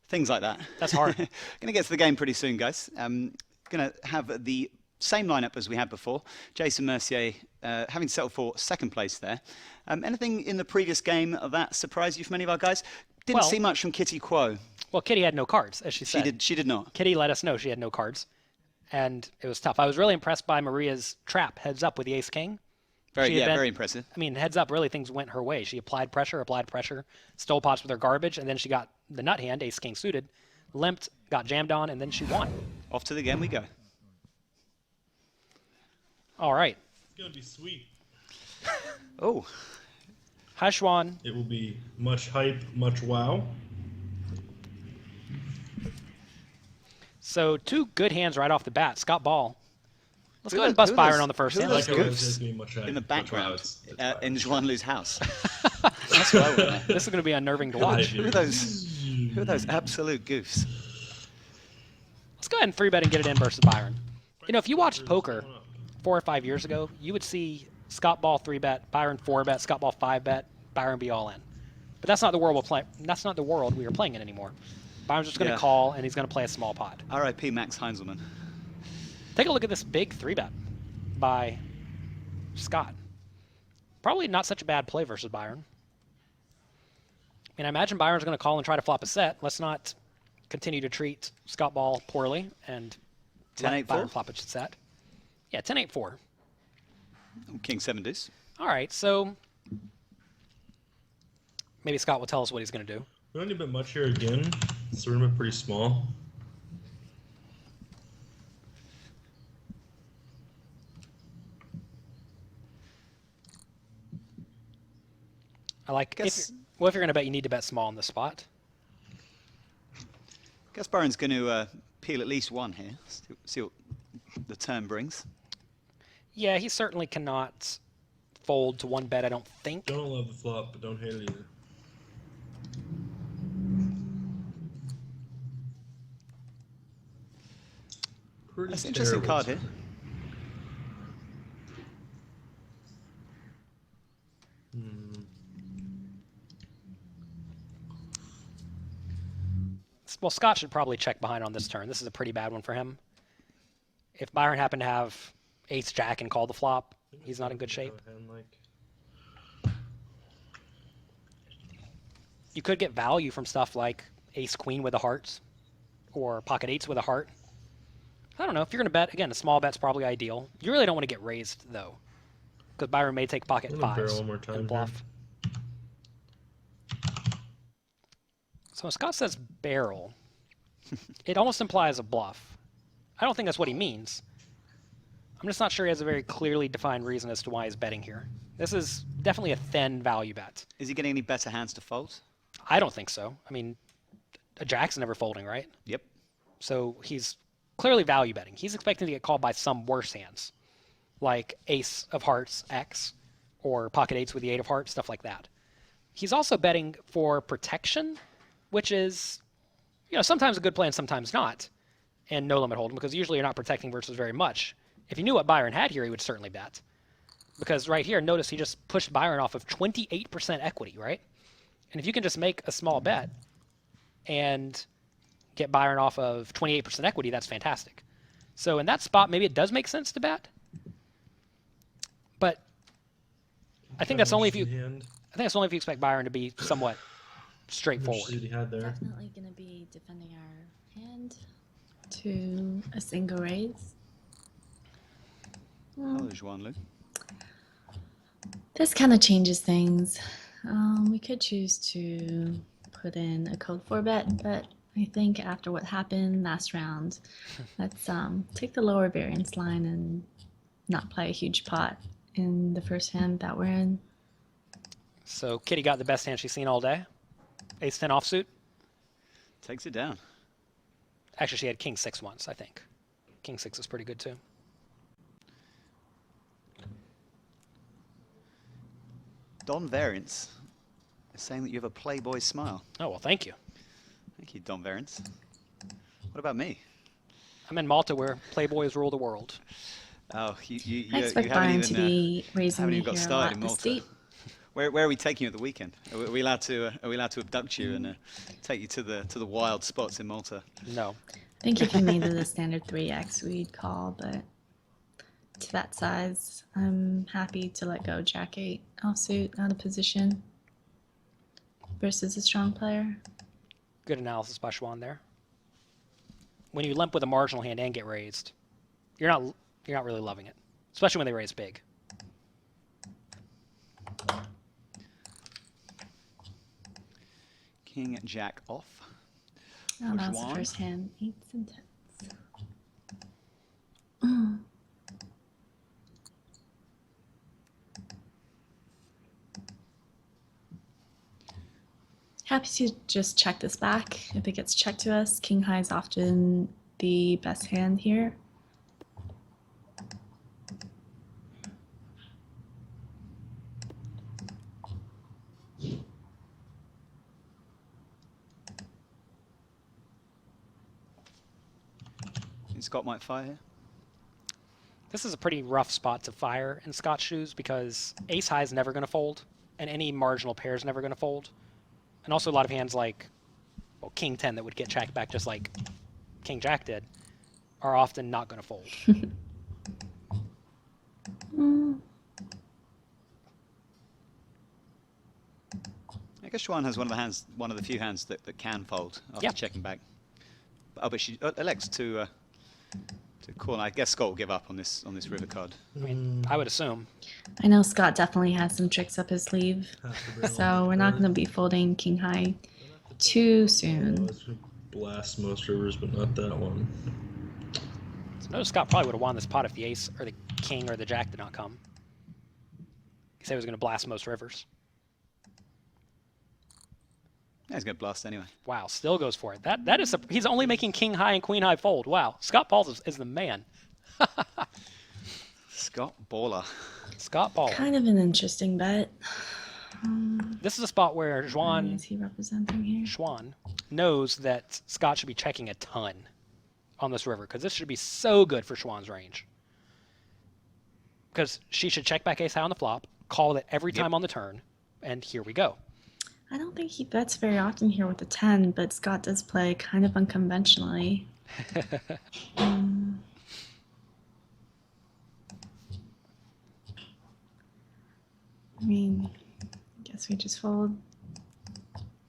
things like that. That's hard. Going to get to the game pretty soon, guys. Going to have the same lineup as we had before. Jason Mercier having settled for second place there. Anything in the previous game that surprised you from any of our guys? Didn't see much from Kitty Kuo. Well, Kitty had no cards, as she said. She did not. Kitty let us know she had no cards, and it was tough. I was really impressed by Maria's trap heads up with the Ace King. Very impressive. I mean, heads up, really, things went her way. She applied pressure, stole pots with her garbage, and then she got the nut hand, ace king suited, limped, got jammed on, and then she won. Off to the game we go. All right. It's going to be sweet. Oh. Hi, Xuan. It will be much hype, much wow. So 2 good hands right off the bat. Scott Ball. Let's go ahead and bust Byron on the first hand. Those Like goofs in the background in Xuan Lu's house. That's what I want to know. This is going to be unnerving to watch. Who are those absolute goofs? Let's go ahead and 3-bet and get it in versus Byron. You know, if you watched poker 4 or 5 years ago, you would see Scott Ball 3-bet, Byron 4-bet, Scott Ball 5-bet, Byron be all in. But that's not the world That's not the world we are playing in anymore. Byron's just going to call, and he's going to play a small pot. R.I.P. Max Heinzelman. Take a look at this big 3-bet by Scott. Probably not such a bad play versus Byron. And I imagine Byron's going to call and try to flop a set. Let's not continue to treat Scott Ball poorly and let Byron flop a set. Yeah, 10-8-4. King 7 deuce. All right, so maybe Scott will tell us what he's going to do. We don't need a bit much here again. So we're pretty small. I like. If you're going to bet, you need to bet small in this spot. Guess Byron's going to peel at least one here. See what the turn brings. Yeah, he certainly cannot fold to 1 bet, I don't think. Don't love the flop, but don't hate it either. That's an interesting card here. Well, Scott should probably check behind on this turn. This is a pretty bad one for him. If Byron happened to have ace-jack and call the flop, he's not in good shape. You could get value from stuff like ace-queen with a heart or pocket eights with a heart. I don't know. If you're going to bet, again, a small bet's probably ideal. You really don't want to get raised, though, because Byron may take pocket fives and bluff. So when Scott says barrel, it almost implies a bluff. I don't think that's what he means. I'm just not sure he has a very clearly defined reason as to why he's betting here. This is definitely a thin value bet. Is he getting any better hands to fold? I don't think so. I mean, a jack's never folding, right? Yep. So he's clearly value betting. He's expecting to get called by some worse hands, like ace of hearts X or pocket eights with the 8 of hearts, stuff like that. He's also betting for protection, which is, you know, sometimes a good play and sometimes not, and no limit hold'em, because usually you're not protecting versus very much. If he knew what Byron had here, he would certainly bet. Because right here, notice he just pushed Byron off of 28% equity, right? And if you can just make a small bet and get Byron off of 28% equity, that's fantastic. So in that spot, maybe it does make sense to bet. But I think that's only if you expect Byron to be somewhat straightforward. Definitely going to be defending our hand to a single raise. Hello, Xuan Lu. This kind of changes things. We could choose to put in a code 4-bet, but I think after what happened last round, let's take the lower variance line and not play a huge pot in the first hand that we're in. So Kitty got the best hand she's seen all day. Ace-10 offsuit. Takes it down. Actually, she had King-6 once, I think. King-6 is pretty good, too. Don Variance is saying that you have a playboy smile. Oh, well, thank you. Thank you, Don Variance. What about me? I'm in Malta where playboys rule the world. Oh, I expect Byron to be raising me here a lot this deep. Where are we taking you at the weekend? Are we allowed to abduct you and take you to the wild spots in Malta? No. I think if you made it a standard 3x, we'd call, but to that size, I'm happy to let go Jack 8 offsuit out of position versus a strong player. Good analysis by Xuan there. When you limp with a marginal hand and get raised, you're not really loving it, especially when they raise big. King Jack off. Oh, that was the Xuan. first hand. 8s and 10s. Happy to just check this back. If it gets checked to us, king high is often the best hand here. Scott might fire here. This is a pretty rough spot to fire in Scott's shoes because ace high is never going to fold, and any marginal pair is never going to fold. And also a lot of hands like, well, king 10 that would get checked back just like king jack did are often not going to fold. I guess Xuan has one of the few hands that can fold after checking back. Oh, but she elects to call. I guess Scott will give up on this river card. I mean, I would assume. I know Scott definitely has some tricks up his sleeve, so we're not going to be folding king high too soon. Blast most rivers, but not that one. So notice Scott probably would have won this pot if the ace or the king or the jack did not come. He said he was going to blast most rivers. Yeah, he's going to blast anyway. Wow, still goes for it. That is he's only making king high and queen high fold. Wow, Scott Paulo is the man. Scott Baller. Scott Paulo. Kind of an interesting bet. This is a spot where Who Xuan is he representing here? knows that Scott should be checking a ton on this river because this should be so good for Xuan's range. Because she should check back ace high on the flop, call it every time on the turn, and here we go. I don't think he bets very often here with the 10, but Scott does play kind of unconventionally. I mean, I guess we just fold.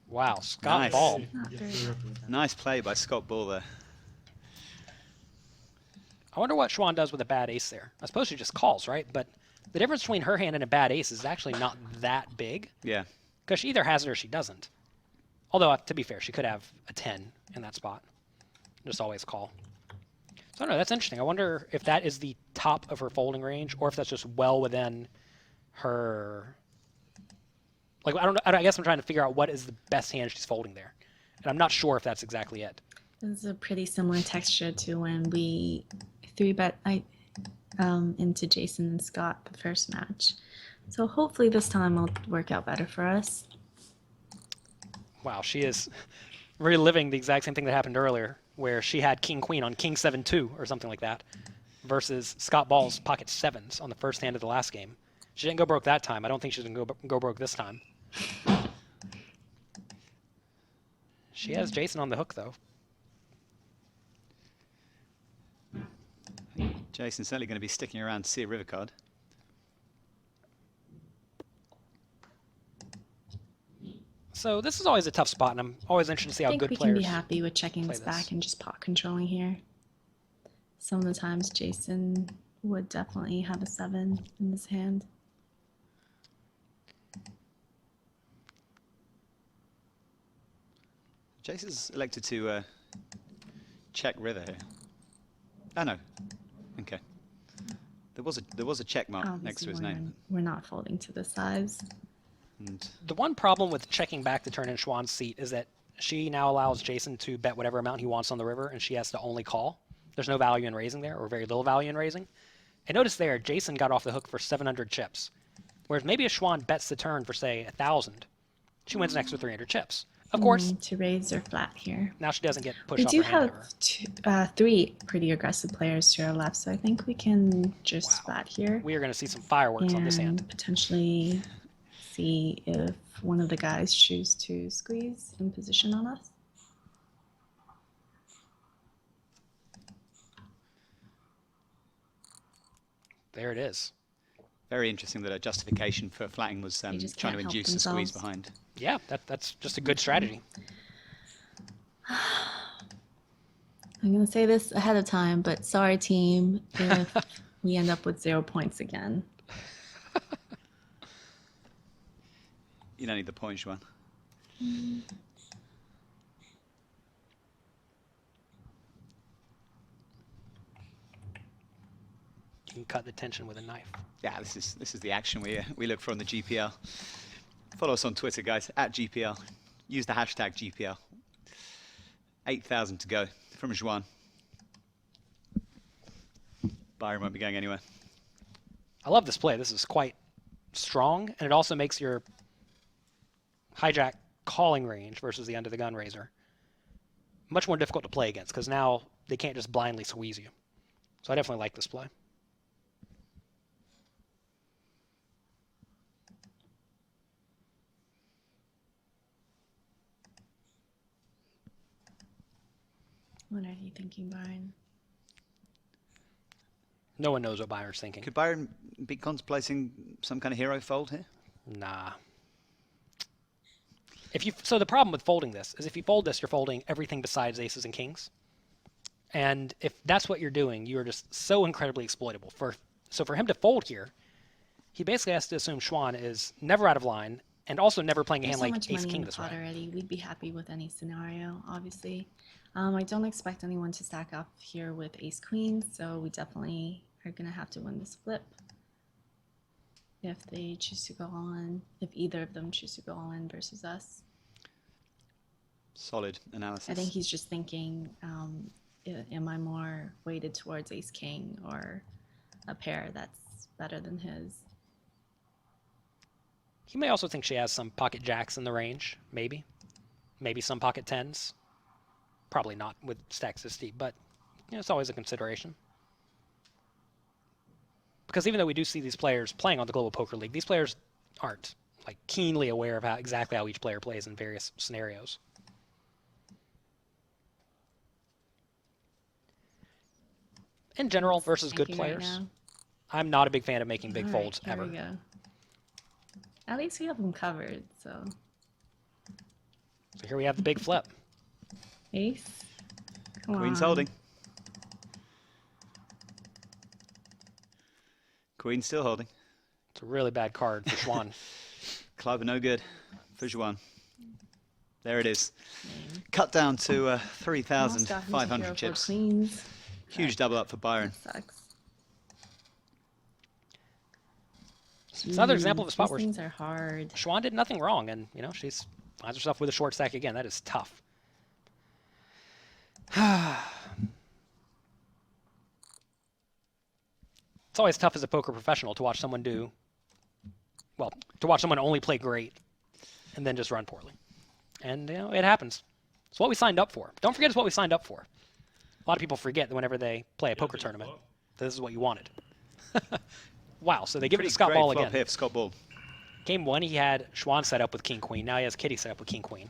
Wow, Scott Nice. Ball. Not very Nice play by Scott Ball there. I wonder what Xuan does with a bad ace there. I suppose she just calls, right? But the difference between her hand and a bad ace is actually not that big. Yeah. Because she either has it or she doesn't. Although, to be fair, she could have a 10 in that spot. Just always call. So I don't know, that's interesting. I wonder if that is the top of her folding range or if that's just well within her... Like, I don't know. I guess I'm trying to figure out what is the best hand she's folding there. And I'm not sure if that's exactly it. This is a pretty similar texture to when we 3-bet into Jason and Scott the first match. So hopefully this time it'll work out better for us. Wow, she is reliving the exact same thing that happened earlier, where she had king-queen on king 7-2 or something like that, versus Scott Ball's pocket 7s on the first hand of the last game. She didn't go broke that time. I don't think she's going to go broke this time. She has Jason on the hook, though. Jason's certainly going to be sticking around to see a river card. So this is always a tough spot, and I'm always interested to see how good we players can be happy with checking this back and just pot controlling here. Some of the times Jason would definitely have a 7 in his hand. Jason's elected to check river here. Oh no. Okay. There was a check mark next to his name. We're not folding to the size. And The one problem with checking back the turn in Xuan's seat is that she now allows Jason to bet whatever amount he wants on the river, and she has to only call. There's no value in raising there, or very little value in raising. And notice there, Jason got off the hook for 700 chips. Whereas maybe if Xuan bets the turn for, say, 1,000, she wins an extra 300 chips. Of course, To raise or flat here. now she doesn't get pushed We off do her hand have ever. 3 pretty aggressive players to our left, so I think we can just flat here. We are going to see some fireworks on this hand. And potentially see if one of the guys choose to squeeze in position on us. There it is. very interesting that a justification for flatting was They just trying to can't help induce a squeeze themselves. behind. Yeah, that's just a good strategy. I'm going to say this ahead of time, but sorry, team, if we end up with 0 points again. You don't need the points, Xuan. You can cut the tension with a knife. Yeah, this is the action we look for on the GPL. Follow us on Twitter, guys, at GPL. Use the hashtag GPL. 8,000 to go from Xuan. Byron won't be going anywhere. I love this play. This is quite strong, and it also makes your hijack calling range versus the under the gun raiser much more difficult to play against, because now they can't just blindly squeeze you. So I definitely like this play. What are you thinking, Byron? No one knows what Byron's thinking. Could Byron be contemplating some kind of hero fold here? Nah. So the problem with folding this is if you fold this, you're folding everything besides aces and kings. And if that's what you're doing, you are just so incredibly exploitable. So for him to fold here, he basically has to assume Xuan is never out of line and also never playing a hand like ace king this way. Already, we'd be happy with any scenario, obviously. I don't expect anyone to stack up here with ace queen, so we definitely are gonna have to win this flip. If they choose to go all in, if either of them choose to go all in versus us. Solid analysis. I think he's just thinking, am I more weighted towards ace king or a pair that's better than his? He may also think she has some pocket jacks in the range, maybe. Maybe some pocket tens. Probably not with stacks this deep, but you know, it's always a consideration. Because even though we do see these players playing on the Global Poker League, these players aren't like keenly aware of exactly how each player plays in various scenarios. In general, versus good players, right, I'm not a big fan of making big folds ever. Here we go. At least we have them covered, so. So here we have the big flip. Ace. Come Queen's on. holding. Queen's still holding. It's a really bad card for Xuan. Clover no good for Xuan. There it is. Cut down to 3,500 chips. Huge double up for Byron. That sucks. It's another example of a spot These where things are hard. Xuan did nothing wrong, and you know she's finds herself with a short stack again. That is tough. It's always tough as a poker professional to watch someone to watch someone only play great and then just run poorly. And you know, it happens. It's what we signed up for. Don't forget it's what we signed up for. A lot of people forget that whenever they play a poker tournament, this is what you wanted. Wow, so they give it to Scott Ball again. Here for Scott Ball. Game one, he had Xuan set up with King Queen. Now he has Kitty set up with King Queen.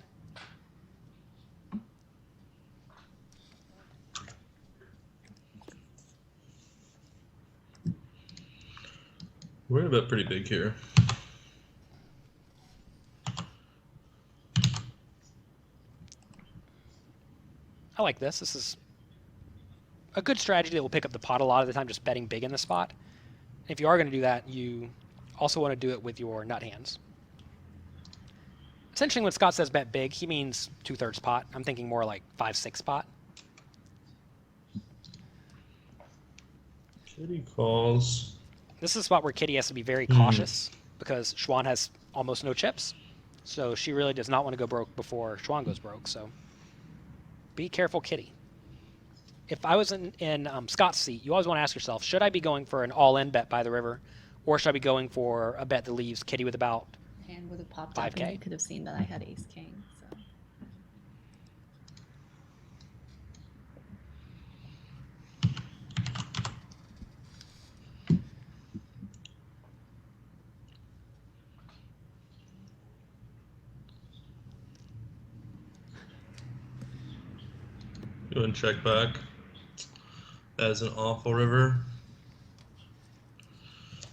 We're going to bet pretty big here. I like this. This is a good strategy that will pick up the pot a lot of the time, just betting big in the spot. If you are going to do that, you also want to do it with your nut hands. Essentially, when Scott says bet big, he means 2/3 pot. I'm thinking more like 5/6 pot. Kitty calls. This is a spot where Kitty has to be very cautious because Xuan has almost no chips. So she really does not want to go broke before Xuan goes broke. So be careful, Kitty. If I was in Scott's seat, you always want to ask yourself, should I be going for an all-in bet by the river, or should I be going for a bet that leaves Kitty with about Hand would have popped 5K? up and you could have seen that I had ace king. So. Go and check back. That is an awful river.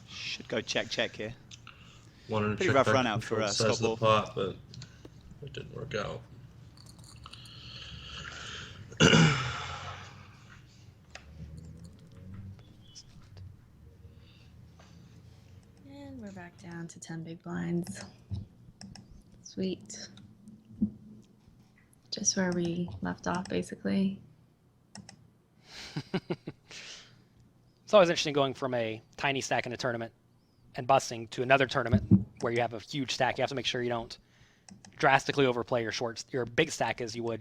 Should go check here. Wanted to Pretty check rough back run out control for size Scott of the Ball. pot, but it didn't work out. And we're back down to 10 big blinds. Sweet. Just where we left off, basically. It's always interesting going from a tiny stack in a tournament and busting to another tournament where you have a huge stack. You have to make sure you don't drastically overplay your big stack as you would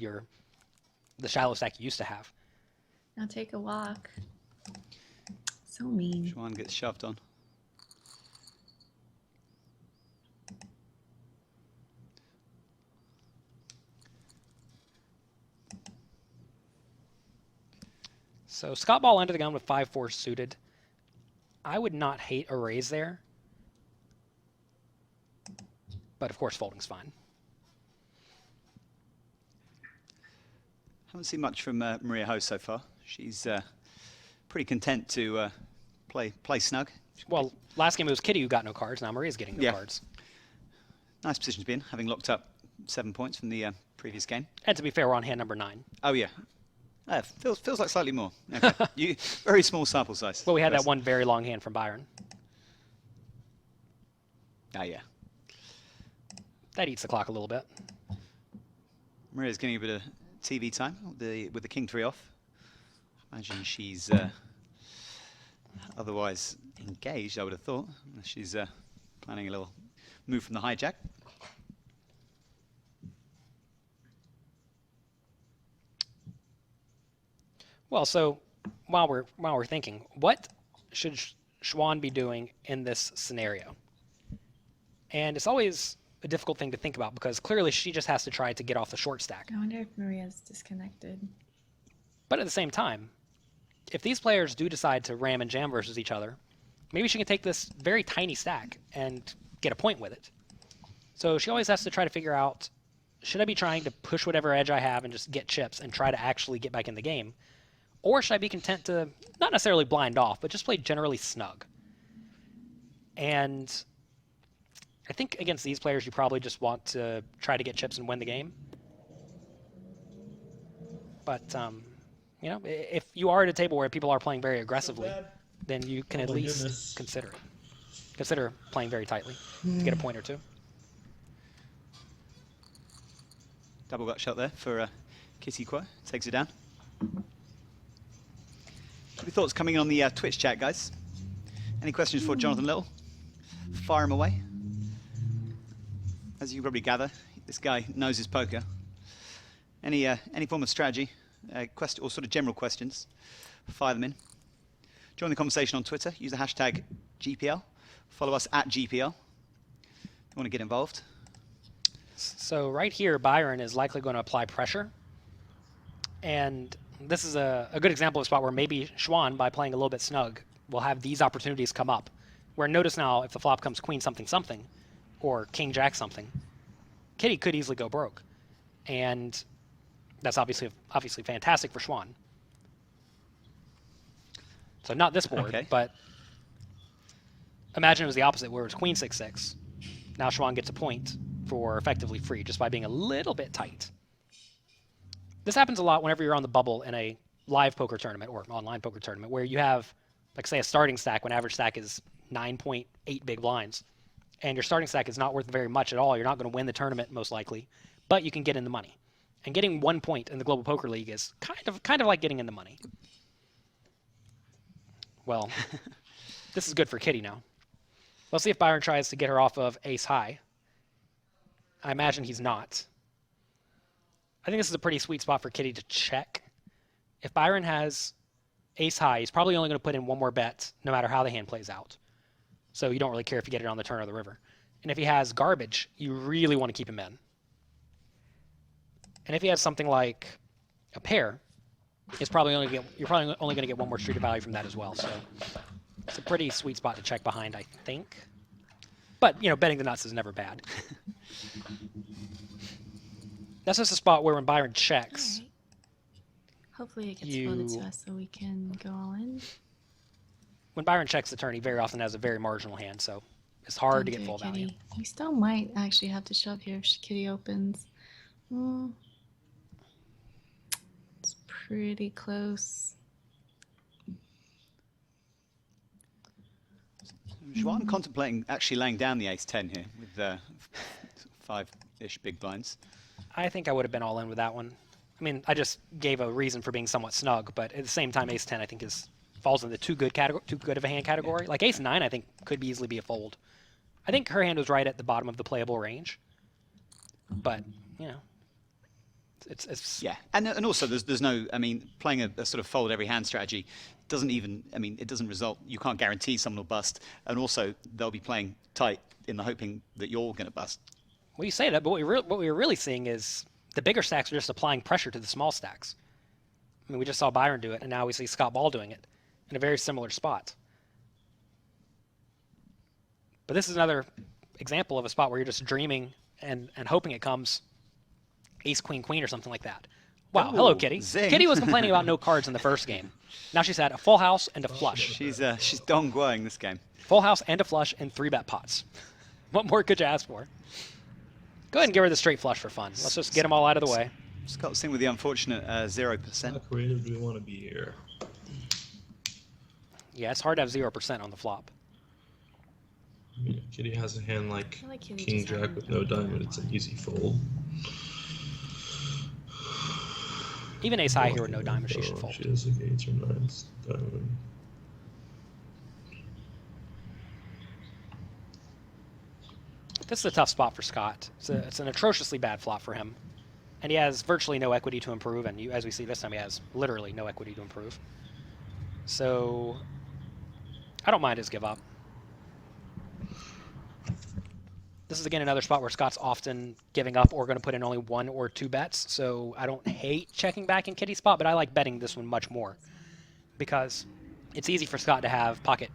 the shallow stack you used to have. Now take a walk. So mean. Xuan gets shoved on. So Scott Ball under the gun with 5-4 suited. I would not hate a raise there. But of course folding's fine. Haven't seen much from Maria Ho so far. She's pretty content to play snug. Well, last game it was Kitty who got no cards. Now Maria's getting no cards. Nice position to be in, having locked up 7 points from the previous game. And to be fair, we're on hand number 9. Oh yeah. Feels like slightly more. Okay. Very small sample size. Well, we had that one very long hand from Byron. Oh yeah. That eats the clock a little bit. Maria's getting a bit of TV time with the King 3 off. Imagine she's otherwise engaged, I would have thought. She's planning a little move from the hijack. Well, so while we're thinking, what should Xuan be doing in this scenario? And it's always a difficult thing to think about because clearly she just has to try to get off the short stack. I wonder if Maria's disconnected. But at the same time, if these players do decide to ram and jam versus each other, maybe she can take this very tiny stack and get a point with it. So she always has to try to figure out, should I be trying to push whatever edge I have and just get chips and try to actually get back in the game? Or should I be content to not necessarily blind off, but just play generally snug? And I think against these players, you probably just want to try to get chips and win the game. But, you know, if you are at a table where people are playing very aggressively, then you can at least consider it. Consider playing very tightly to get a point or two. Double gut shot there for Kitty Quo. Takes it down. Any thoughts coming in on the Twitch chat, guys? Any questions for Jonathan Little? Fire him away. As you can probably gather, this guy knows his poker. Any form of strategy, question or sort of general questions, fire them in. Join the conversation on Twitter. Use the hashtag GPL. Follow us at GPL. If you want to get involved. So right here, Byron is likely going to apply pressure. And this is a good example of a spot where maybe Xuan, by playing a little bit snug, will have these opportunities come up. Where notice now, if the flop comes queen something something, or king jack something, Kitty could easily go broke. And that's obviously fantastic for Xuan. So not this board, okay. But imagine it was the opposite, where it was queen 6-6. Now Xuan gets a point for effectively free just by being a little bit tight. This happens a lot whenever you're on the bubble in a live poker tournament or online poker tournament where you have, like say, a starting stack when average stack is 9.8 big blinds. And your starting stack is not worth very much at all. You're not going to win the tournament most likely, but you can get in the money. And getting 1 point in the Global Poker League is kind of like getting in the money. Well, this is good for Kitty now. Let's see if Byron tries to get her off of ace high. I imagine he's not. I think this is a pretty sweet spot for Kitty to check. If Byron has ace high, he's probably only going to put in one more bet no matter how the hand plays out. So you don't really care if you get it on the turn or the river. And if he has garbage, you really want to keep him in. And if he has something like a pair, you're probably only going to get one more street of value from that as well. So it's a pretty sweet spot to check behind, I think. But, you know, betting the nuts is never bad. That's just a spot where when Byron checks... Right. Hopefully it gets floated to us so we can go all in. When Byron checks the turn, he very often has a very marginal hand, so it's hard to get full value. We still might actually have to shove here if Kitty opens. It's pretty close. Xuan contemplating actually laying down the ace-10 here with 5-ish big blinds. I think I would have been all in with that one. I mean, I just gave a reason for being somewhat snug, but at the same time, ace-10 I think is falls in the too good of a hand category. Like ace 9, I think could easily be a fold. I think her hand was right at the bottom of the playable range, but you know, it's yeah, and also there's no, I mean, playing a sort of fold every hand strategy doesn't even, I mean, it doesn't result. You can't guarantee someone will bust, and also they'll be playing tight in the hoping that you're going to bust. Well, you say that, but what we're really seeing is the bigger stacks are just applying pressure to the small stacks. I mean, we just saw Byron do it, and now we see Scott Ball doing it in a very similar spot. But this is another example of a spot where you're just dreaming and hoping it comes ace, queen, queen, or something like that. Wow, hello, Kitty. Zing. Kitty was complaining about no cards in the first game. Now she's had a full house and a flush. She's dong-guoing this game. Full house and a flush in 3-bet pots. What more could you ask for? Go ahead and give her the straight flush for fun. Let's just get them all out of the way. Scott's in with the unfortunate 0%. How creative do we want to be here? Yeah, it's hard to have 0% on the flop. I mean, if Kitty has a hand like feel like Kitty King just Jack hasn't with done no it diamond, it's an easy fold. Even ace high here with no diamond, she should fold. She has like 8s or 9s diamond. This is a tough spot for Scott. It's an atrociously bad flop for him. And he has virtually no equity to improve, and as we see this time, he has literally no equity to improve. So I don't mind his give up. This is, again, another spot where Scott's often giving up or going to put in only 1 or 2 bets. So I don't hate checking back in Kitty's spot, but I like betting this one much more because it's easy for Scott to have pocket,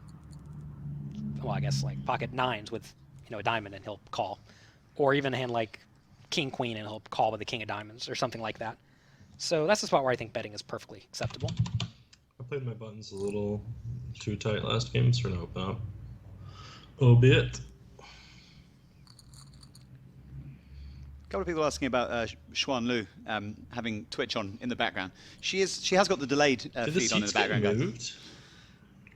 well, I guess like pocket 9s with, you know, a diamond and he'll call. Or even a hand like king, queen, and he'll call with a king of diamonds or something like that. So that's the spot where I think betting is perfectly acceptable. I played my buttons a little too tight last game, so no about. Albeit. A couple of people asking about Xuan Lu having Twitch on in the background. She has got the delayed feed on in the background. Get moved?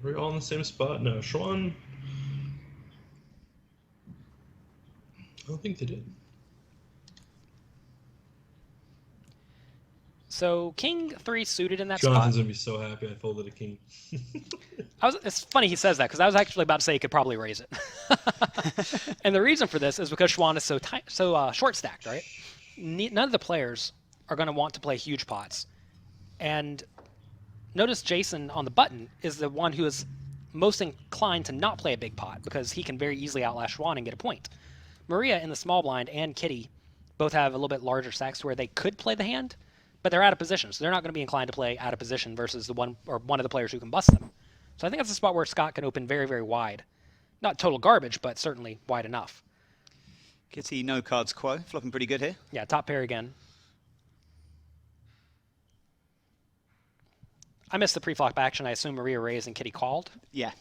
Are we all in the same spot? No, Xuan. I don't think they did. So king 3 suited in that Jonathan's spot. gonna be so happy I folded a king. It's funny he says that because I was actually about to say he could probably raise it. And the reason for this is because Xuan is so short stacked, right? None of the players are going to want to play huge pots. And notice Jason on the button is the one who is most inclined to not play a big pot because he can very easily outlast Xuan and get a point. Maria in the small blind and Kitty both have a little bit larger stacks where they could play the hand, but they're out of position, so they're not going to be inclined to play out of position versus the one of the players who can bust them. So I think that's a spot where Scott can open very, very wide. Not total garbage, but certainly wide enough. Kitty, no cards quo. Flopping pretty good here. Yeah, top pair again. I missed the pre-flop action. I assume Maria raised and Kitty called. Yeah.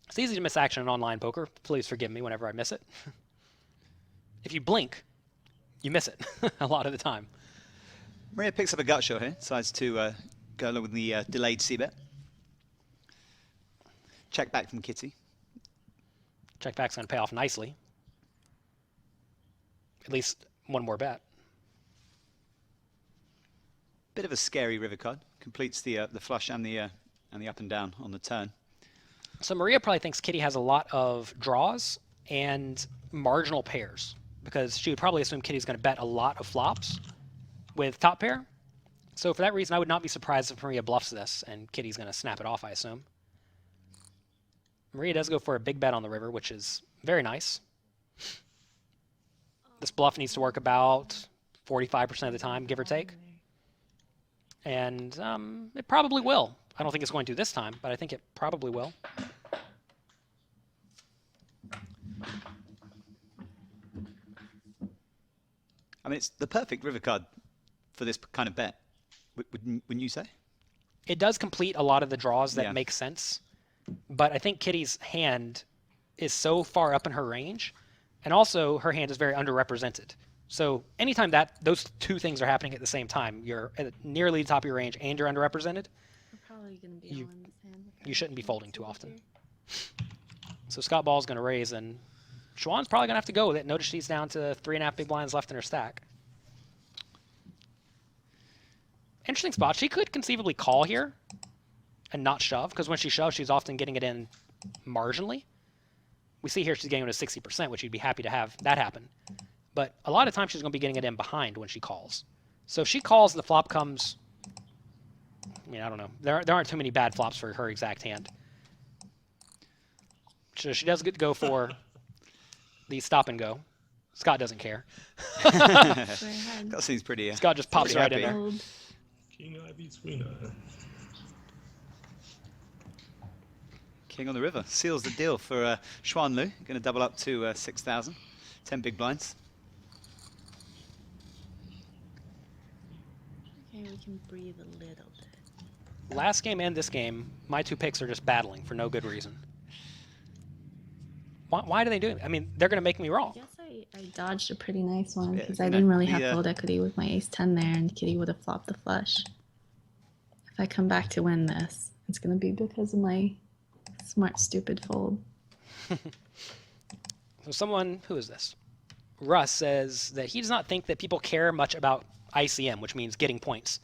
It's easy to miss action in online poker. Please forgive me whenever I miss it. If you blink, you miss it a lot of the time. Maria picks up a gut shot here. Decides to go along with the delayed c-bet. Check back from Kitty. Check back's going to pay off nicely. At least one more bet. Bit of a scary river card. Completes the flush and the up and down on the turn. So Maria probably thinks Kitty has a lot of draws and marginal pairs because she would probably assume Kitty's going to bet a lot of flops with top pair. So for that reason, I would not be surprised if Maria bluffs this and Kitty's going to snap it off, I assume. Maria does go for a big bet on the river, which is very nice. This bluff needs to work about 45% of the time, give or take. And it probably will. I don't think it's going to this time, but I think it probably will. I mean, it's the perfect river card for this kind of bet, wouldn't you say? It does complete a lot of the draws that make sense, but I think Kitty's hand is so far up in her range, and also her hand is very underrepresented. So anytime that those two things are happening at the same time, you're at nearly the top of your range and you're underrepresented, probably going to be all in this hand. You shouldn't be folding too often. So Scott Ball's going to raise, and Xuan's probably going to have to go with it. Notice she's down to 3.5 big blinds left in her stack. Interesting spot. She could conceivably call here, and not shove, because when she shoves, she's often getting it in marginally. We see here she's getting it to 60%, which you'd be happy to have that happen. But a lot of times she's going to be getting it in behind when she calls. So if she calls and the flop comes, I mean, I don't know. There aren't too many bad flops for her exact hand. So she does get to go for the stop and go. Scott doesn't care. That seems pretty. Scott just pops right in there. King I beats Queen I. King on the river seals the deal for Xuan Lu. Going to double up to 6,000. 10 big blinds. Okay, we can breathe a little bit. Last game and this game, my two picks are just battling for no good reason. Why do they do it? I mean, they're going to make me wrong. I guess I dodged a pretty nice one because Yeah, I didn't really have fold equity with my ace-10 there, and Kitty would have flopped the flush. If I come back to win this, it's going to be because of my smart, stupid fold. So someone, who is this? Russ says that he does not think that people care much about ICM, which means getting points.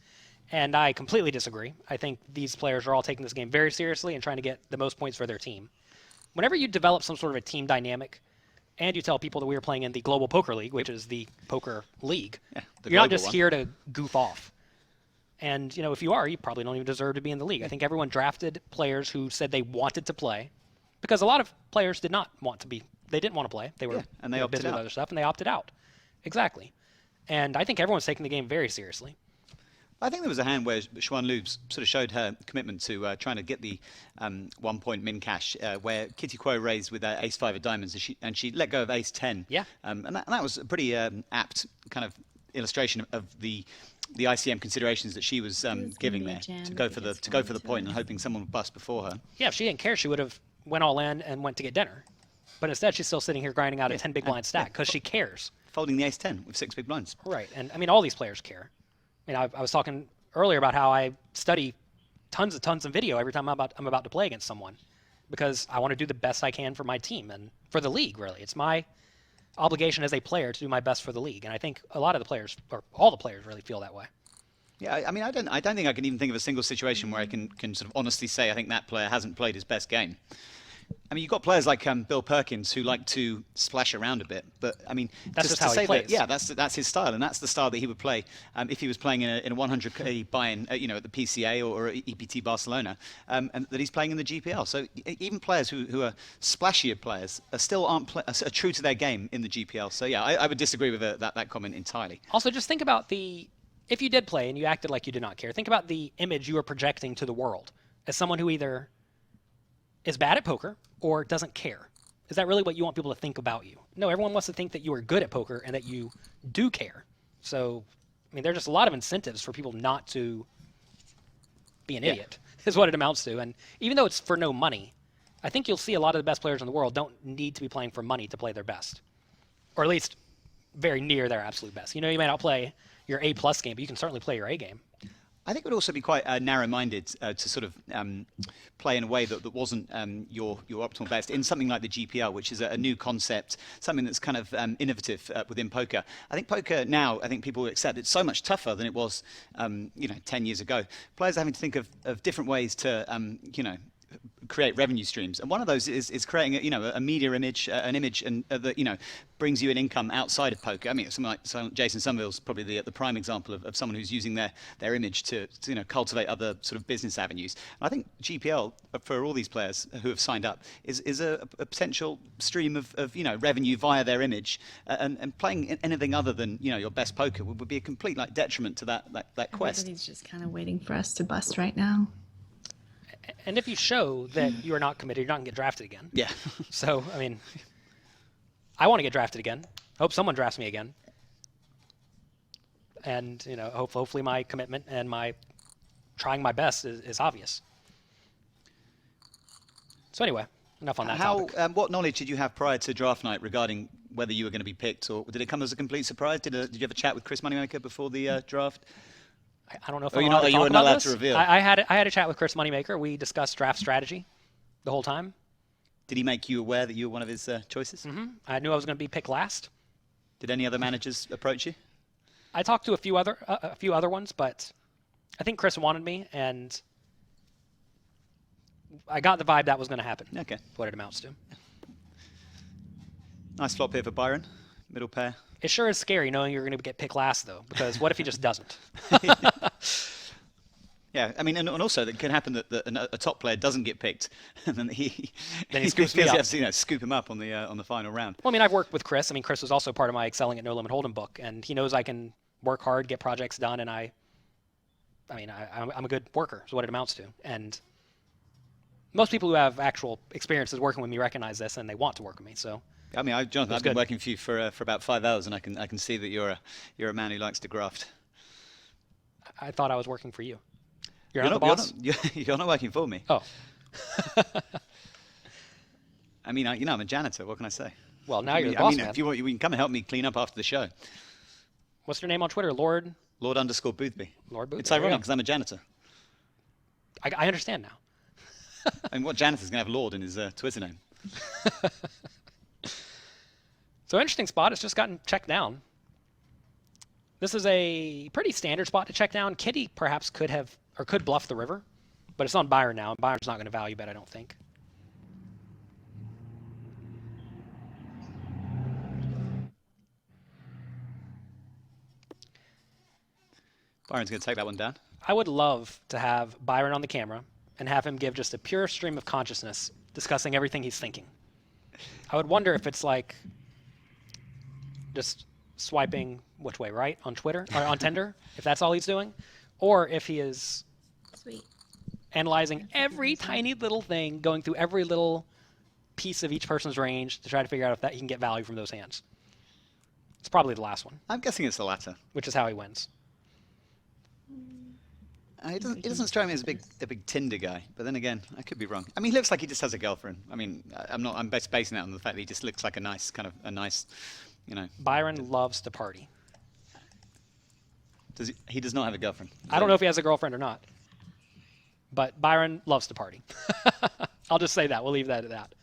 And I completely disagree. I think these players are all taking this game very seriously and trying to get the most points for their team. Whenever you develop some sort of a team dynamic, and you tell people that we are playing in the Global Poker League, which is the poker league, you're not just here to goof off. And, if you are, you probably don't even deserve to be in the league. I think everyone drafted players who said they wanted to play, because a lot of players did not want to be. They didn't want to play. They were and they opted busy with out. other stuff, and they opted out. Exactly. And I think everyone's taking the game very seriously. I think there was a hand where Xuan Lu sort of showed her commitment to trying to get the 1 point min cash, where Kitty Kuo raised with ace-5 of diamonds, and she let go of ace-10. Yeah. And that was a pretty apt kind of illustration of the ICM considerations that she was giving there, to go for the point and hoping someone would bust before her. Yeah, if she didn't care, she would have went all in and went to get dinner. But instead, she's still sitting here grinding out a 10 big blind stack because she cares. Folding the ace-10 with 6 big blinds. Right. And, I mean, all these players care. I mean, I was talking earlier about how I study tons of video every time I'm about to play against someone, because I want to do the best I can for my team and for the league, really. It's my obligation as a player to do my best for the league. And I think a lot of the players, or all the players, really feel that way. Yeah, I mean, I don't think I can even think of a single situation where I can sort of honestly say I think that player hasn't played his best game. I mean, you've got players like Bill Perkins who like to splash around a bit, but I mean, that's just how he plays. Yeah, that's his style, and that's the style that he would play if he was playing in a 100k buy-in, at the PCA or EPT Barcelona, and that he's playing in the GPL. So even players who are splashier players still are true to their game in the GPL. So yeah, I would disagree with that comment entirely. Also, just think about if you did play and you acted like you did not care, think about the image you were projecting to the world as someone who either is bad at poker or doesn't care. Is that really what you want people to think about you? No, everyone wants to think that you are good at poker and that you do care. So, I mean, there are just a lot of incentives for people not to be an idiot, is what it amounts to. And even though it's for no money, I think you'll see a lot of the best players in the world don't need to be playing for money to play their best. Or at least very near their absolute best. You may not play your A+ game, but you can certainly play your A game. I think it would also be quite narrow-minded to sort of play in a way that wasn't your optimal best in something like the GPL, which is a new concept, something that's kind of innovative within poker. I think poker now, people accept it's so much tougher than it was, 10 years ago. Players are having to think of different ways to, create revenue streams, and one of those is creating a media image, an image, and that brings you an income outside of poker. I mean, someone like Jason Somerville's probably the prime example of someone who's using their image to cultivate other sort of business avenues. And I think GPL for all these players who have signed up is a potential stream of revenue via their image, and playing anything other than your best poker would be a complete detriment to that quest. Everybody's just kind of waiting for us to bust right now. And if you show that you are not committed, you're not going to get drafted again. Yeah. So, I mean, I want to get drafted again. I hope someone drafts me again. And, hopefully my commitment and my trying my best is obvious. So anyway, enough on that topic. What knowledge did you have prior to draft night regarding whether you were going to be picked, or did it come as a complete surprise? Did you have a chat with Chris Moneymaker before the draft? I don't know if you were not allowed to reveal. I had a chat with Chris Moneymaker. We discussed draft strategy the whole time. Did he make you aware that you were one of his choices? Mm-hmm. I knew I was going to be picked last. Did any other managers approach you? I talked to a few other ones, but I think Chris wanted me, and I got the vibe that was going to happen. Okay. What it amounts to. Nice flop here for Byron. Middle pair. It sure is scary knowing you're going to get picked last, though, because what if he just doesn't? Yeah, I mean, and also it can happen that a top player doesn't get picked, and then he scoops me up. Has to, scoop him up on the final round. Well, I mean, I've worked with Chris. I mean, Chris was also part of my Excelling at No Limit Hold'em book, and he knows I can work hard, get projects done, and I'm a good worker, is what it amounts to. And most people who have actual experiences working with me recognize this, and they want to work with me. So, I mean, Jonathan, I've been working for you for about 5 hours, and I can see that you're a man who likes to graft. I thought I was working for you. You're not the boss? You're not working for me. Oh. I mean, I'm a janitor. What can I say? Well, now you're the boss, man. If you want, you can come and help me clean up after the show. What's your name on Twitter? Lord _Boothby. Lord Boothby. It's ironic because I'm a janitor. I understand now. I mean, what janitor's going to have Lord in his Twitter name? So interesting spot. It's just gotten checked down. This is a pretty standard spot to check down. Kitty perhaps could bluff the river, but it's on Byron now, and Byron's not going to value bet, I don't think. Byron's going to take that one down. I would love to have Byron on the camera and have him give just a pure stream of consciousness discussing everything he's thinking. I would wonder if it's like just swiping which way, right? On Twitter or on Tinder, if that's all he's doing, or if he is analyzing every tiny little thing, going through every little piece of each person's range to try to figure out if he can get value from those hands. It's probably the last one. I'm guessing it's the latter. Which is how he wins. He doesn't strike me as a big Tinder guy, but then again, I could be wrong. I mean, he looks like he just has a girlfriend. I mean, I'm basing that on the fact that he just looks like a nice, Byron loves to party. He does not have a girlfriend. I don't know if he has a girlfriend or not, but Byron loves to party. I'll just say that. We'll leave that at that.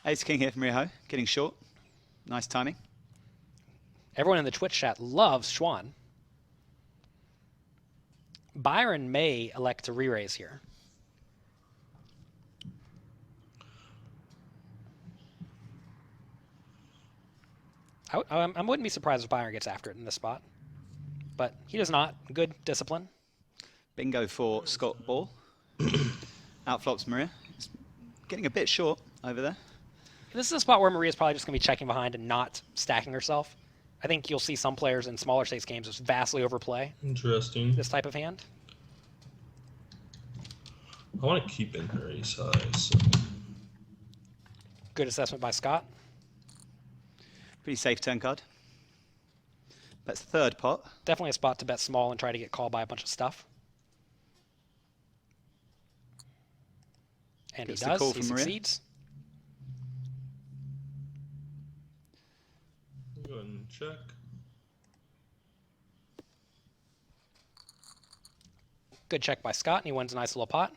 Ace King here from Rio, getting short. Nice timing. Everyone in the Twitch chat loves Xuan. Byron may elect to re-raise here. I wouldn't be surprised if Byron gets after it in this spot. But he does not. Good discipline. Bingo for Scott Ball. Outflops Maria. It's getting a bit short over there. This is a spot where Maria's probably just going to be checking behind and not stacking herself. I think you'll see some players in smaller stakes games just vastly overplay. Interesting. This type of hand. I want to keep in her ace high. So. Good assessment by Scott. Pretty safe turn card. That's third pot. Definitely a spot to bet small and try to get called by a bunch of stuff. And he does. He succeeds. Go ahead and check. Good check by Scott, and he wins a nice little pot.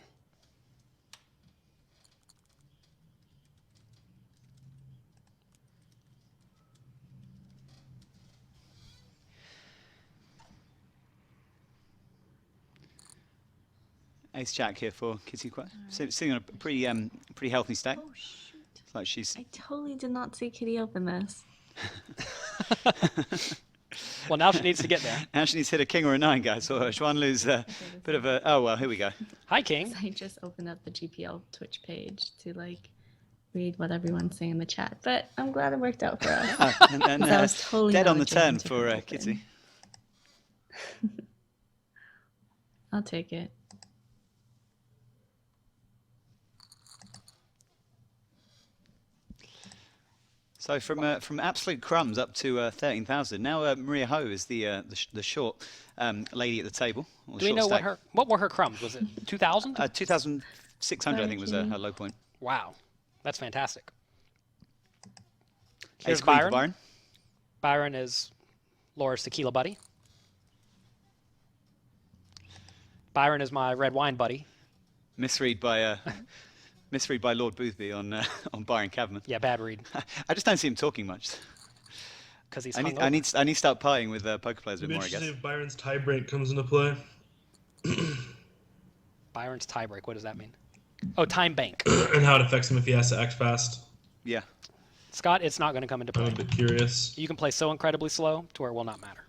Ace Jack here for Kitty Quay. Sitting on a pretty healthy stack. Oh, shoot. It's like she's. I totally did not see Kitty open this. Well, now she needs to get there. Now she needs to hit a king or a 9, guys. So Xuan lose a bit of a. Oh, well, here we go. Hi, King. I just opened up the GPL Twitch page to read what everyone's saying in the chat, but I'm glad it worked out for us. And I was totally dead on the jamming turn for open. Kitty. I'll take it. So from absolute crumbs up to 13,000. Now Maria Ho is the short lady at the table. Do we know what were her crumbs? Was it 2,000? 2,600 I think was her low point. Wow, that's fantastic. Here's Here's Byron. Byron. Byron is Laura's tequila buddy. Byron is my red wine buddy. Misread by Lord Boothby on Byron Kaverman. Yeah, bad read. I just don't see him talking much. Because he's I need to start playing with poker players a bit more, I guess. Interesting if Byron's tie break comes into play. Byron's tiebreak. What does that mean? Oh, time bank. And how it affects him if he has to act fast. Yeah. Scott, it's not going to come into play. I'm a bit curious. You can play so incredibly slow to where it will not matter.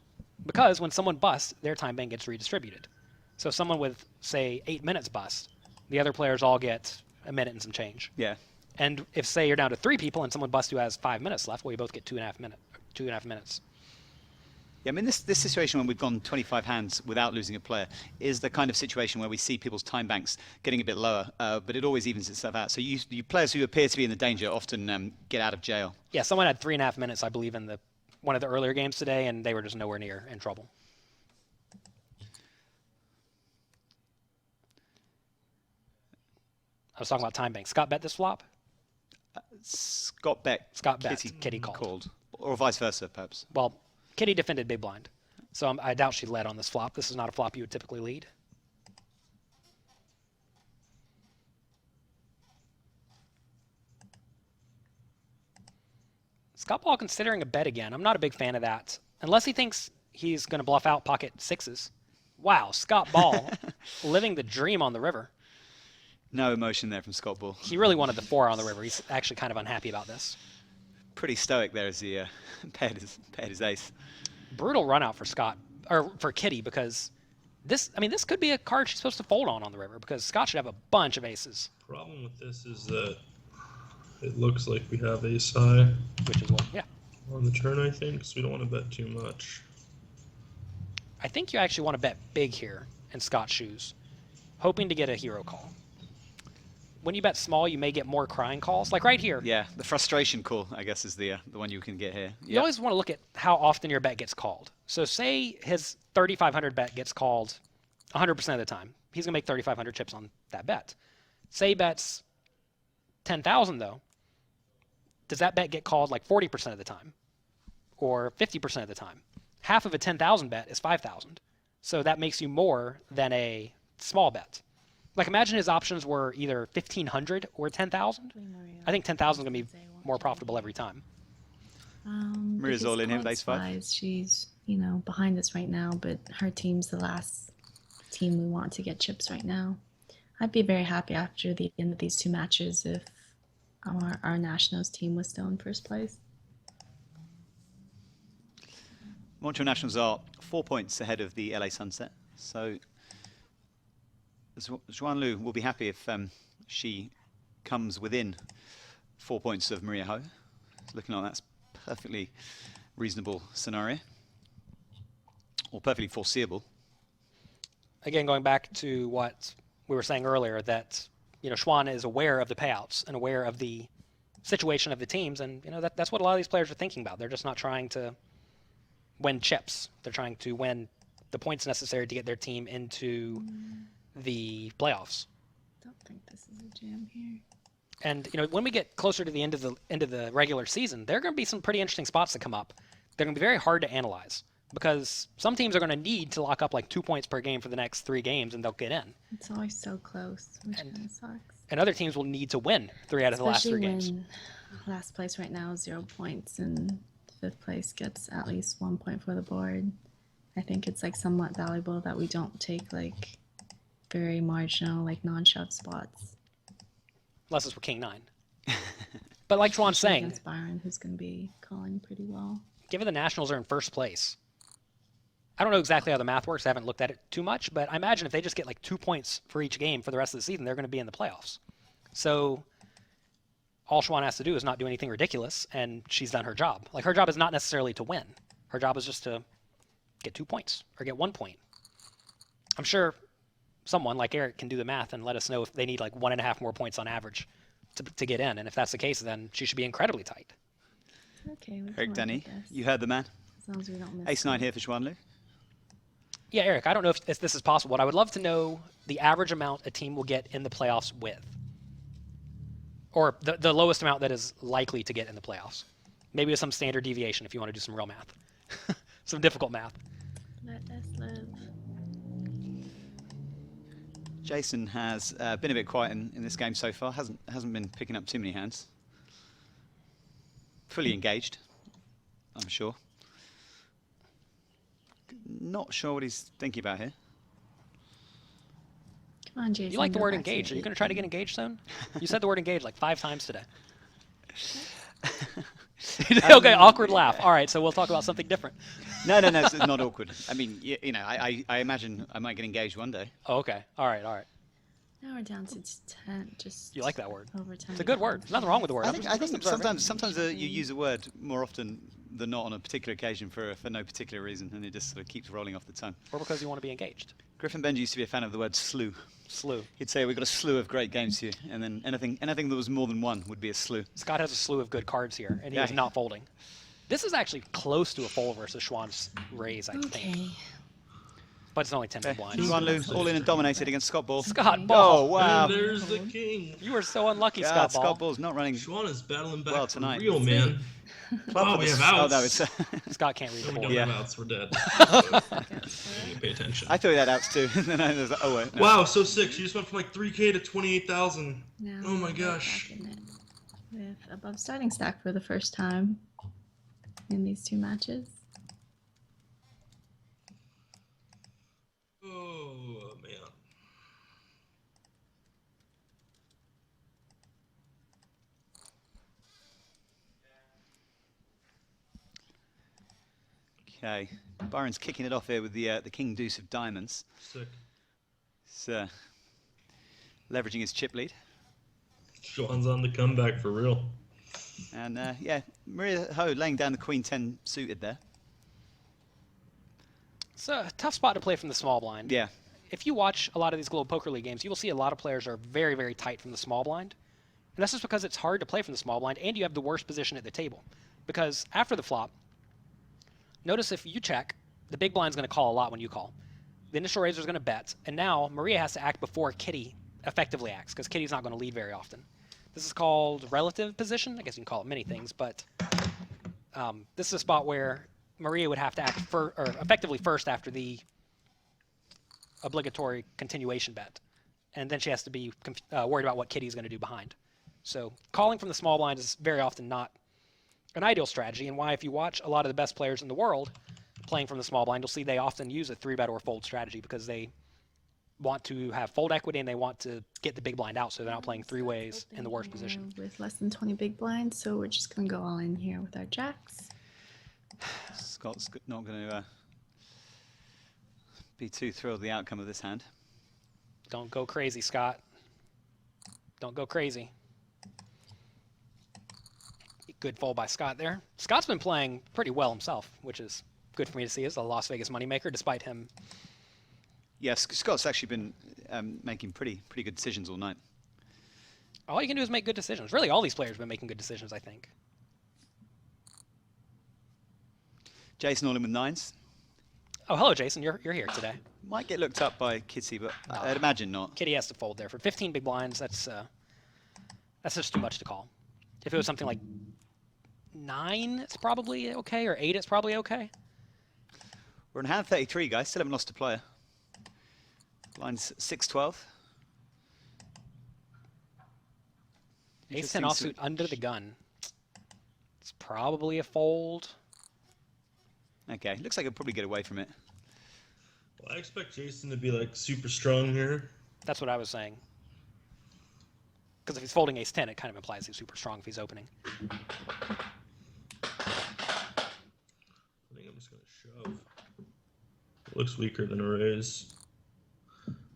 Because when someone busts, their time bank gets redistributed. So someone with, say, 8 minutes bust, the other players all get a minute and some change. Yeah. And if, say, you're down to 3 people and someone busts who has 5 minutes left, well, you both get 2.5 minutes. Yeah, I mean, this situation when we've gone 25 hands without losing a player is the kind of situation where we see people's time banks getting a bit lower, but it always evens itself out. So you players who appear to be in the danger often get out of jail. Yeah, someone had 3.5 minutes, I believe, in one of the earlier games today, and they were just nowhere near in trouble. I was talking about time bank. Scott bet this flop? Scott bet. Kitty called. Or vice versa, perhaps. Well, Kitty defended big blind. So I doubt she led on this flop. This is not a flop you would typically lead. Scott Ball considering a bet again. I'm not a big fan of that. Unless he thinks he's going to bluff out pocket sixes. Wow, Scott Ball living the dream on the river. No emotion there from Scott Ball. He really wanted the 4 on the river. He's actually kind of unhappy about this. Pretty stoic there as he paired his ace. Brutal run out for for Kitty, because this could be a card she's supposed to fold on the river, because Scott should have a bunch of aces. Problem with this is that it looks like we have ace high. Which is what, yeah. On the turn, I think, so we don't want to bet too much. I think you actually want to bet big here in Scott's shoes, hoping to get a hero call. When you bet small, you may get more crying calls. Like right here. Yeah, the frustration call, I guess, is the one you can get here. You always want to look at how often your bet gets called. So say his 3,500 bet gets called 100% of the time. He's going to make 3,500 chips on that bet. Say he bets 10,000, though. Does that bet get called like 40% of the time? Or 50% of the time? Half of a 10,000 bet is 5,000. So that makes you more than a small bet. Like, imagine his options were either 1,500 or 10,000. I think 10,000 is going to be more profitable every time. Maria's all in here, base 5. She's, behind us right now, but her team's the last team we want to get chips right now. I'd be very happy after the end of these 2 matches if our Nationals team was still in first place. Montreal Nationals are 4 points ahead of the LA Sunset. So Xuan Lu will be happy if she comes within 4 points of Maria Ho. It's looking like that's perfectly reasonable scenario, or perfectly foreseeable. Again, going back to what we were saying earlier, that Xuan is aware of the payouts and aware of the situation of the teams, and that's what a lot of these players are thinking about. They're just not trying to win chips. They're trying to win the points necessary to get their team into the playoffs. Don't think this is a jam here. And when we get closer to the end of the regular season, there are going to be some pretty interesting spots that come up. They're going to be very hard to analyze, because some teams are going to need to lock up like 2 points per game for the next 3 games, and they'll get in. It's always so close, which kind of sucks. And other teams will need to win 3 out of the last 3 games. Especially when last place right now is 0 points, and 5th place gets at least 1 point for the board. I think it's like somewhat valuable that we don't take like very marginal, like non-shove spots. Unless it's for King 9. But like Xuan's saying, against Byron, who's going to be calling pretty well. Given the Nationals are in first place, I don't know exactly how the math works. I haven't looked at it too much, but I imagine if they just get like 2 points for each game for the rest of the season, they're going to be in the playoffs. So all Xuan has to do is not do anything ridiculous, and she's done her job. Like, her job is not necessarily to win. Her job is just to get 2 points or get 1 point. I'm sure someone like Eric can do the math and let us know if they need like 1.5 more points on average to get in. And if that's the case, then she should be incredibly tight. Okay. Eric Denny, you heard the man. As long as we don't miss Ace 9 here for Xuan Lu. Yeah, Eric, I don't know if this is possible, but I would love to know the average amount a team will get in the playoffs with. Or the lowest amount that is likely to get in the playoffs. Maybe with some standard deviation if you want to do some real math. Some difficult math. Let us live. Jason has been a bit quiet in this game so far. Hasn't been picking up too many hands. Fully engaged, I'm sure. Not sure what he's thinking about here. Come on, Jason. You like the go word back to engaged. Are you the going to try to get engaged soon? You said the word engaged like 5 times today. Okay, awkward laugh. All right, so we'll talk about something different. No, it's not awkward. I mean, you know, I imagine I might get engaged one day. Oh, okay. All right. Now we're down to 10. Just You like that word? over 10. It's a good word. Nothing wrong with the word. I think sometimes you use a word more often than not on a particular occasion for no particular reason, and it just sort of keeps rolling off the tongue. Or because you want to be engaged. Griffin Benji used to be a fan of the word slew. Slew. He'd say, we've got a slew of great games here, and then anything that was more than one would be a slew. Scott has a slew of good cards here, and he is not folding. This is actually close to a fold versus Xuan's raise, I think. But it's only 10 big blinds. Xuan all in and dominated against Scott Ball. Scott Ball. Oh, wow. And there's the king. You were so unlucky, God, Scott Ball. Scott Ball's not running Xuan is battling back well for tonight. real, man. Oh, we have outs. Oh, no, it's Scott can't read the We board. don't Yeah. have outs. We're dead. So, pay attention. I thought he had outs too. And then I was like, oh, wait. No. Wow, so sick. She just went from like 3K to 28,000. Now Oh my we're gosh. back in it with above starting stack for the first time in these 2 matches. Oh, man. Okay. Byron's kicking it off here with the King Deuce of Diamonds. Sick. He's leveraging his chip lead. Xuan's on the comeback for real. And yeah, Maria Ho laying down the Queen 10 suited there. It's a tough spot to play from the small blind. Yeah. If you watch a lot of these Globe Poker League games, you will see a lot of players are very, very tight from the small blind. And that's just because it's hard to play from the small blind, and you have the worst position at the table. Because after the flop, notice if you check, the big blind's going to call a lot when you call. The initial raiser's going to bet, and now Maria has to act before Kitty effectively acts, because Kitty's not going to lead very often. This is called relative position. I guess you can call it many things, but this is a spot where Maria would have to act effectively first after the obligatory continuation bet. And then she has to be worried about what Kitty's going to do behind. So calling from the small blind is very often not an ideal strategy, and why if you watch a lot of the best players in the world playing from the small blind, you'll see they often use a 3-bet or fold strategy because they want to have fold equity and they want to get the big blind out so they're not playing 3 ways in the worst position. With less than 20 big blinds, so we're just going to go all in here with our jacks. Scott's not going to be too thrilled with the outcome of this hand. Don't go crazy, Scott. Don't go crazy. Good fold by Scott there. Scott's been playing pretty well himself, which is good for me to see as a Las Vegas moneymaker, despite him. Yes, Scott's actually been making pretty good decisions all night. All you can do is make good decisions. Really, all these players have been making good decisions, I think. Jason all in with 9s. Oh, hello, Jason. You're here today. Might get looked up by Kitty, but I'd imagine not. Kitty has to fold there. For 15 big blinds, that's just too much to call. If it was something like 9, it's probably okay, or 8, it's probably okay. We're in hand 33, guys. Still haven't lost a player. Blinds 6-12. Ace-10 offsuit under the gun. It's probably a fold. Okay, looks like he'll probably get away from it. Well, I expect Jason to be like super strong here. That's what I was saying. Because if he's folding ace-10, it kind of implies he's super strong if he's opening. I think I'm just going to shove. It looks weaker than a raise.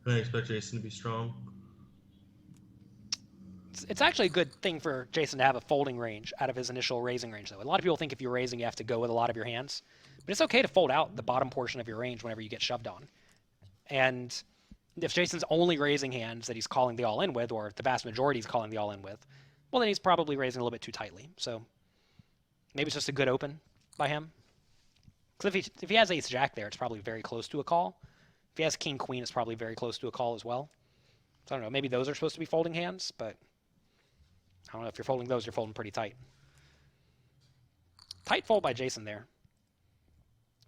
I expect Jason to be strong. It's actually a good thing for Jason to have a folding range out of his initial raising range, though. A lot of people think if you're raising, you have to go with a lot of your hands. But it's okay to fold out the bottom portion of your range whenever you get shoved on. And if Jason's only raising hands that he's calling the all-in with, or the vast majority he's calling the all-in with, well, then he's probably raising a little bit too tightly. So maybe it's just a good open by him. Because if he has ace-jack there, it's probably very close to a call. If he has king-queen, it's probably very close to a call as well. So I don't know, maybe those are supposed to be folding hands, but I don't know, if you're folding those, you're folding pretty tight. Tight fold by Jason there.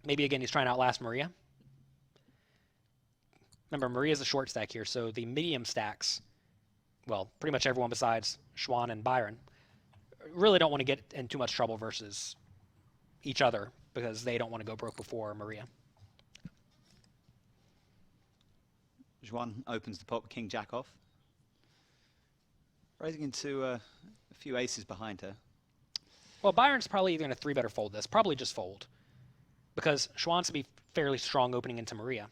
Maybe, again, he's trying to outlast Maria. Remember, Maria's a short stack here, so the medium stacks, well, pretty much everyone besides Xuan and Byron, really don't want to get in too much trouble versus each other because they don't want to go broke before Maria. Xuan opens the pot, king jack off. Raising into a few aces behind her. Well, Byron's probably either going to 3-bet or fold this. Probably just fold. Because Xuan's to be fairly strong opening into Maria.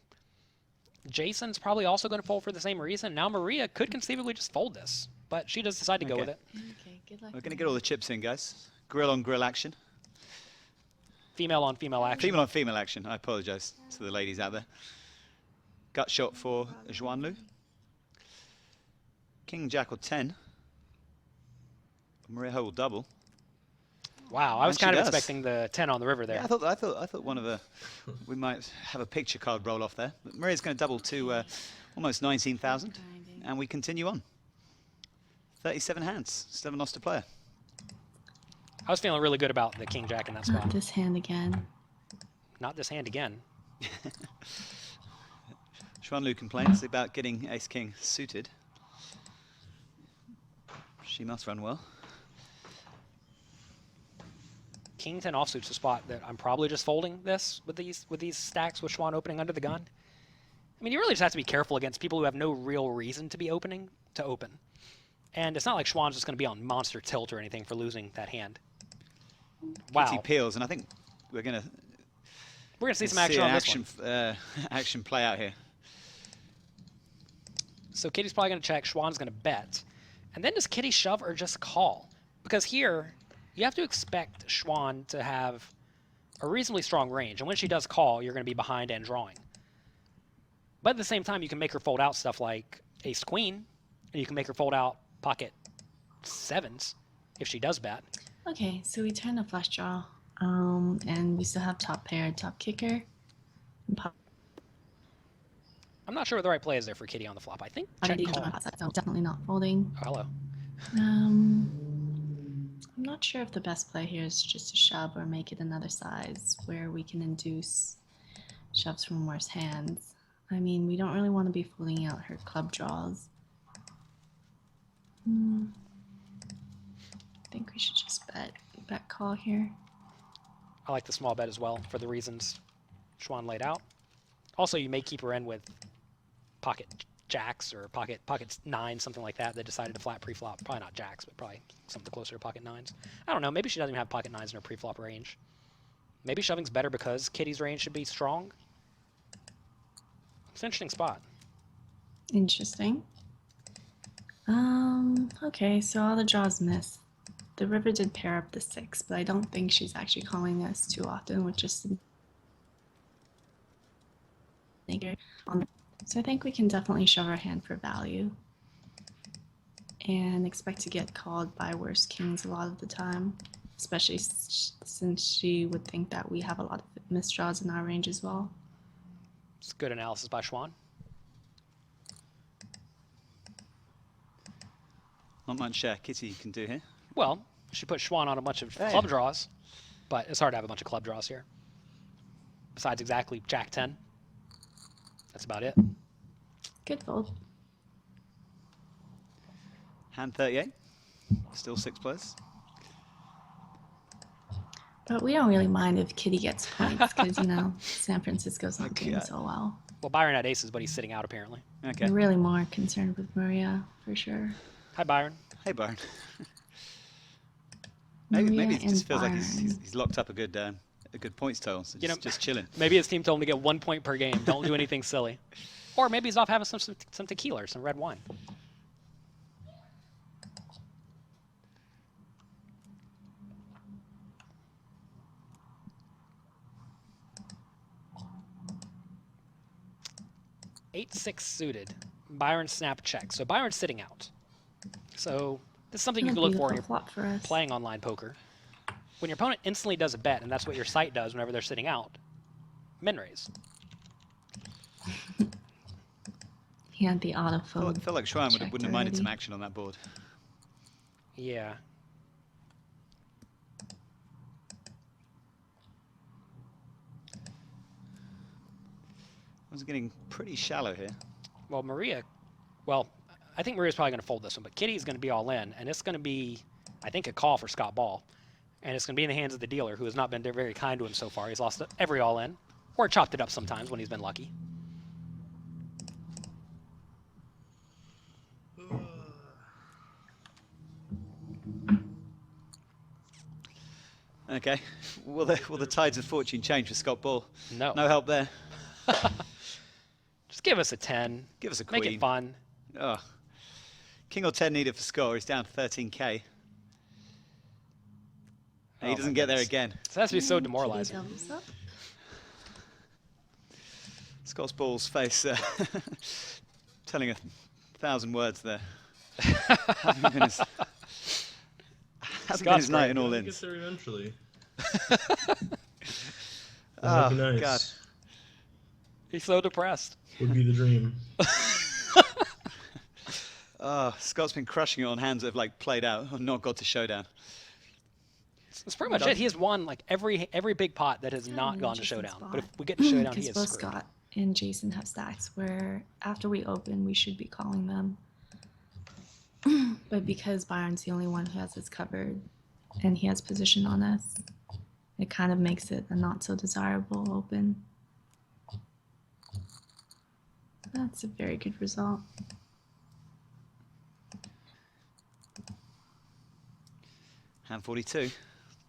Jason's probably also going to fold for the same reason. Now Maria could conceivably just fold this. But she does decide to go with it. Okay, good luck. We're going to get all the chips in, guys. Grill on grill action. Female on female action. Female on female action. I apologize to the ladies out there. Gut shot for Xuanlu. King jack or 10. Maria will double. Wow, I was kind of expecting the 10 on the river there. Yeah, I thought one of the we might have a picture card roll off there. But Maria's going to double to almost 19,000, and we continue on. 37 hands, still have a lost a player. I was feeling really good about the king jack in that spot. Not this hand again. Not this hand again. Xuanlu complains about getting ace king suited. She must run well. King 10 offsuit's the spot that I'm probably just folding this with these stacks with Xuan opening under the gun. I mean, you really just have to be careful against people who have no real reason to be opening to open. And it's not like Xuan's just going to be on monster tilt or anything for losing that hand. Wow. Kitty peels, and I think we're going to see some action on this one. Action play out here. So Kitty's probably going to check. Xuan's going to bet. And then does Kitty shove or just call? Because here, you have to expect Xuan to have a reasonably strong range. And when she does call, you're going to be behind and drawing. But at the same time, you can make her fold out stuff like ace-queen. And you can make her fold out pocket sevens if she does bet. Okay, so we turn the flush draw. And we still have top pair, top kicker. And I'm not sure what the right play is there for Kitty on the flop. I think check call. So definitely not folding. Oh, hello. I'm not sure if the best play here is just to shove or make it another size where we can induce shoves from worse hands. I mean, we don't really want to be folding out her club draws. I think we should just bet call here. I like the small bet as well for the reasons Xuan laid out. Also, you may keep her in with pocket jacks or pocket nines, something like that decided to flat pre-flop. Probably not jacks, but probably something closer to pocket nines. I don't know. Maybe she doesn't even have pocket nines in her pre-flop range. Maybe shoving's better because Kitty's range should be strong. It's an interesting spot. Interesting. Okay, so all the draws miss. The river did pair up the 6, but I don't think she's actually calling us too often with just the nigger. So I think we can definitely shove our hand for value and expect to get called by worse kings a lot of the time, especially since she would think that we have a lot of misdraws in our range as well. It's good analysis by Xuan. Not much Kitty can do here. Well, she put Xuan on a bunch of club draws, but it's hard to have a bunch of club draws here. Besides exactly Jack 10. That's about it. Good fold. Hand 38. Still 6 players. But we don't really mind if Kitty gets points because, you know, San Francisco's not doing so well. Well, Byron had aces, but he's sitting out apparently. Okay. We're really more concerned with Maria, for sure. Hi, Byron. Hey, Byron. maybe it just feels like he's locked up a good points total, so just chilling. Maybe his team told him to get 1 point per game. Don't do anything silly. Or maybe he's off having some tequila or some red wine. Eight-6 suited. Byron snap check. So Byron's sitting out. So this is something you can look for when you're playing online poker. When your opponent instantly does a bet, and that's what your site does whenever they're sitting out, min raise. He had the auto fold. I feel like Xuan wouldn't have minded some action on that board. Yeah. I was getting pretty shallow here. Well, I think Maria's probably going to fold this one, but Kitty's going to be all in, and it's going to be, I think, a call for Scott Ball. And it's going to be in the hands of the dealer, who has not been very kind to him so far. He's lost every all in, or chopped it up sometimes when he's been lucky. Okay. Will the tides of fortune change for Scott Ball? No. No help there. Just give us a 10. Give us a queen. Make it fun. Oh. King or 10 needed for score. He's down to 13k. And he doesn't get there again. So that's be so demoralizing. Scott's Ball's face telling 1,000 words there. Hasn't been his night in all ins. Get there eventually. Oh, That'd be nice. God. He's so depressed. Would be the dream. Oh, Scott's been crushing it on hands that have like played out, or not got to showdown. That's pretty much it. He has won like every big pot that has not gone to showdown. But if we get to showdown, he is both screwed. Scott and Jason have stacks where after we open, we should be calling them. But because Byron's the only one who has this covered, and he has position on us, it kind of makes it a not so desirable open. That's a very good result. Hand 42.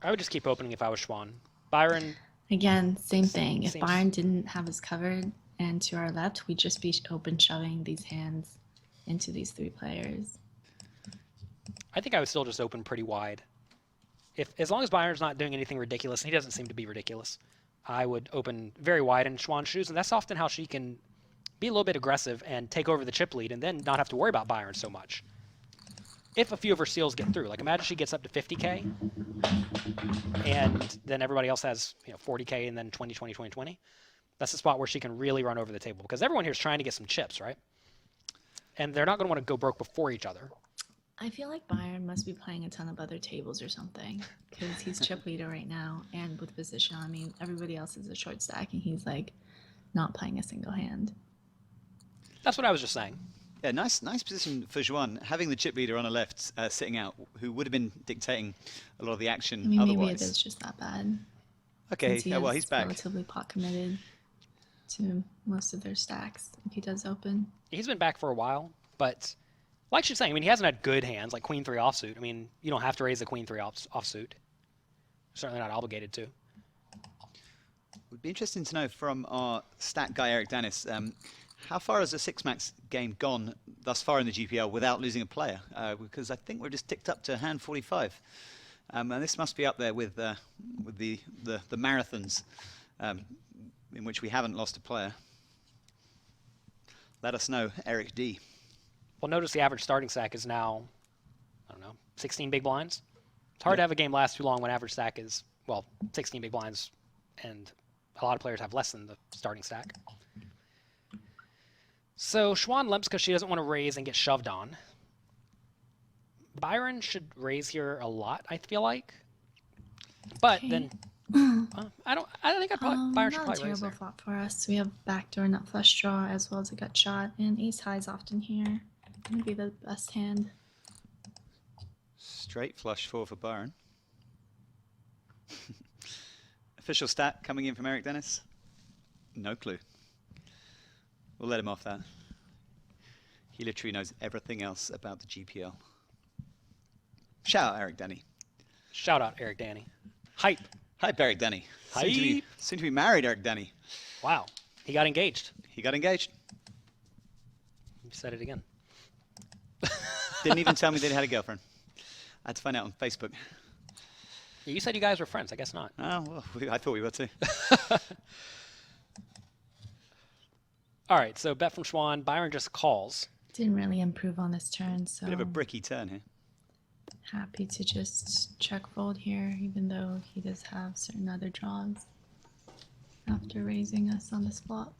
I would just keep opening if I was Xuan. Byron. Again, same thing. If Byron didn't have us covered and to our left, we'd just be open shoving these hands into these three players. I think I would still just open pretty wide. As long as Byron's not doing anything ridiculous, and he doesn't seem to be ridiculous, I would open very wide in Xuan's shoes, and that's often how she can be a little bit aggressive and take over the chip lead and then not have to worry about Byron so much. If a few of her steals get through, like imagine she gets up to 50k, and then everybody else has 40k and then 20, 20, 20, 20. That's the spot where she can really run over the table because everyone here is trying to get some chips, right? And they're not going to want to go broke before each other. I feel like Byron must be playing a ton of other tables or something because he's chip leader right now and with position. I mean, everybody else is a short stack and he's like not playing a single hand. That's what I was just saying. Yeah, nice position for Xuan, having the chip leader on the left sitting out, who would have been dictating a lot of the action I mean, otherwise. maybe it is just that bad. Okay, Since he's back. Relatively pot committed to most of their stacks if he does open. He's been back for a while, but like she's saying, I mean, he hasn't had good hands like Queen 3 offsuit. I mean, you don't have to raise the Queen 3 offsuit. Certainly not obligated to. It would be interesting to know from our stat guy Eric Dennis, how far has the 6-max game gone thus far in the GPL without losing a player? Because I think we're just ticked up to hand 45. And this must be up there with the marathons in which we haven't lost a player. Let us know, Eric D. Well, notice the average starting stack is now, I don't know, 16 big blinds. It's hard to have a game last too long when average stack is, 16 big blinds, and a lot of players have less than the starting stack. So Xuan limps because she doesn't want to raise and get shoved on. Byron should raise here a lot, I feel like. But then, I think Byron should probably raise there. Not a terrible flop for us. We have backdoor nut flush draw as well as a gut shot, and ace high is often here. Gonna be the best hand. Straight flush for Byron. Official stat coming in from Eric Dennis. No clue. We'll let him off that. He literally knows everything else about the GPL. Shout out Eric Denny. Shout out Eric Danny. Hype. Hype Eric Denny. Hype. Soon to be married Eric Denny. Wow. He got engaged. He got engaged. You said it again. Didn't even tell me that he had a girlfriend. I had to find out on Facebook. You said you guys were friends. I guess not. Oh, well, I thought we were too. All right, so bet from Xuan. Byron just calls. Didn't really improve on this turn, so... Bit of a bricky turn here. Happy to just check fold here, even though he does have certain other draws after raising us on this flop.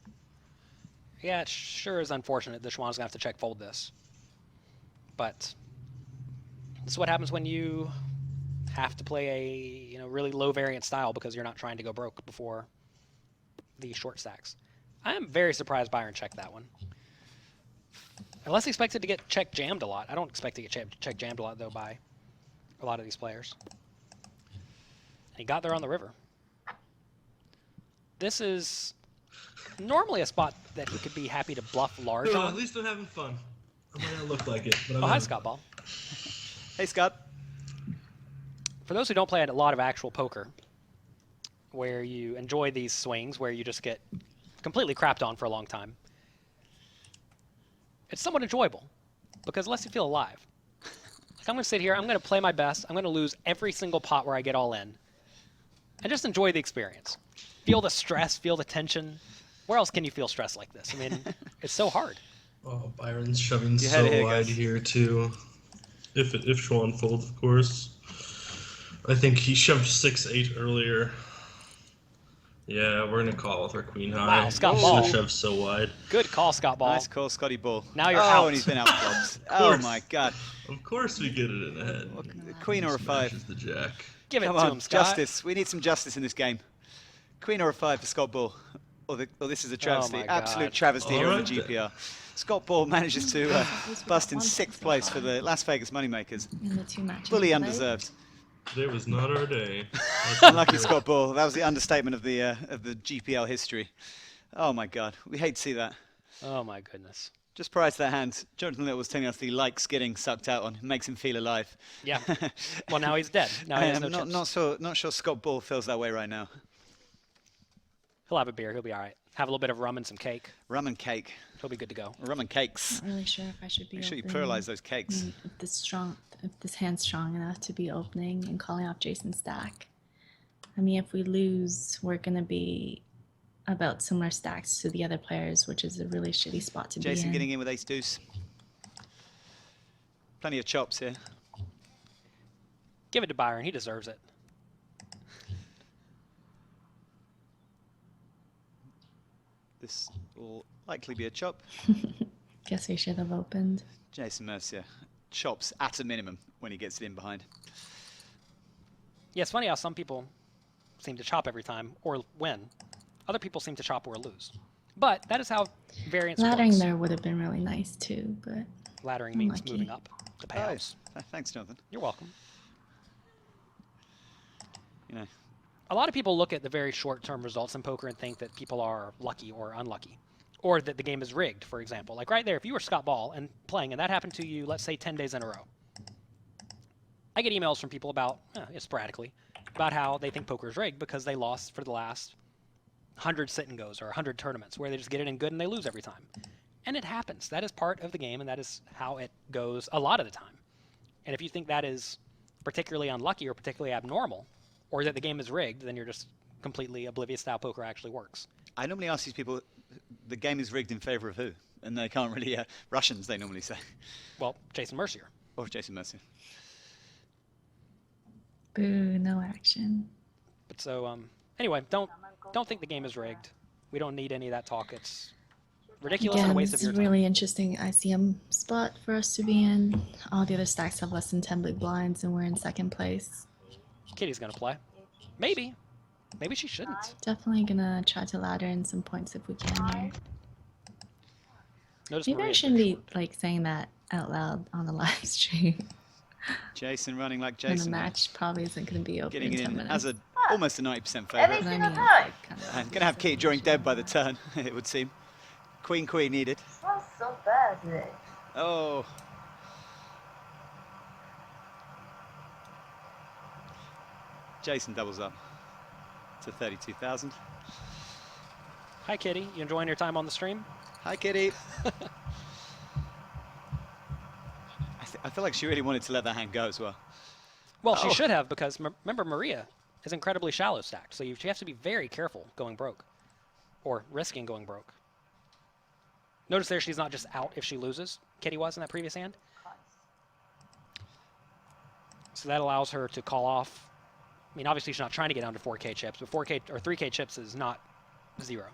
Yeah, it sure is unfortunate that Xuan's going to have to check fold this. But this is what happens when you have to play a really low variant style because you're not trying to go broke before the short stacks. I am very surprised Byron checked that one. I less expected to get check jammed a lot. I don't expect to get check jammed a lot, though, by a lot of these players. And he got there on the river. This is normally a spot that he could be happy to bluff large on. At least I'm having fun. I might not look like it, but I'm hi, Scott Ball. Hey, Scott. For those who don't play a lot of actual poker, where you enjoy these swings, where you just get completely crapped on for a long time, it's somewhat enjoyable because it lets you feel alive. Like, I'm going to sit here, I'm going to play my best, I'm going to lose every single pot where I get all in, and just enjoy the experience. Feel the stress, feel the tension. Where else can you feel stress like this? I mean, it's so hard. Oh, Byron's shoving You so had it here, wide guys. here too. If Xuan folds, of course. I think he shoved 6-8 earlier. Yeah, we're gonna call with our queen high. Wow, Scott He Ball. shoved so wide. Good call, Scott Ball. Nice call, Scotty Ball. Now you're oh, out. and he's been out clubs. Of Oh course. my God. Of course we get it in the head. Queen or a five? Smashes the jack. Give it Come to on, him, Scott. justice. We need some justice in this game. Queen or a five for Scott Ball. Or this is a travesty. my Absolute God. travesty here on the Alright then. GPL. Scott Ball manages to bust in 6th place for the Las Vegas Moneymakers. In the 2 matches. Fully played. undeserved. Today was not our day. Unlucky Scott Ball. That was the understatement of the GPL history. Oh my God, we hate to see that. Oh my goodness. Just prior to that hand, Jonathan Little was telling us he likes getting sucked out on. It makes him feel alive. Yeah. Well, now he's dead. Now he has no I'm chips. not sure Scott Ball feels that way right now. He'll have a beer. He'll be all right. Have a little bit of rum and some cake. Rum and cake. He'll be good to go. Rum and cakes. Not really sure if I should be. Make sure you opening. pluralize those cakes. If this hand's strong enough to be opening and calling off Jason's stack. I mean, if we lose, we're gonna be about similar stacks to the other players, which is a really shitty spot to be in. Jason getting in with ace deuce. Plenty of chops here. Give it to Byron. He deserves it. This will likely be a chop. Guess we should have opened. Jason Mercier chops at a minimum when he gets it in behind. Yeah, it's funny how some people seem to chop every time or win. Other people seem to chop or lose. But that is how variance Laddering works. there would have been really nice too, but Laddering means Unlucky. moving up the payouts. Thanks, Jonathan. You're welcome. You know, A lot of people look at the very short-term results in poker and think that people are lucky or unlucky, or that the game is rigged, for example. Like right there, if you were Scott Ball and playing, and that happened to you, let's say 10 days in a row. I get emails from people about, sporadically, about how they think poker is rigged because they lost for the last 100 sit-and-goes or 100 tournaments where they just get it in good and they lose every time. And it happens. That is part of the game, and that is how it goes a lot of the time. And if you think that is particularly unlucky or particularly abnormal, or that the game is rigged, then you're just completely oblivious to how poker actually works. I normally ask these people, the game is rigged in favor of who? And they can't really, Russians, they normally say. Well, Jason Mercier. Or Jason Mercier. boo, no action. But so, anyway, don't think the game is rigged. We don't need any of that talk. It's ridiculous and a Again, waste it's of a your time. really interesting ICM spot for us to be in. All the other stacks have less than 10 big blinds, and we're in second place. Kitty's gonna play. Maybe. Maybe she shouldn't. Definitely gonna try to ladder in some points if we can here. Notice Maybe I Maria's shouldn't very be like saying that out loud on the live stream. Jason running like And the Jason. match probably isn't going to be over Getting in it 10 in minutes. as almost a 90% Every favourite. But I single mean, it's time. like kind of And going to have Kitty drawing dead by the turn, it would seem. Queen needed. Smells so bad today. Oh. Jason doubles up to 32,000. Hi, Kitty. You enjoying your time on the stream? Hi, Kitty. I feel like she really wanted to let that hand go as well. Well, she Oh. should have, because remember, Maria is incredibly shallow stacked, so she has to be very careful going broke, or risking going broke. Notice there she's not just out if she loses. Kitty was in that previous hand. So that allows her to call off. I mean, obviously she's not trying to get down to 4K chips, but 4K or 3K chips is not 0.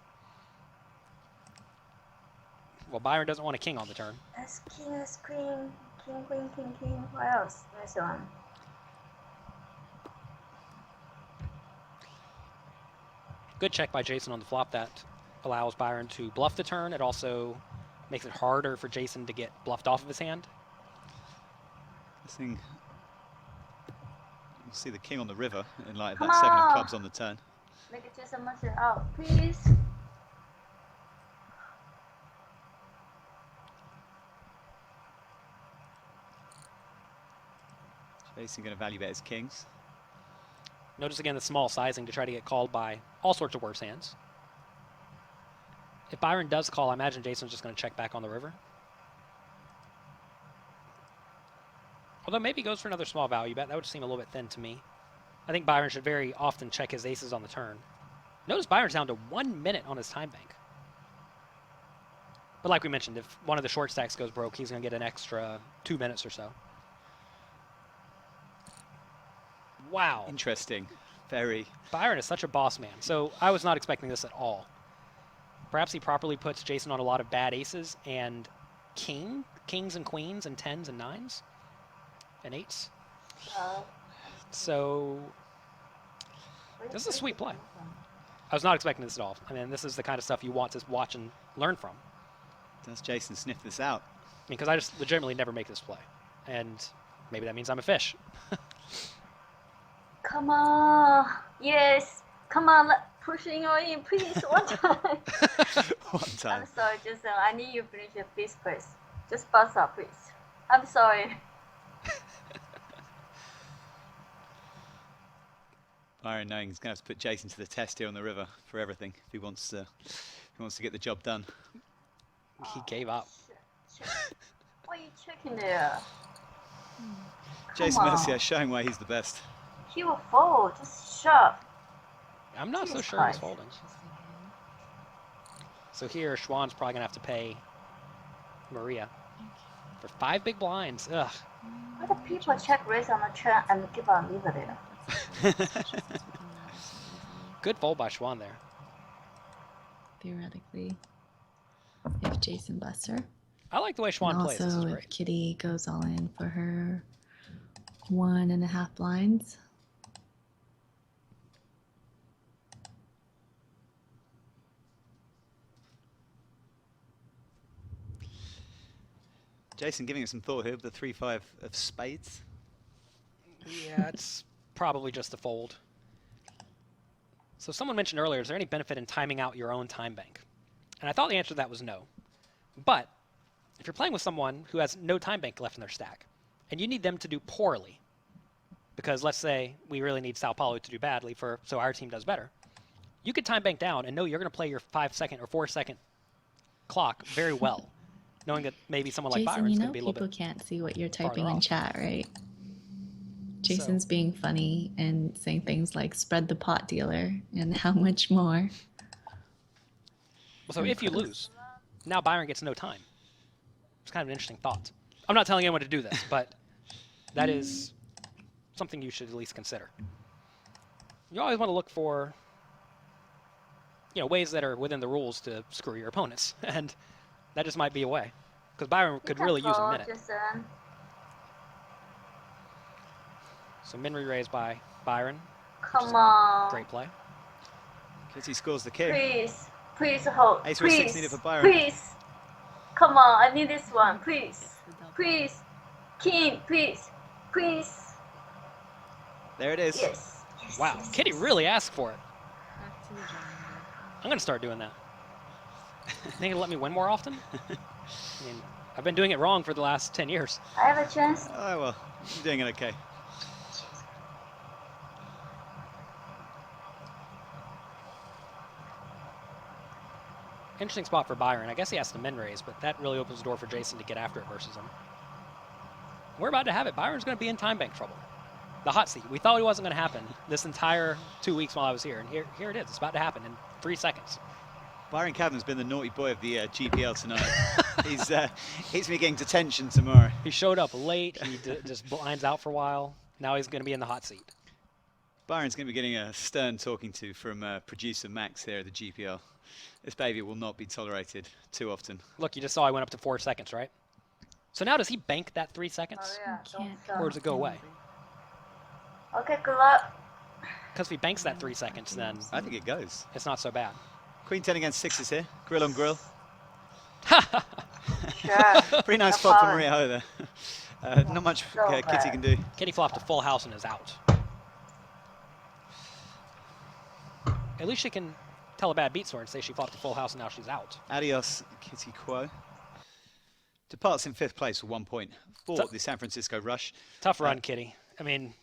Well, Byron doesn't want a king on the turn. That's king, that's queen. King, queen, king, king. What else? Nice one. Good check by Jason on the flop. That allows Byron to bluff the turn. It also makes it harder for Jason to get bluffed off of his hand. This thing. You see the king on the river in light of Come that 7 of on. clubs on the turn. Make it just a Mercier out, please. Jason going to value bet his kings. Notice again the small sizing to try to get called by all sorts of worse hands. If Byron does call, I imagine Jason's just going to check back on the river. Although maybe he goes for another small value bet. That would seem a little bit thin to me. I think Byron should very often check his aces on the turn. Notice Byron's down to 1 minute on his time bank. But like we mentioned, if one of the short stacks goes broke, he's going to get an extra 2 minutes or so. Wow. Interesting. Very. Byron is such a boss man. So I was not expecting this at all. Perhaps he properly puts Jason on a lot of bad aces and kings and queens and 10s and 9s and 8s. So this is a sweet play. I was not expecting this at all. I mean, this is the kind of stuff you want to watch and learn from. Does Jason sniff this out? Because I just legitimately never make this play. And maybe that means I'm a fish. Come on. Yes. Come on. Pushing you in, please. One time. One time. I'm sorry, Jason. I need you to finish your piece first. Just bust up, please. I'm sorry. Byron knowing he's going to have to put Jason to the test here on the river for everything if he wants to get the job done. He gave up. What are you checking there? Jason Mercier showing why he's the best. He will fold. Just shove. I'm not so sure he's folding. So here, Xuan's probably going to have to pay Maria for 5 big blinds. Ugh. Why do people check raise on the turn and give a lever there? Good fold by Xuan there. Theoretically, if Jason busts her. I like the way Xuan And plays. This is also, great. if Kitty goes all in for her 1.5 blinds. Jason giving it some thought here with the 3-5 of spades. Yeah, it's probably just a fold. So someone mentioned earlier, is there any benefit in timing out your own time bank? And I thought the answer to that was no. But if you're playing with someone who has no time bank left in their stack, and you need them to do poorly, because let's say we really need Sao Paulo to do badly so our team does better, you could time bank down and know you're going to play your 5-second or 4-second clock very well, knowing that maybe someone like Jason, Byron's you going know to be a little people bit can't see what you're farther typing in off. chat, right? Jason's being funny and saying things like spread the pot dealer and how much more. Well, so if you lose, now Byron gets no time. It's kind of an interesting thought. I'm not telling anyone to do this, but that is something you should at least consider. You always want to look for, ways that are within the rules to screw your opponents, and that just might be a way. Because Byron could really use a minute. Jason. So min re-raise by Byron. Come on. Great play. Kitty scores the king. Please hold. Ace or Please. 6 needed for Byron. Please. Come on, I need this one. Please. Please. King, please. Please. There it is. Yes. Wow, yes, Kitty yes. really asked for it. I'm going to start doing that. Think it'll let me win more often? I mean, I've been doing it wrong for the last 10 years. I have a chance. Oh, well, you're doing it okay. Interesting spot for Byron. I guess he has to min raise, but that really opens the door for Jason to get after it versus him. We're about to have it. Byron's going to be in time bank trouble. The hot seat. We thought it wasn't going to happen this entire 2 weeks while I was here, and here it is. It's about to happen in 3 seconds. Byron Kaverman's been the naughty boy of the GPL tonight. He's been getting detention tomorrow. He showed up late. He just blinds out for a while. Now he's going to be in the hot seat. Byron's going to be getting a stern talking to from producer Max here at the GPL. This baby will not be tolerated too often. Look, you just saw I went up to 4 seconds, right? So now does he bank that 3 seconds? Oh, yeah. Can't. Don't Or does it go away? Okay, good luck. Because if he banks that 3 seconds, then I think it goes. it's not so bad. Queen 10 against 6s here. Grill on grill. Sure. Pretty nice No spot for problem. Maria Ho there. Not much So Kitty bad. can do. Kitty flopped a full house and is out. At least she can tell a bad beat score and say she flopped a full house and now she's out. Adios, Kitty Quo. Departs in 5th place with 1 point for So- the San Francisco Rush. Tough run, Kitty. I mean,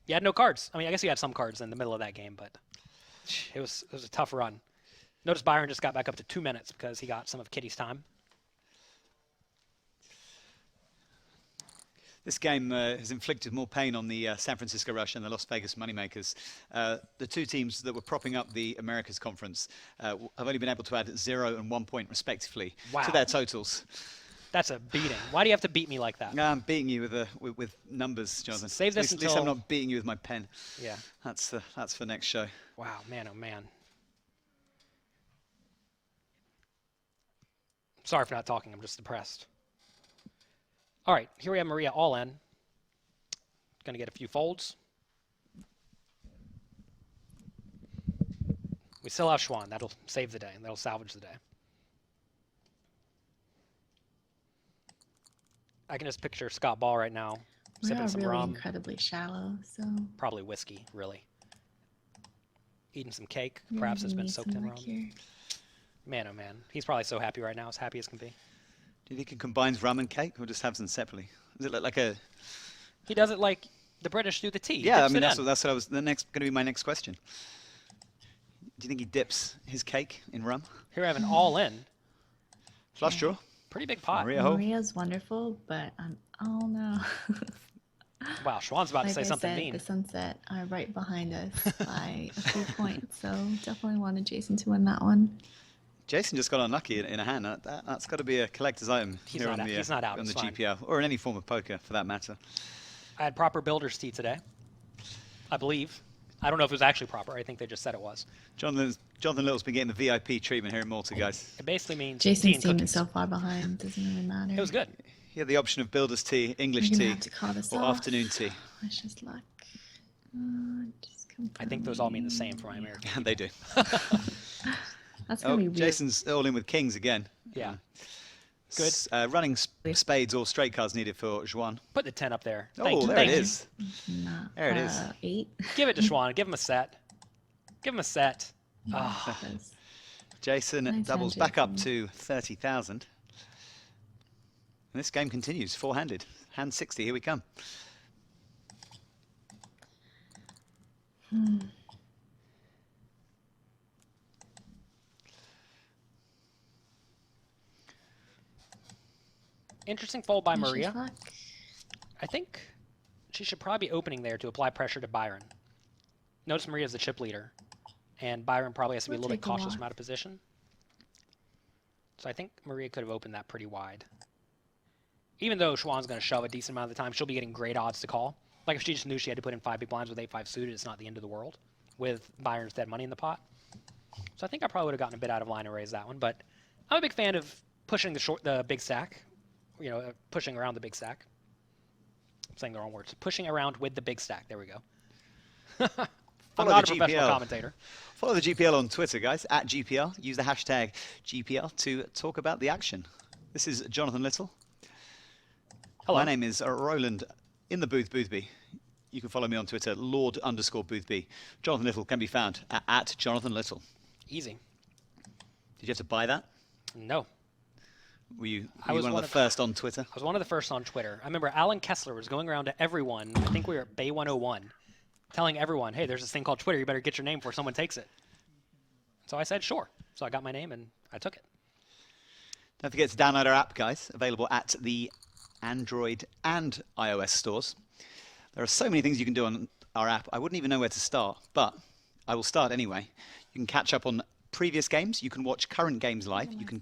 You had no cards. I mean, I guess you had some cards in the middle of that game, but it was a tough run. Notice Byron just got back up to 2 minutes because he got some of Kitty's time. This game has inflicted more pain on the San Francisco Rush and the Las Vegas Moneymakers. The two teams that were propping up the Americas Conference have only been able to add 0 and 1 point respectively to their totals. That's a beating. Why do you have to beat me like that? No, I'm beating you with numbers, Jonathan. Save this until... At least I'm not beating you with my pen. Yeah. That's for next show. Wow, man, oh man. Sorry for not talking. I'm just depressed. All right, here we have Maria all in. Going to get a few folds. We still have Xuan. That'll save the day. That'll salvage the day. I can just picture Scott Ball right now sipping some really rum. Incredibly shallow, so probably whiskey, really. Eating some cake. Perhaps it's been soaked in rum. Here. Man, oh man. He's probably so happy right now, as happy as can be. Do you think he combines rum and cake, or just has them separately? Does it look like a... He does it like the British do the tea. Yeah, I mean, that's what I was... Going to be my next question. Do you think he dips his cake in rum? Here we have an all-in. Flush draw. Pretty big pot. Maria's wonderful, but oh no. Wow, Xuan's about to say something mean. The sunset are right behind us by a few points, so definitely wanted Jason to win that one. Jason just got unlucky in a hand. That's got to be a collector's item here on the GPL, or in any form of poker for that matter. I had proper builder's tea today, I believe. I don't know if it was actually proper. I think they just said it was. Jonathan Little's been getting the VIP treatment here in Malta, guys. It basically means Jason's team is so far behind. Doesn't really matter. It was good. He had the option of builder's tea, English tea, or afternoon tea. Wish us luck. I think those all mean the same for my American people. They do. That's gonna be weird. Jason's all in with kings again. Yeah. Good. Running spades or straight cards needed for Xuan. Put the 10 up there. Oh, there it is. There it is. 8. Give it to Xuan. Give him a set. Give him a set. Jason doubles back up to 30,000. And this game continues, four-handed. Hand 60, here we come. Interesting fold by Maria. I think she should probably be opening there to apply pressure to Byron. Notice Maria's the chip leader, and Byron probably has to be a little bit cautious from out of position. So I think Maria could have opened that pretty wide. Even though Xuan's going to shove a decent amount of the time, she'll be getting great odds to call. Like if she just knew she had to put in 5 big blinds with 8-5 suited, it's not the end of the world with Byron's dead money in the pot. So I think I probably would have gotten a bit out of line and raised that one, but I'm a big fan of pushing the big stack. You know, pushing around the big stack. I'm saying the wrong words. Pushing around with the big stack. There we go. I'm not a professional commentator. Follow the GPL on Twitter, guys, at GPL. Use the hashtag GPL to talk about the action. This is Jonathan Little. Hello. My name is Roland in the booth, Boothby. You can follow me on Twitter, Lord_Boothby. Jonathan Little can be found at Jonathan Little. Easy. Did you have to buy that? No. Were you one of the first on Twitter? I was one of the first on Twitter. I remember Alan Kessler was going around to everyone, I think we were at Bay 101, telling everyone, hey, there's this thing called Twitter, you better get your name before someone takes it. So I said, sure. So I got my name and I took it. Don't forget to download our app, guys, available at the Android and iOS stores. There are so many things you can do on our app, I wouldn't even know where to start, but I will start anyway. You can catch up on previous games, you can watch current games live, you can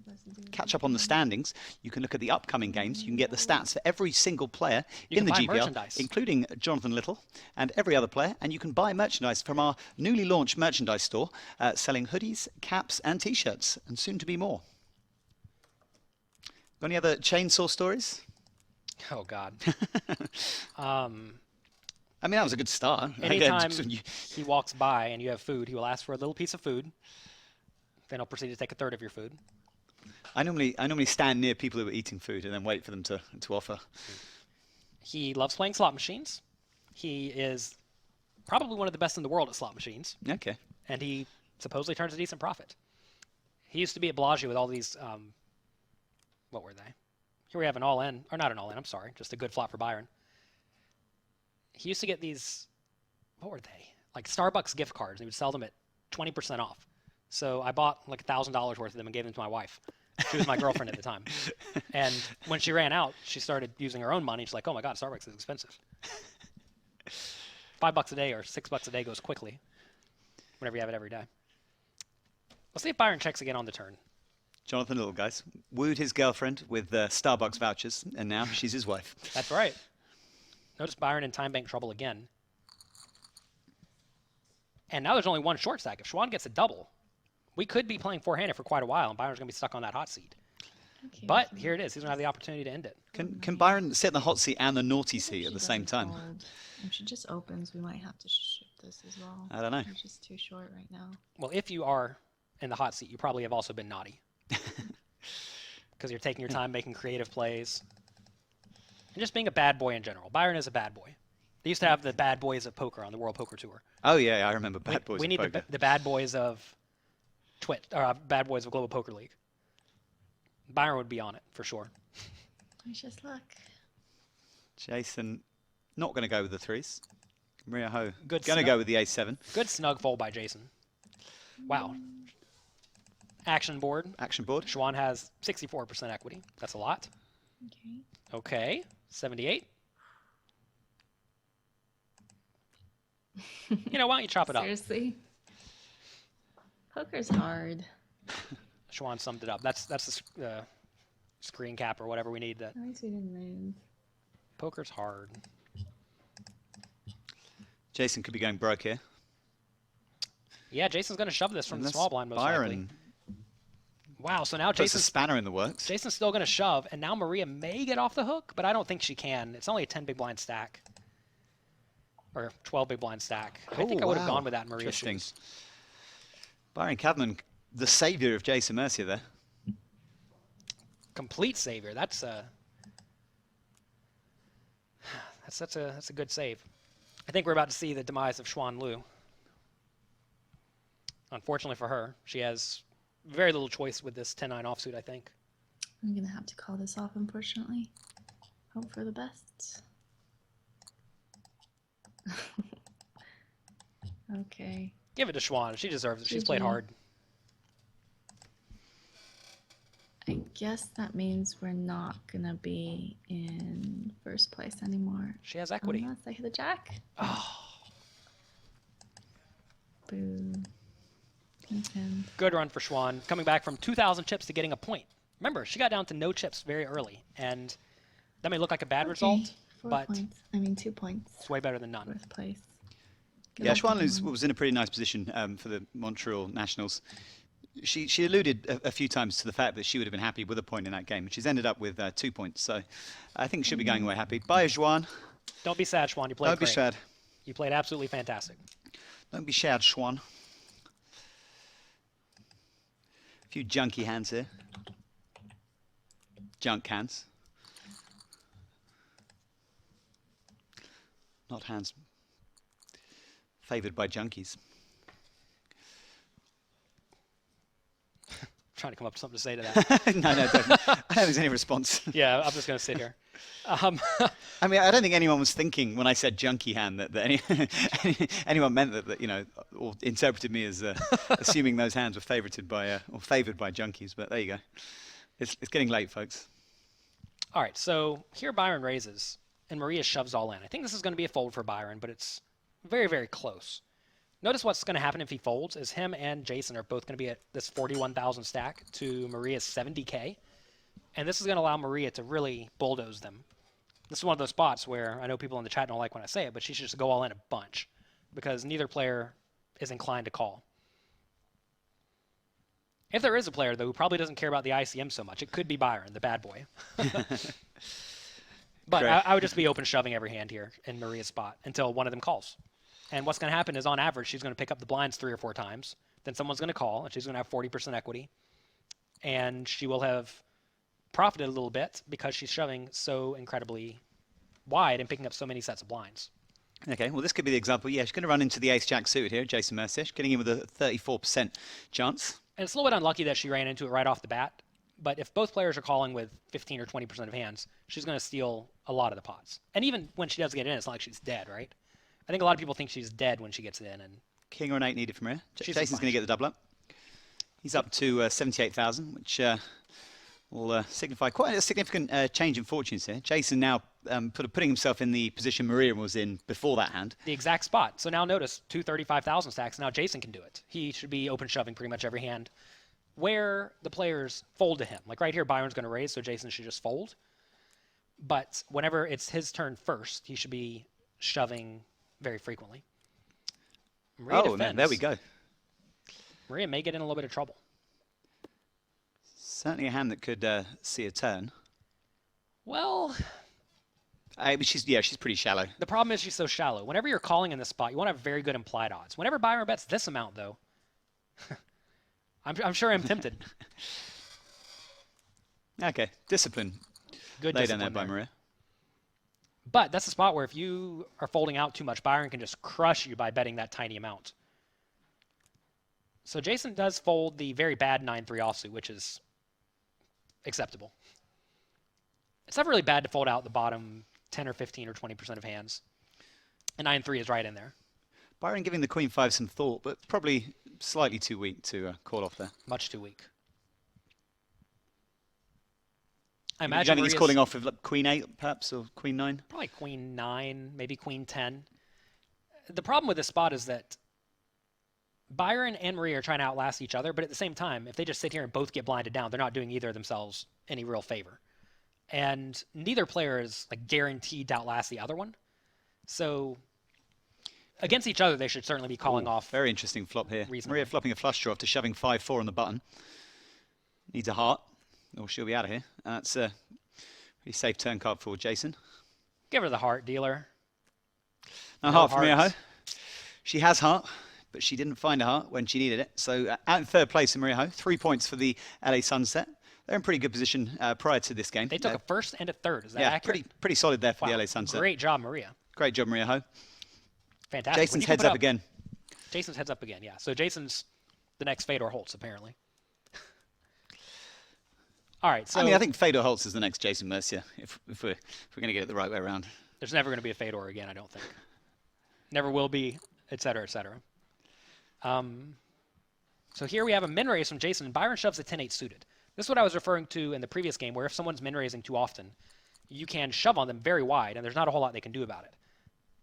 catch up on the standings, you can look at the upcoming games, you can get the stats for every single player in the GPL, including Jonathan Little and every other player, and you can buy merchandise from our newly launched merchandise store, selling hoodies, caps and t-shirts, and soon to be more. Got any other chainsaw stories? Oh, God. I mean, that was a good start. Anytime he walks by and you have food, he will ask for a little piece of food. Then he'll proceed to take a third of your food. I normally stand near people who are eating food and then wait for them to offer. He loves playing slot machines. He is probably one of the best in the world at slot machines. Okay. And he supposedly turns a decent profit. He used to be at Bellagio with all these, what were they? Here we have an all-in, or not an all-in, I'm sorry, just a good flop for Byron. He used to get these what were they? Like Starbucks gift cards. They would sell them at 20% off. So I bought like $1,000 worth of them and gave them to my wife. She was my girlfriend at the time. And when she ran out, she started using her own money. She's like, oh my God, Starbucks is expensive. $5 a day or $6 a day goes quickly whenever you have it every day. Let's see if Byron checks again on the turn. Jonathan Little, guys, wooed his girlfriend with Starbucks vouchers, and now she's his wife. That's right. Notice Byron in time bank trouble again. And now there's only one short stack. If Xuan gets a double, we could be playing four-handed for quite a while, and Byron's going to be stuck on that hot seat. Okay, but here it is. He's going to have the opportunity to end it. Can Byron sit in the hot seat and the naughty seat at the same time? If she just opens, we might have to shift this as well. I don't know. It's just too short right now. Well, if you are in the hot seat, you probably have also been naughty. Because you're taking your time making creative plays. And just being a bad boy in general. Byron is a bad boy. They used to have the bad boys of poker on the World Poker Tour. Oh, yeah, I remember bad boys we need the bad boys of bad boys of Global Poker League. Byron would be on it, for sure. Wish us luck. Jason, not going to go with the threes. Maria Ho, going to go with the ace-7. Good snug fold by Jason. Wow. Action board. Action board. Xuan has 64% equity. That's a lot. Okay. 78. You know, why don't you chop it up? Seriously? Poker's hard. Xuan summed it up. That's the screen cap or whatever we need. That. At least we didn't move. Poker's hard. Jason could be going broke here. Yeah, Jason's going to shove this from the small blind most Byron. likely. Wow, so now Jason's a spanner in the works. Jason's still going to shove, and now Maria may get off the hook, but I don't think she can. It's only a 10 big blind stack. Or 12 big blind stack. I think I would have gone with that in Maria's shoes. Byron Kaverman, the savior of Jason Mercier there. Complete savior. That's a good save. I think we're about to see the demise of Xuan Lu. Unfortunately for her, she has very little choice with this 10-9 offsuit, I think. I'm going to have to call this off, unfortunately. Hope for the best. Okay. Give it to Xuan. She deserves it. She's played hard. I guess that means we're not going to be in first place anymore. She has equity. Unless I hit the jack. Oh. Boo. Good run for Xuan. Coming back from 2,000 chips to getting a point. Remember, she got down to no chips very early. And that may look like a bad result. 4 but points. I mean, 2 points. It's way better than none. Fourth place. Yeah, Xuan was in a pretty nice position for the Montreal Nationals. She alluded a few times to the fact that she would have been happy with a point in that game. She's ended up with 2 points, so I think she'll be going away happy. Bye, Xuan. Don't be sad, Xuan. You played great. Don't be sad. You played absolutely fantastic. Don't be sad, Xuan. A few junky hands here. Junk hands. Not hands favoured by junkies. Trying to come up with something to say to that. No, don't. I don't think there's any response. Yeah, I'm just going to sit here. I mean, I don't think anyone was thinking when I said junkie hand that anyone meant that, you know, or interpreted me as assuming those hands were favoured by junkies. But there you go. It's getting late, folks. All right, so here Byron raises, and Maria shoves all in. I think this is going to be a fold for Byron, but it's very, very close. Notice what's going to happen if he folds is him and Jason are both going to be at this 41,000 stack to Maria's 70K. And this is going to allow Maria to really bulldoze them. This is one of those spots where I know people in the chat don't like when I say it, but she should just go all in a bunch because neither player is inclined to call. If there is a player, though, who probably doesn't care about the ICM so much, it could be Byron, the bad boy. But I would just be open shoving every hand here in Maria's spot until one of them calls. And what's going to happen is, on average, she's going to pick up the blinds 3 or 4 times. Then someone's going to call, and she's going to have 40% equity. And she will have profited a little bit because she's shoving so incredibly wide and picking up so many sets of blinds. Okay, well, this could be the example. Yeah, she's going to run into the ace-jack suited here, Jason Mercier, getting in with a 34% chance. And it's a little bit unlucky that she ran into it right off the bat. But if both players are calling with 15 or 20% of hands, she's going to steal a lot of the pots. And even when she does get in, it's not like she's dead, right? I think a lot of people think she's dead when she gets it in. And king or an 8 needed from here. Jason's going to get the double up. He's up to 78,000, which will signify quite a significant change in fortunes here. Jason now putting himself in the position Maria was in before that hand. The exact spot. So now notice, 235,000 stacks. Now Jason can do it. He should be open shoving pretty much every hand where the players fold to him. Like right here, Byron's going to raise, so Jason should just fold. But whenever it's his turn first, he should be shoving very frequently. Maria defends. Man, there we go. Maria may get in a little bit of trouble. Certainly a hand that could see a turn. Well, she's pretty shallow. The problem is she's so shallow. Whenever you're calling in this spot, you want to have very good implied odds. Whenever Byron bets this amount, though, I'm sure I'm tempted. Okay, discipline. Good Lay discipline down there by Maria. But that's a spot where if you are folding out too much, Byron can just crush you by betting that tiny amount. So Jason does fold the very bad 9-3 offsuit, which is acceptable. It's never really bad to fold out the bottom 10 or 15 or 20% of hands. And 9-3 is right in there. Byron giving the queen 5 some thought, but probably slightly too weak to call off there. Much too weak. I imagine he's calling off with like queen 8 perhaps, or queen 9? Probably queen 9, maybe queen 10. The problem with this spot is that Byron and Maria are trying to outlast each other, but at the same time, if they just sit here and both get blinded down, they're not doing either of themselves any real favor. And neither player is like guaranteed to outlast the other one. So against each other, they should certainly be calling off. Very interesting flop here. Reasonably. Maria flopping a flush draw after shoving 5-4 on the button. Needs a heart, or she'll be out of here. That's a pretty safe turn card for Jason. Give her the heart, dealer. No heart for Maria Ho. She has heart, but she didn't find a heart when she needed it. So out in third place in Maria Ho. 3 points for the LA Sunset. They're in pretty good position prior to this game. They took a first and a third. Is that accurate? Pretty solid there for the LA Sunset. Great job, Maria. Great job, Maria Ho. Fantastic. Jason's heads up again. Jason's heads up again, yeah. So Jason's the next Fedor Holtz, apparently. All right. So I think Fedor Holtz is the next Jason Mercier, if we're going to get it the right way around. There's never going to be a Fedor again, I don't think. Never will be, et cetera, et cetera. So here we have a min raise from Jason, and Byron shoves a 10-8 suited. This is what I was referring to in the previous game, where if someone's min raising too often, you can shove on them very wide, and there's not a whole lot they can do about it.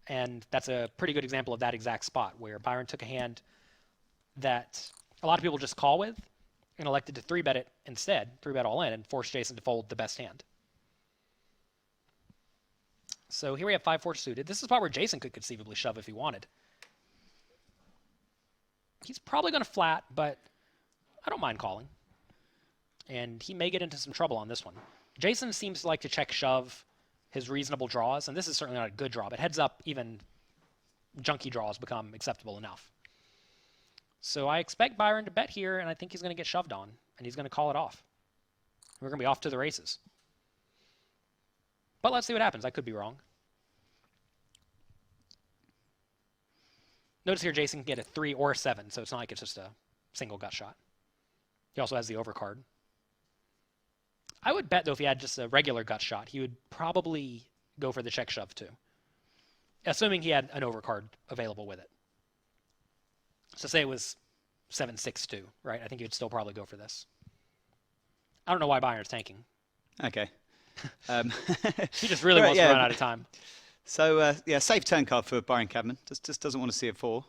And that's a pretty good example of that exact spot, where Byron took a hand that a lot of people just call with and elected to 3-bet it instead, 3-bet all in, and forced Jason to fold the best hand. So here we have 5-4 suited. This is a spot where Jason could conceivably shove if he wanted. He's probably going to flat, but I don't mind calling. And he may get into some trouble on this one. Jason seems to like to check shove his reasonable draws, and this is certainly not a good draw, but heads up, even junky draws become acceptable enough. So I expect Byron to bet here, and I think he's going to get shoved on, and he's going to call it off. We're going to be off to the races. But let's see what happens. I could be wrong. Notice here Jason can get a 3 or a 7, so it's not like it's just a single gut shot. He also has the overcard. I would bet, though, if he had just a regular gut shot, he would probably go for the check shove, too. Assuming he had an overcard available with it. So say it was 7-6-2, right? I think he would still probably go for this. I don't know why Byron's tanking. Okay. He just really wants to run out of time. So, safe turn card for Byron Kaverman. Just doesn't want to see a 4.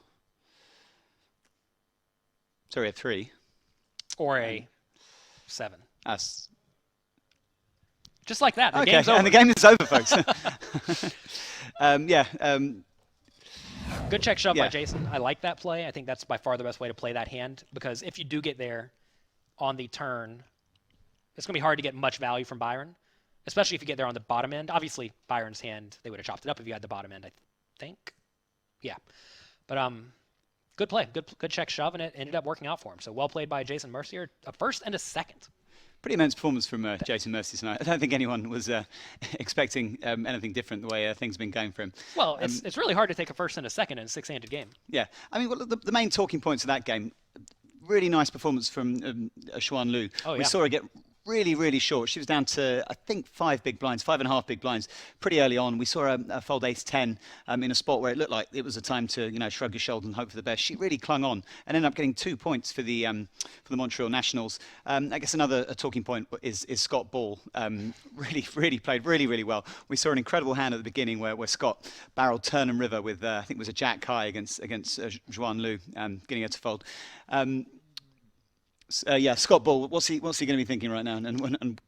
Sorry, a 3. Or a 7. Us. Just like that. The okay, game's over. And the game is over, folks. Good check shove by Jason. I like that play. I think that's by far the best way to play that hand, because if you do get there on the turn, it's going to be hard to get much value from Byron, especially if you get there on the bottom end. Obviously, Byron's hand, they would have chopped it up if you had the bottom end, I think. Yeah. But good play. Good check shove, and it ended up working out for him. So well played by Jason Mercier. A first and a second. Pretty immense performance from Jason Mercier tonight. I don't think anyone was expecting anything different the way things have been going for him. Well, it's really hard to take a first and a second in a 6-handed game. Yeah. I mean, the main talking points of that game, really nice performance from Xuan Lu. Oh, yeah. We saw her get really, really short. She was down to, I think, 5 big blinds, 5.5 big blinds pretty early on. We saw a fold ace-10 in a spot where it looked like it was a time to, shrug your shoulders and hope for the best. She really clung on and ended up getting 2 points for the Montreal Nationals. I guess another talking point is Scott Ball. Really played really well. We saw an incredible hand at the beginning where Scott barreled turn and river with, I think it was a jack high against Xuan Lu, getting her to fold. Scott Ball, what's he going to be thinking right now, and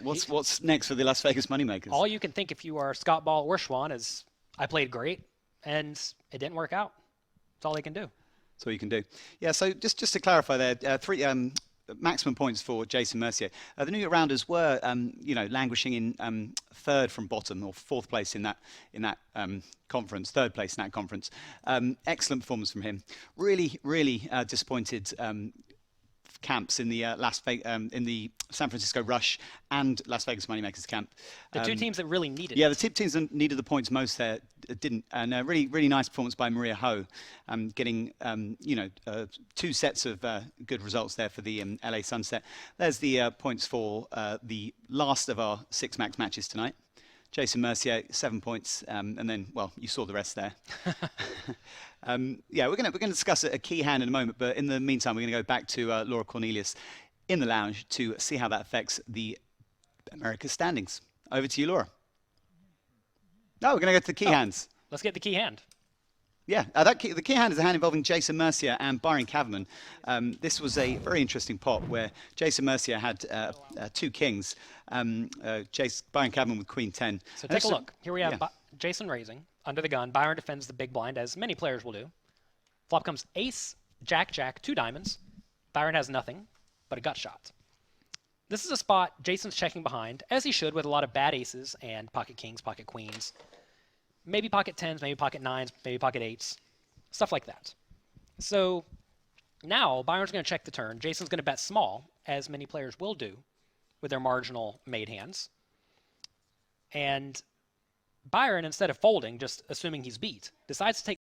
what's next for the Las Vegas Moneymakers? All you can think if you are Scott Ball or Xuan is, I played great, and it didn't work out. That's all they can do. That's all you can do. Yeah. So just to clarify, there 3 maximum points for Jason Mercier. The New York Rounders were languishing in 3rd from bottom, or 4th place in that conference, 3rd place in that conference. Excellent performance from him. Really disappointed. Camps in the in the San Francisco Rush and Las Vegas Moneymakers camp. The 2 teams that really needed. Yeah, the 2 teams that needed the points most there didn't. And a really nice performance by Maria Ho, getting 2 sets of good results there for the LA Sunset. There's the points for the last of our 6 max matches tonight. Jason Mercier, 7 points, and then, well, you saw the rest there. We're going to discuss a key hand in a moment, but in the meantime, we're going to go back to Laura Cornelius in the lounge to see how that affects the America's standings. Over to you, Laura. No, we're going to go to the key hands. Let's get the key hand. Yeah, the key hand is a hand involving Jason Mercier and Byron Kaverman. This was a very interesting pot where Jason Mercier had 2 kings, Byron Kaverman with Queen 10. So take a look. Here we have Jason raising, under the gun. Byron defends the big blind, as many players will do. Flop comes ace, jack, 2 diamonds. Byron has nothing but a gut shot. This is a spot Jason's checking behind, as he should, with a lot of bad aces and pocket kings, pocket queens. Maybe pocket 10s, maybe pocket 9s, maybe pocket 8s, stuff like that. So now Byron's going to check the turn. Jason's going to bet small, as many players will do with their marginal made hands. And Byron, instead of folding, just assuming he's beat, decides to take